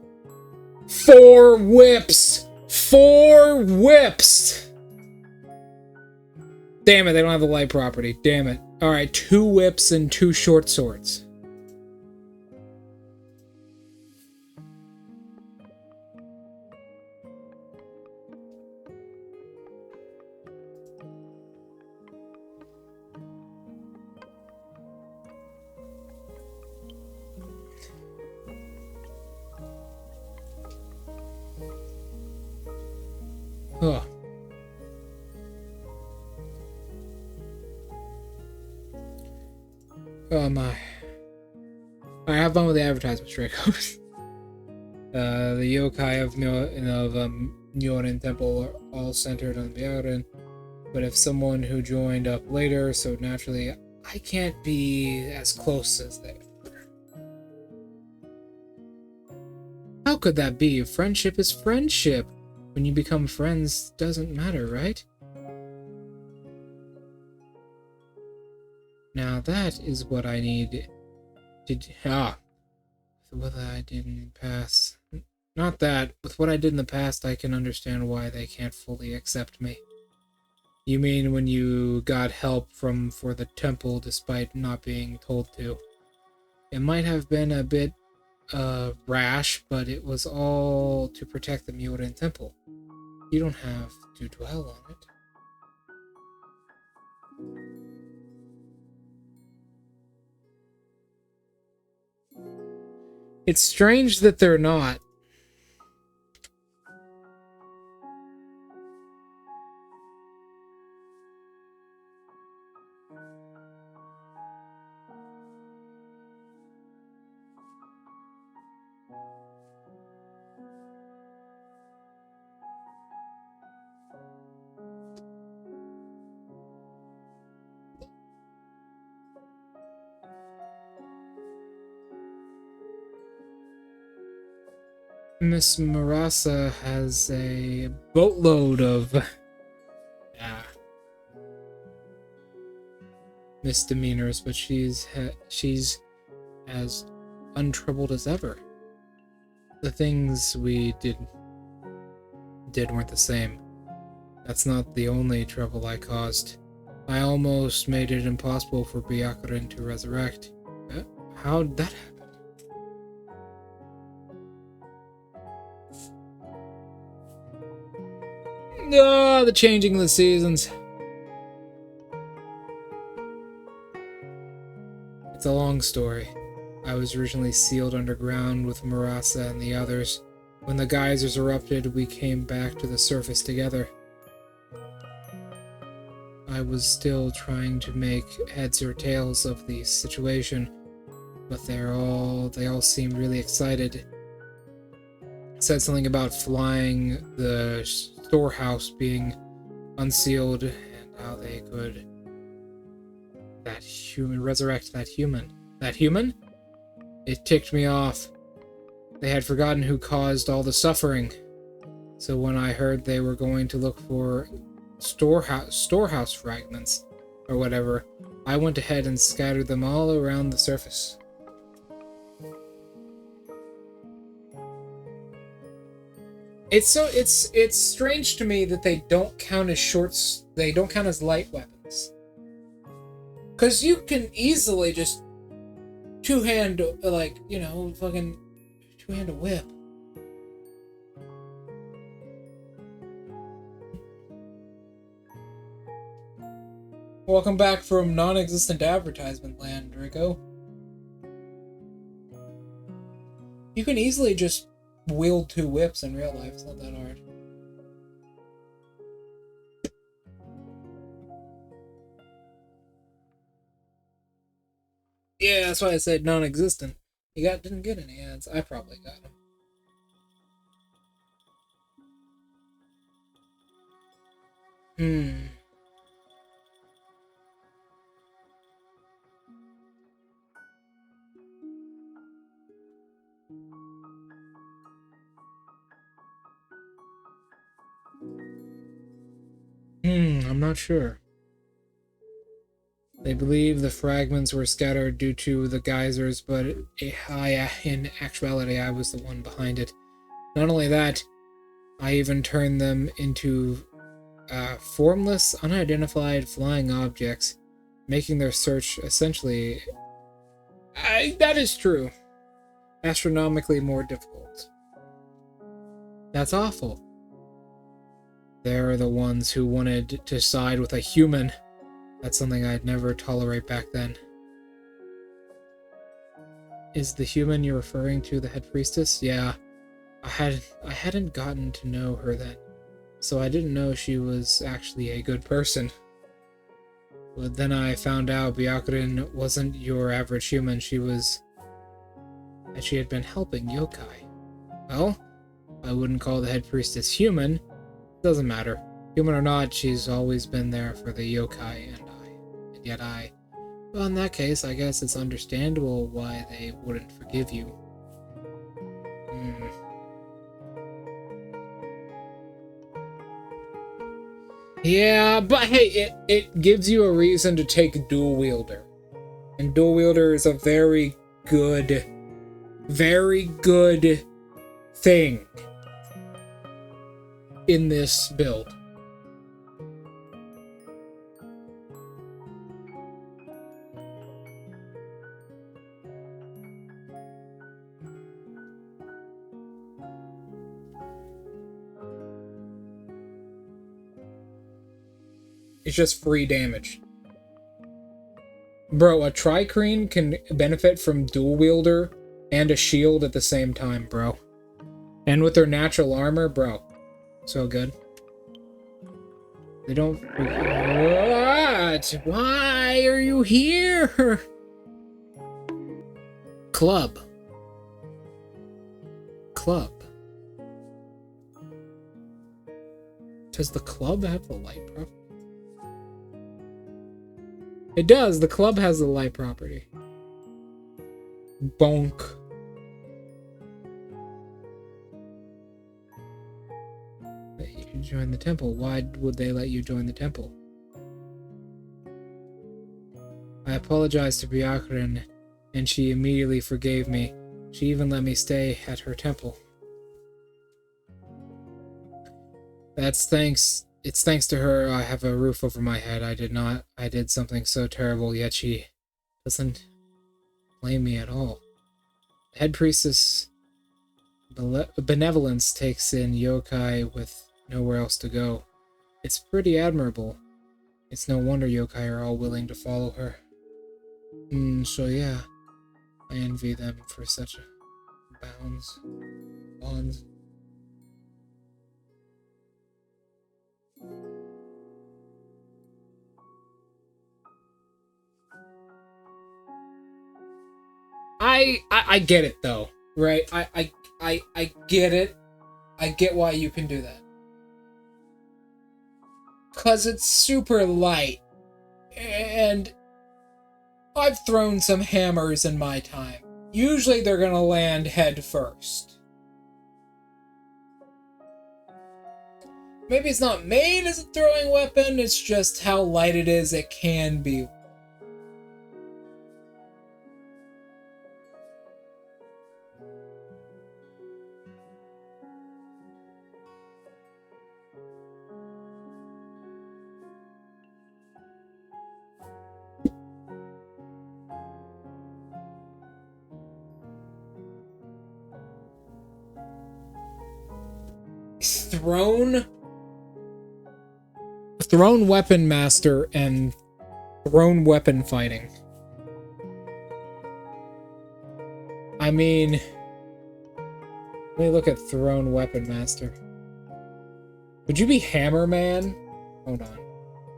4 whips! 4 whips! Damn it, they don't have the light property. Damn it. Alright, 2 whips and 2 short swords. Ugh. Oh my. I have fun with the advertisements, Dracos. The yokai of Nyorin Temple are all centered on Byarin, but if someone who joined up later, so naturally I can't be as close as they are. How could that be? Friendship is friendship. When you become friends, doesn't matter, right? Now that is what I need to... With what I did in the past... Not that. With what I did in the past, I can understand why they can't fully accept me. You mean when you got help for the temple despite not being told to? It might have been a bit rash, but it was all to protect the Myorin Temple. You don't have to dwell on it. It's strange that they're not. Miss Marasa has a boatload of misdemeanors, but she's as untroubled as ever. The things we did weren't the same. That's not the only trouble I caused. I almost made it impossible for Byakuren to resurrect. How'd that happen? Oh, the changing of the seasons. It's a long story. I was originally sealed underground with Marasa and the others. When the geysers erupted, we came back to the surface together. I was still trying to make heads or tails of the situation, but they all seemed really excited. Said something about flying the storehouse being unsealed and how they could resurrect that human. That human? It ticked me off. They had forgotten who caused all the suffering. So when I heard they were going to look for storehouse fragments or whatever, I went ahead and scattered them all around the surface. It's strange to me that they don't count as light weapons. 'Cause you can easily just two-hand, fucking two-hand a whip. Welcome back from non-existent advertisement land, Rico. You can easily just wield two whips in real life. It's not that hard. Yeah, that's why I said non-existent. You didn't get any ads. I probably got them. I'm not sure. They believe the fragments were scattered due to the geysers, but in actuality, I was the one behind it. Not only that, I even turned them into formless, unidentified flying objects, making their search essentially... that is true. Astronomically more difficult. That's awful. They're the ones who wanted to side with a human. That's something I'd never tolerate back then. Is the human you're referring to the head priestess? Yeah. I hadn't gotten to know her then, so I didn't know she was actually a good person. But then I found out Byakuren wasn't your average human. She had been helping yokai. Well, I wouldn't call the head priestess human. Doesn't matter. Human or not, she's always been there for the yokai and yet I... Well, in that case, I guess it's understandable why they wouldn't forgive you. Yeah, but hey, it gives you a reason to take Dual Wielder. And Dual Wielder is a very good thing in this build. It's just free damage. Bro, a Tricrine can benefit from Dual Wielder and a shield at the same time, bro. And with their natural armor, bro. So good. They don't... What? Why are you here? Club. Does the club have the light property? It does. The club has the light property. Bonk. you join the temple. Why would they let you join the temple? I apologized to Byakuren, and she immediately forgave me. She even let me stay at her temple. It's thanks to her I have a roof over my head. I did something so terrible, yet she doesn't blame me at all. The head priestess benevolence takes in yokai with nowhere else to go. It's pretty admirable. It's no wonder yokai are all willing to follow her. So yeah, I envy them for such bonds. I get it though, right? I get it. I get why you can do that. 'Cause it's super light. And I've thrown some hammers in my time. Usually they're gonna land head first. Maybe it's not made as a throwing weapon, it's just how light it is, it can be. Thrown weapon master and thrown weapon fighting. I mean, let me look at thrown weapon master. Would you be hammer man? Hold on.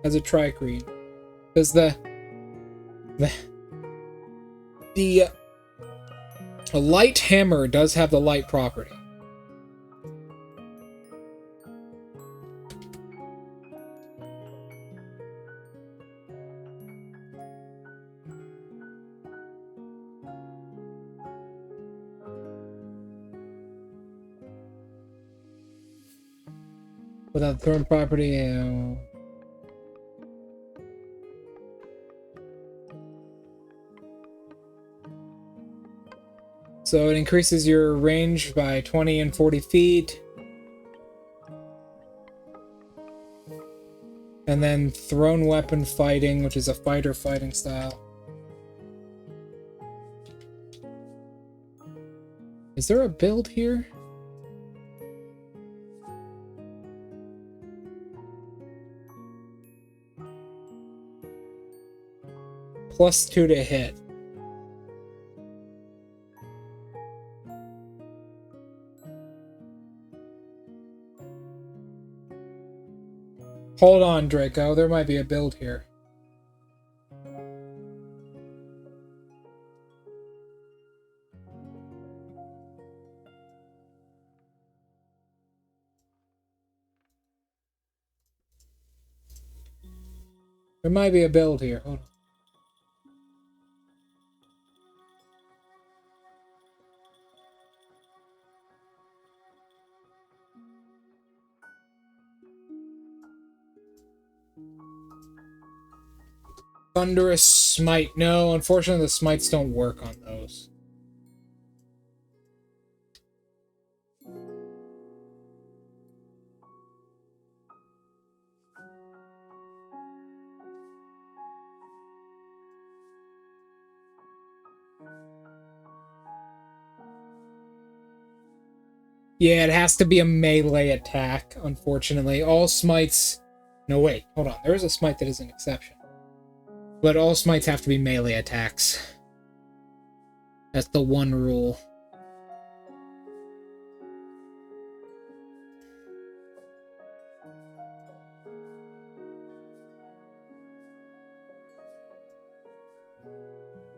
As a tri-green. Because the light hammer does have the light property. Without the thrown property, so it increases your range by 20 and 40 feet. And then thrown weapon fighting, which is a fighter fighting style. Is there a build here? +2 to hit. Hold on, Draco. There might be a build here. There might be a build here. Hold on. Thunderous Smite. No, unfortunately the smites don't work on those. Yeah, it has to be a melee attack, unfortunately. All smites... No, wait, hold on. There is a smite that is an exception. But all smites have to be melee attacks. That's the one rule.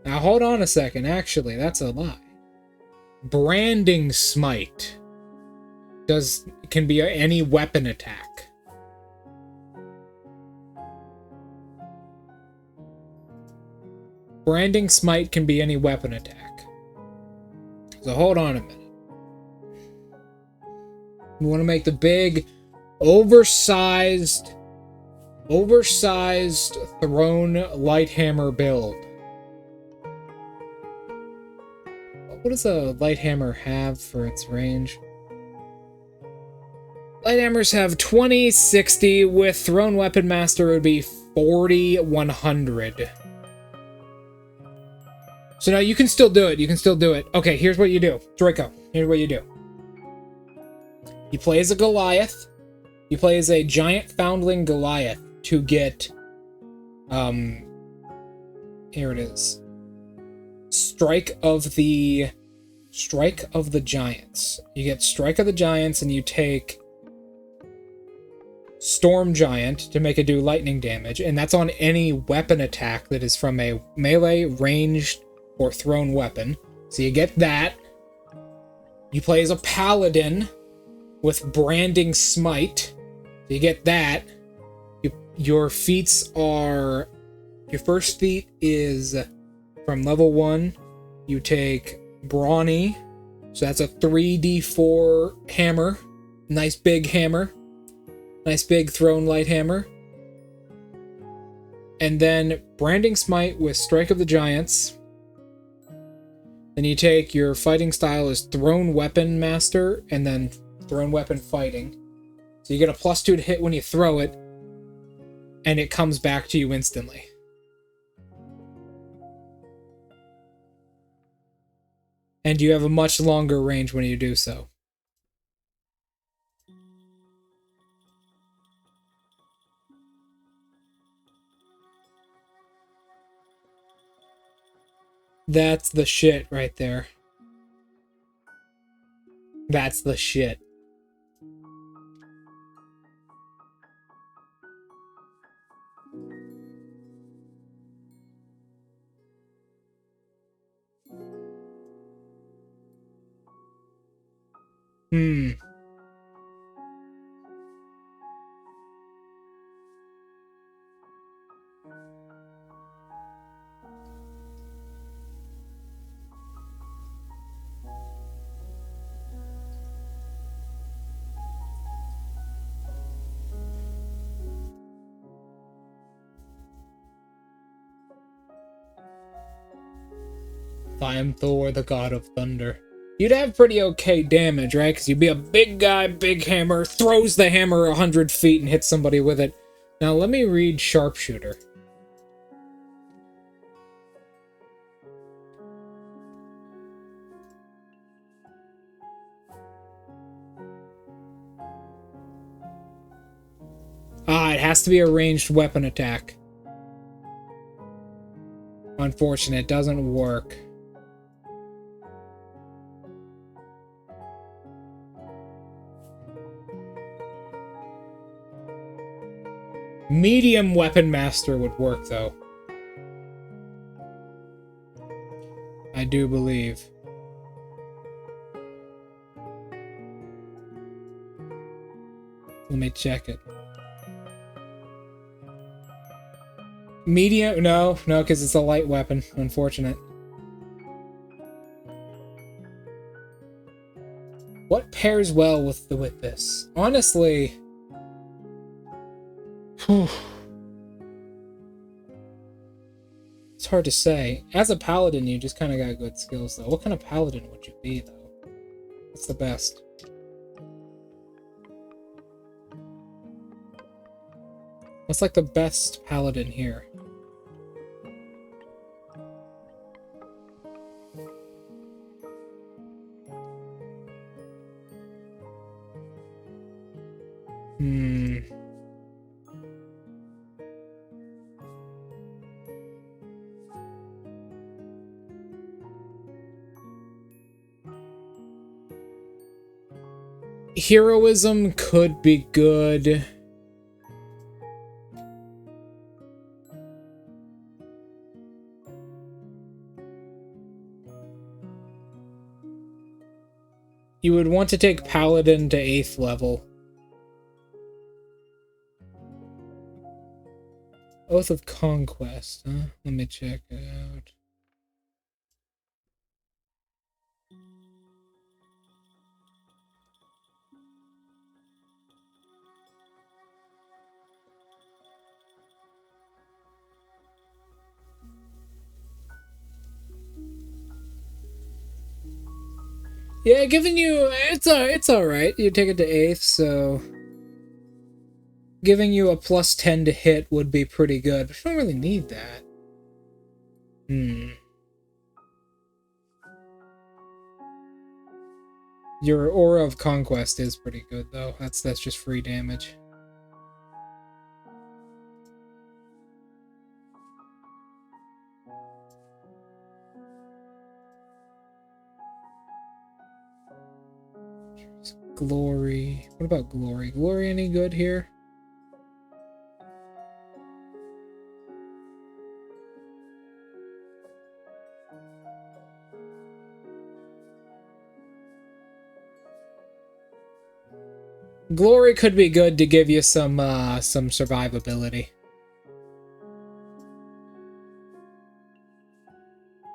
Now hold on a second, actually, that's a lie. Branding Smite can be any weapon attack. Branding Smite can be any weapon attack. So hold on a minute. We want to make the big Oversized throne lighthammer build. What does a lighthammer have for its range? Lighthammers have 20, 60. With Throne Weapon Master, it would be 40, 100. So now you can still do it. You can still do it. Okay, here's what you do. Draco, here's what you do. You play as a Goliath. You play as a giant foundling Goliath to get... Here it is. Strike of the Giants. You get Strike of the Giants, and you take Storm Giant to make it do lightning damage, and that's on any weapon attack that is from a melee, ranged, or thrown weapon. So you get that. You play as a Paladin with Branding Smite. So you get that. Your feats are... Your first feat is from level 1. You take Brawny. So that's a 3d4 hammer. Nice big hammer. Nice big thrown light hammer. And then Branding Smite with Strike of the Giants. Then you take your fighting style as Thrown Weapon Master, and then Thrown Weapon Fighting. So you get a +2 to hit when you throw it, and it comes back to you instantly. And you have a much longer range when you do so. That's the shit right there. That's the shit. I am Thor, the god of thunder. You'd have pretty okay damage, right? Because you'd be a big guy, big hammer, throws the hammer 100 feet and hits somebody with it. Now let me read Sharpshooter. It has to be a ranged weapon attack. Unfortunate, it doesn't work. Medium Weapon Master would work, though. I do believe. Let me check it. Medium? No, because it's a light weapon. Unfortunate. What pairs well with this? Honestly... It's hard to say. As a paladin, you just kind of got good skills, though. What kind of paladin would you be, though? What's the best? What's like the best paladin here? Heroism could be good. You would want to take Paladin to 8th level. Oath of Conquest, huh? Let me check it out. Yeah, giving you it's all right. You take it to 8th, so giving you a +10 to hit would be pretty good, but you don't really need that. Your Aura of Conquest is pretty good though. That's just free damage. Glory. What about Glory? Glory any good here? Glory could be good to give you some survivability.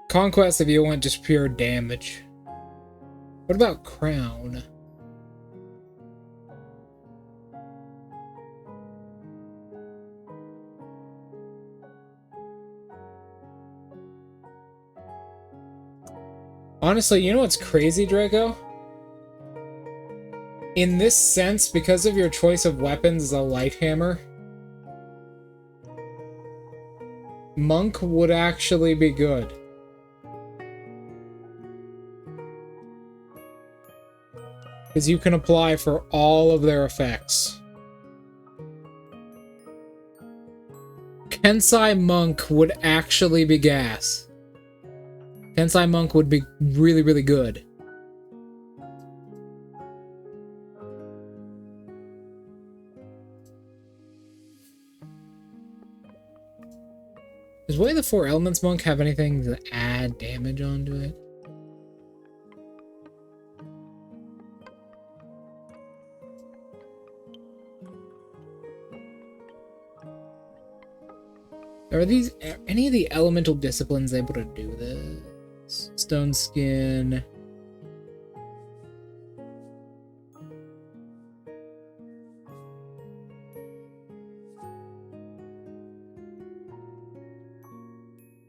Conquest if you want just pure damage. What about Crown? Honestly, you know what's crazy, Draco? In this sense, because of your choice of weapons as a light hammer, Monk would actually be good. Because you can apply for all of their effects. Kensai Monk would actually be gas. Kensai Monk would be really, really good. Does Way of the Four Elements Monk have anything to add damage onto it? Are these any of the elemental disciplines able to do this? Stone Skin.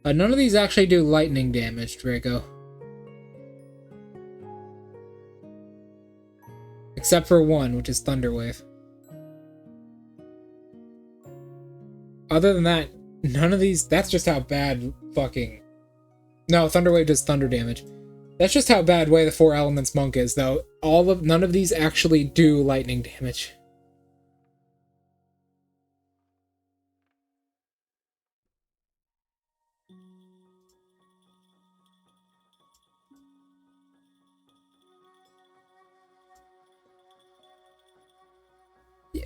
None of these actually do lightning damage, Draco. Except for one, which is Thunderwave. Other than that, none of these... That's just how bad fucking... No, Thunderwave does thunder damage. That's just how bad Way of the Four Elements Monk is, though. None of these actually do lightning damage.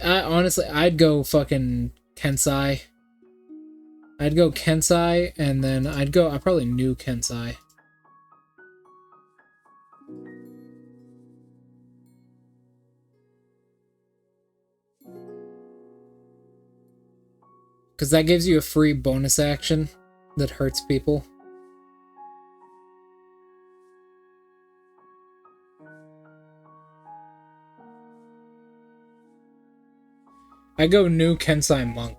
Honestly, I'd go fucking Kensai. I'd go Kensai, and then I probably knew Kensai. Because that gives you a free bonus action that hurts people. I go new Kensai Monk.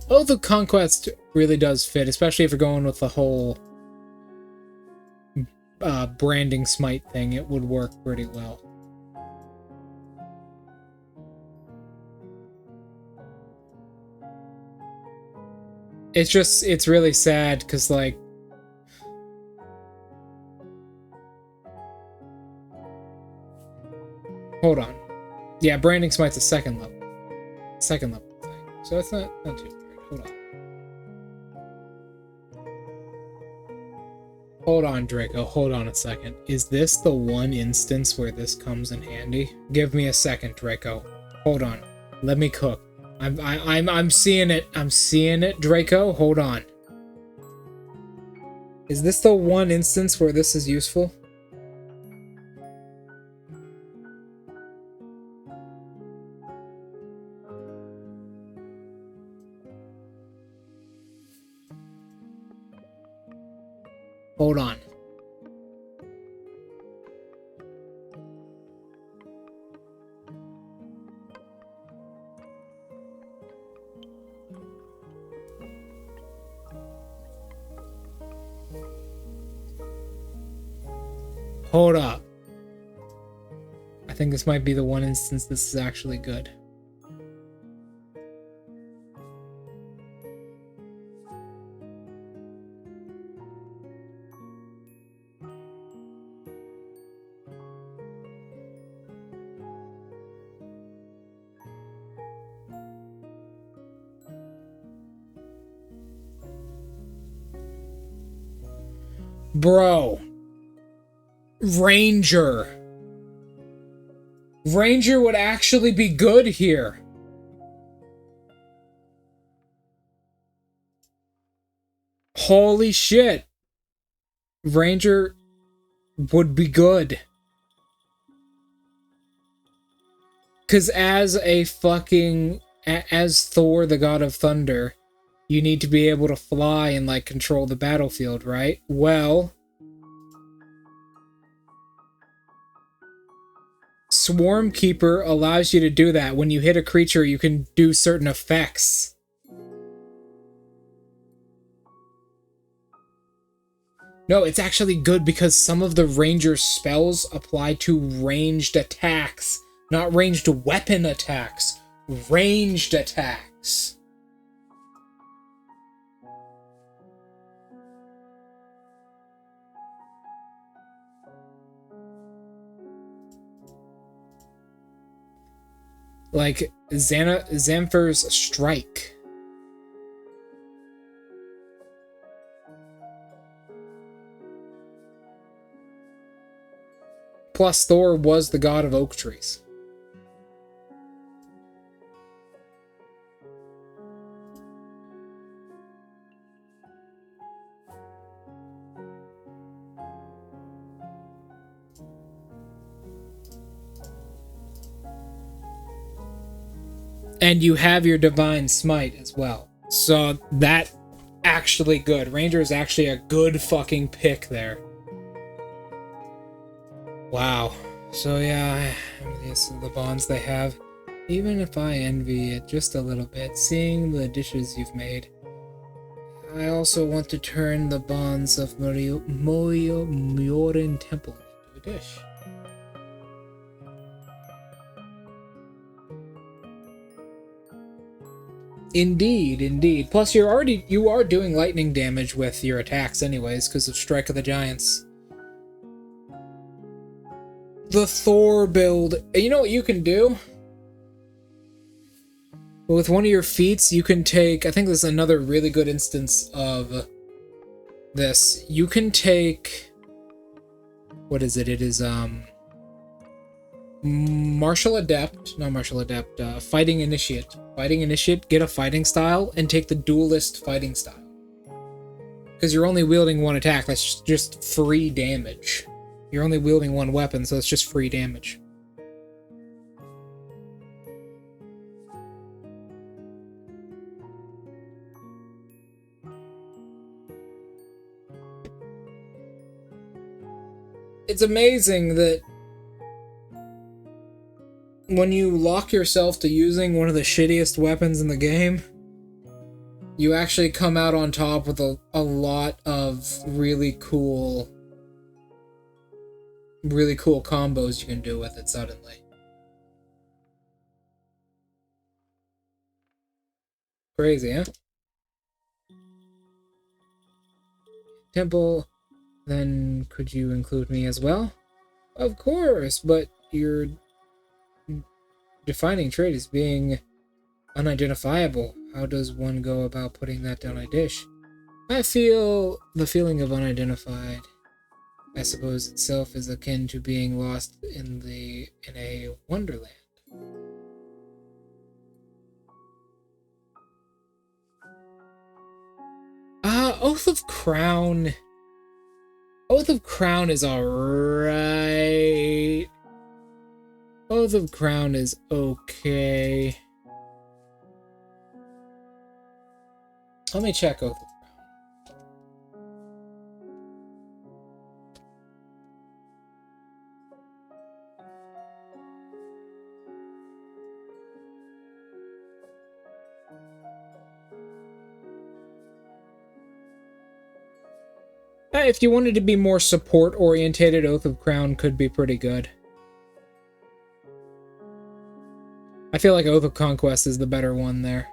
Oath of Conquest really does fit, especially if you're going with the whole branding smite thing. It would work pretty well. It's really sad because, like, hold on. Yeah, branding smite's a second level thing, so it's not too weird. Hold on. Hold on, Draco. Hold on a second. Is this the one instance where this comes in handy? Give me a second, Draco. Hold on. Let me cook. I'm seeing it. I'm seeing it, Draco. Hold on. Is this the one instance where this is useful? Hold on. Hold up. I think this might be the one instance this is actually good. Bro. Ranger. Ranger would actually be good here. Holy shit. Ranger would be good. Because as Thor, the god of thunder, you need to be able to fly and, like, control the battlefield, right? Well, Swarm Keeper allows you to do that. When you hit a creature, you can do certain effects. No, it's actually good because some of the Ranger spells apply to ranged attacks. Not ranged weapon attacks. Ranged attacks. Like Xanfer's Strike. Plus, Thor was the god of oak trees. And you have your Divine Smite as well. So that actually good. Ranger is actually a good fucking pick there. Wow. So yeah, these are the bonds they have. Even if I envy it just a little bit, seeing the dishes you've made, I also want to turn the bonds of Myorin Temple into a dish. Indeed, indeed. Plus, you are doing lightning damage with your attacks anyways, because of Strike of the Giants. The Thor build. You know what you can do? With one of your feats, you can take... I think this is another really good instance of this. You can take... What is it? It is, Martial Adept. Not Martial Adept. Fighting Initiate. Fighting Initiate, get a fighting style, and take the Duelist fighting style. Because you're only wielding one attack, that's just free damage. You're only wielding one weapon, so it's just free damage. It's amazing that when you lock yourself to using one of the shittiest weapons in the game, you actually come out on top with a lot of really cool combos you can do with it suddenly. Crazy, huh? Temple, then could you include me as well? Of course, but your defining trait is being unidentifiable. How does one go about putting that down a dish? I feel the feeling of unidentified, I suppose, itself is akin to being lost in a wonderland. Oath of Crown. Oath of Crown is alright. Oath of Crown is okay. Let me check Oath of Crown. If you wanted to be more support-orientated, Oath of Crown could be pretty good. I feel like Oath of Conquest is the better one there.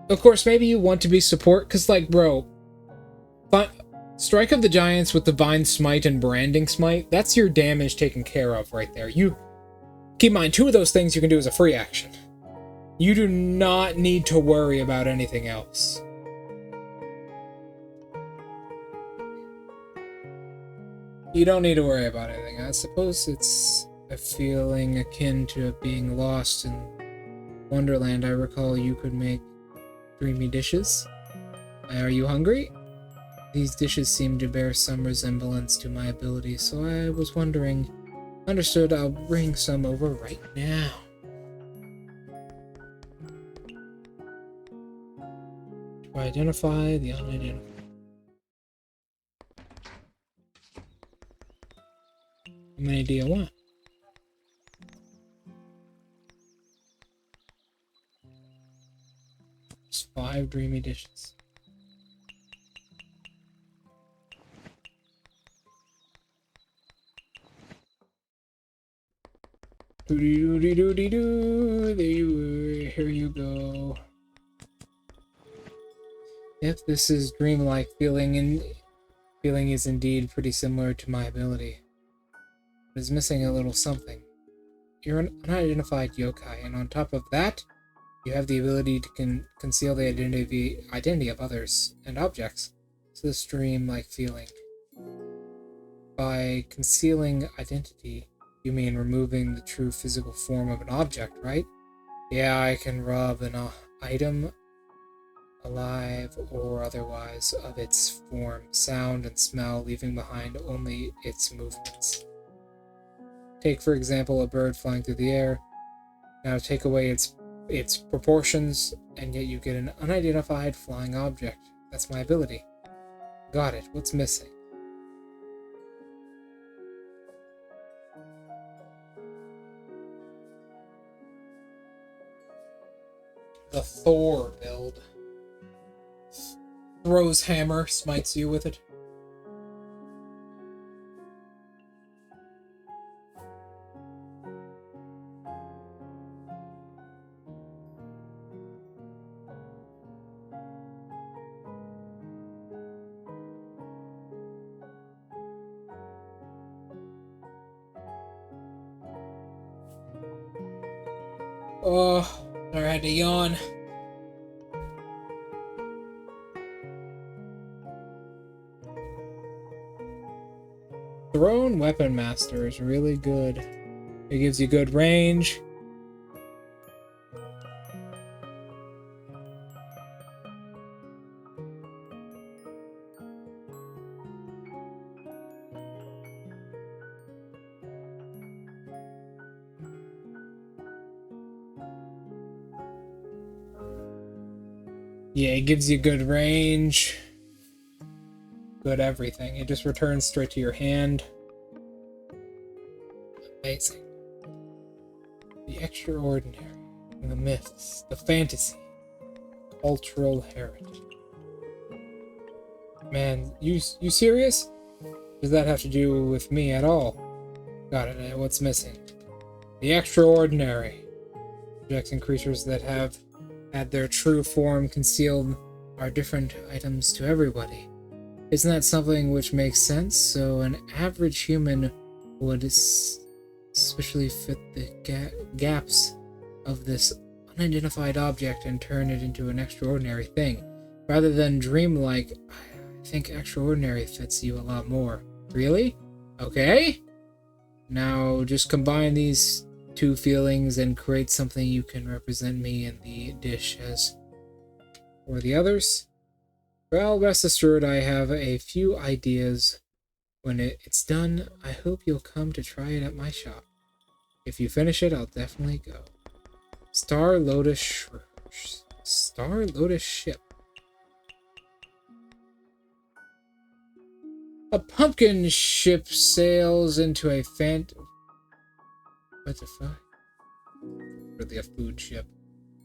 Of course, maybe you want to be support, because, like, bro, Strike of the Giants with Divine Smite and Branding Smite, that's your damage taken care of right there. You keep in mind, 2 of those things you can do as a free action. You do not need to worry about anything else. You don't need to worry about anything. I suppose it's a feeling akin to being lost in Wonderland. I recall you could make dreamy dishes. Are you hungry? These dishes seem to bear some resemblance to my ability, so I was wondering. Understood, I'll bring some over right now. To identify the unidentified. How many do you want? Just 5 dreamy dishes. Doody-doody-doody-doo. There you were. Here you go. If this is dreamlike feeling is indeed pretty similar to my ability. It is missing a little something. You're an unidentified yokai, and on top of that, you have the ability to conceal the identity of others and objects. So this dream-like feeling. By concealing identity, you mean removing the true physical form of an object, right? Yeah, I can rob an item, alive or otherwise, of its form, sound, and smell, leaving behind only its movements. Take, for example, a bird flying through the air. Now take away its proportions, and yet you get an unidentified flying object. That's my ability. Got it. What's missing? The Thor build. Throws hammer, smites you with it. Oh, I had to yawn. Thrown Weapon Master is really good. It gives you good range. Yeah, it gives you good range. Good everything. It just returns straight to your hand. Amazing. The extraordinary, the myths, the fantasy, cultural heritage. Man, you serious? Does that have to do with me at all? Got it. What's missing? The extraordinary. Objects and creatures that have had their true form concealed are different items to everybody. Isn't that something which makes sense? So an average human would especially fit the gaps of this unidentified object and turn it into an extraordinary thing. Rather than dreamlike, I think extraordinary fits you a lot more. Really? Okay. Now just combine these 2 feelings and create something you can represent me in the dish as. For the others, well, rest assured I have a few ideas. When it's done, I hope you'll come to try it at my shop. If you finish it, I'll definitely go. Star Lotus Ship. A pumpkin ship sails into a what the fuck? Really a food ship.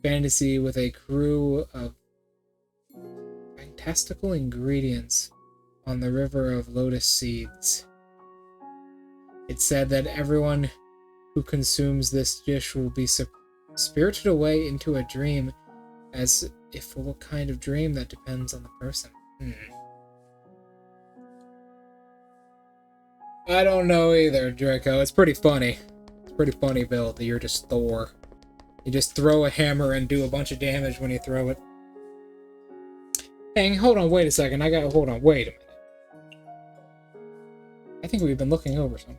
Fantasy with a crew of fantastic fantastical ingredients on the river of lotus seeds. It's said that everyone who consumes this dish will be spirited away into a dream, as if what kind of dream that depends on the person. I don't know either, Draco. It's pretty funny. It's a pretty funny build that you're just Thor. You just throw a hammer and do a bunch of damage when you throw it. Hang, hold on, wait a second. Hold on, wait a minute. I think we've been looking over something.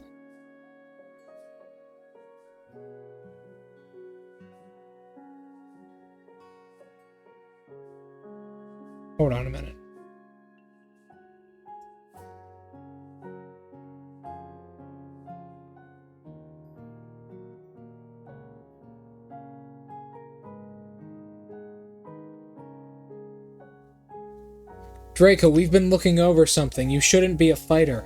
Hold on a minute. Draco, we've been looking over something. You shouldn't be a fighter.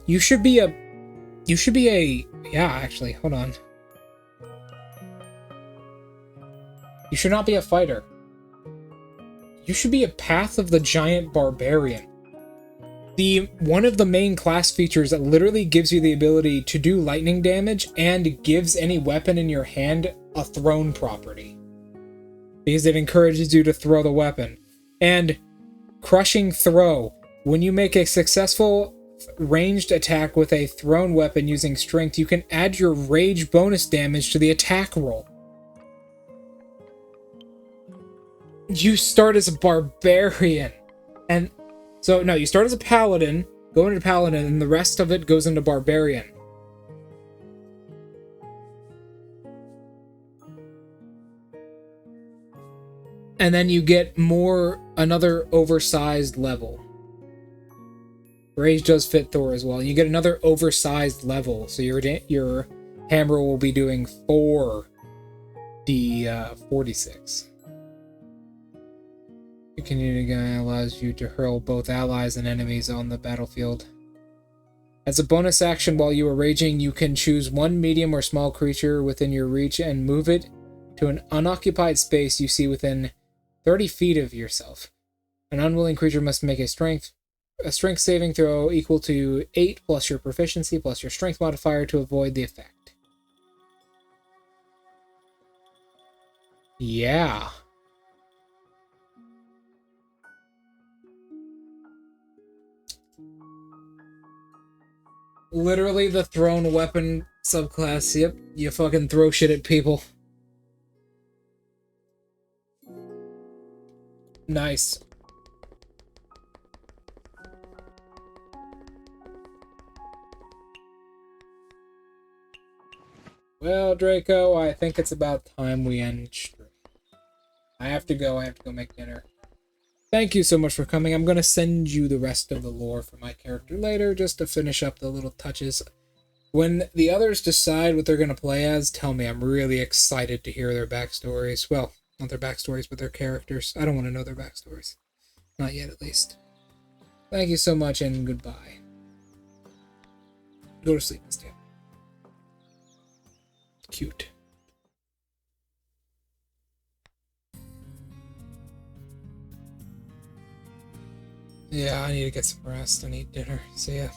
You should be a... Yeah, actually, hold on. You should not be a fighter. You should be a Path of the Giant Barbarian. One of the main class features that literally gives you the ability to do lightning damage and gives any weapon in your hand a thrown property. Because it encourages you to throw the weapon. And Crushing Throw. When you make a successful ranged attack with a thrown weapon using strength, you can add your rage bonus damage to the attack roll. You start as a barbarian. And so, no, you start as a paladin, go into paladin, and the rest of it goes into barbarian. And then you get another oversized level. Rage does fit Thor as well. And you get another oversized level, so your hammer will be doing 4d46. The community guy allows you to hurl both allies and enemies on the battlefield. As a bonus action while you are raging, you can choose one medium or small creature within your reach and move it to an unoccupied space you see within 30 feet of yourself. An unwilling creature must make a strength saving throw equal to 8 plus your proficiency plus your strength modifier to avoid the effect. Yeah. Literally the thrown weapon subclass. Yep, you fucking throw shit at people. Nice. Well, Draco, I think it's about time we end stream. I have to go make dinner. Thank you so much for coming. I'm going to send you the rest of the lore for my character later, just to finish up the little touches. When the others decide what they're going to play as, tell me. I'm really excited to hear their backstories. Well, not their backstories, but their characters. I don't want to know their backstories. Not yet, at least. Thank you so much, and goodbye. Go to sleep, Mystia. Cute. Yeah, I need to get some rest and eat dinner. See ya.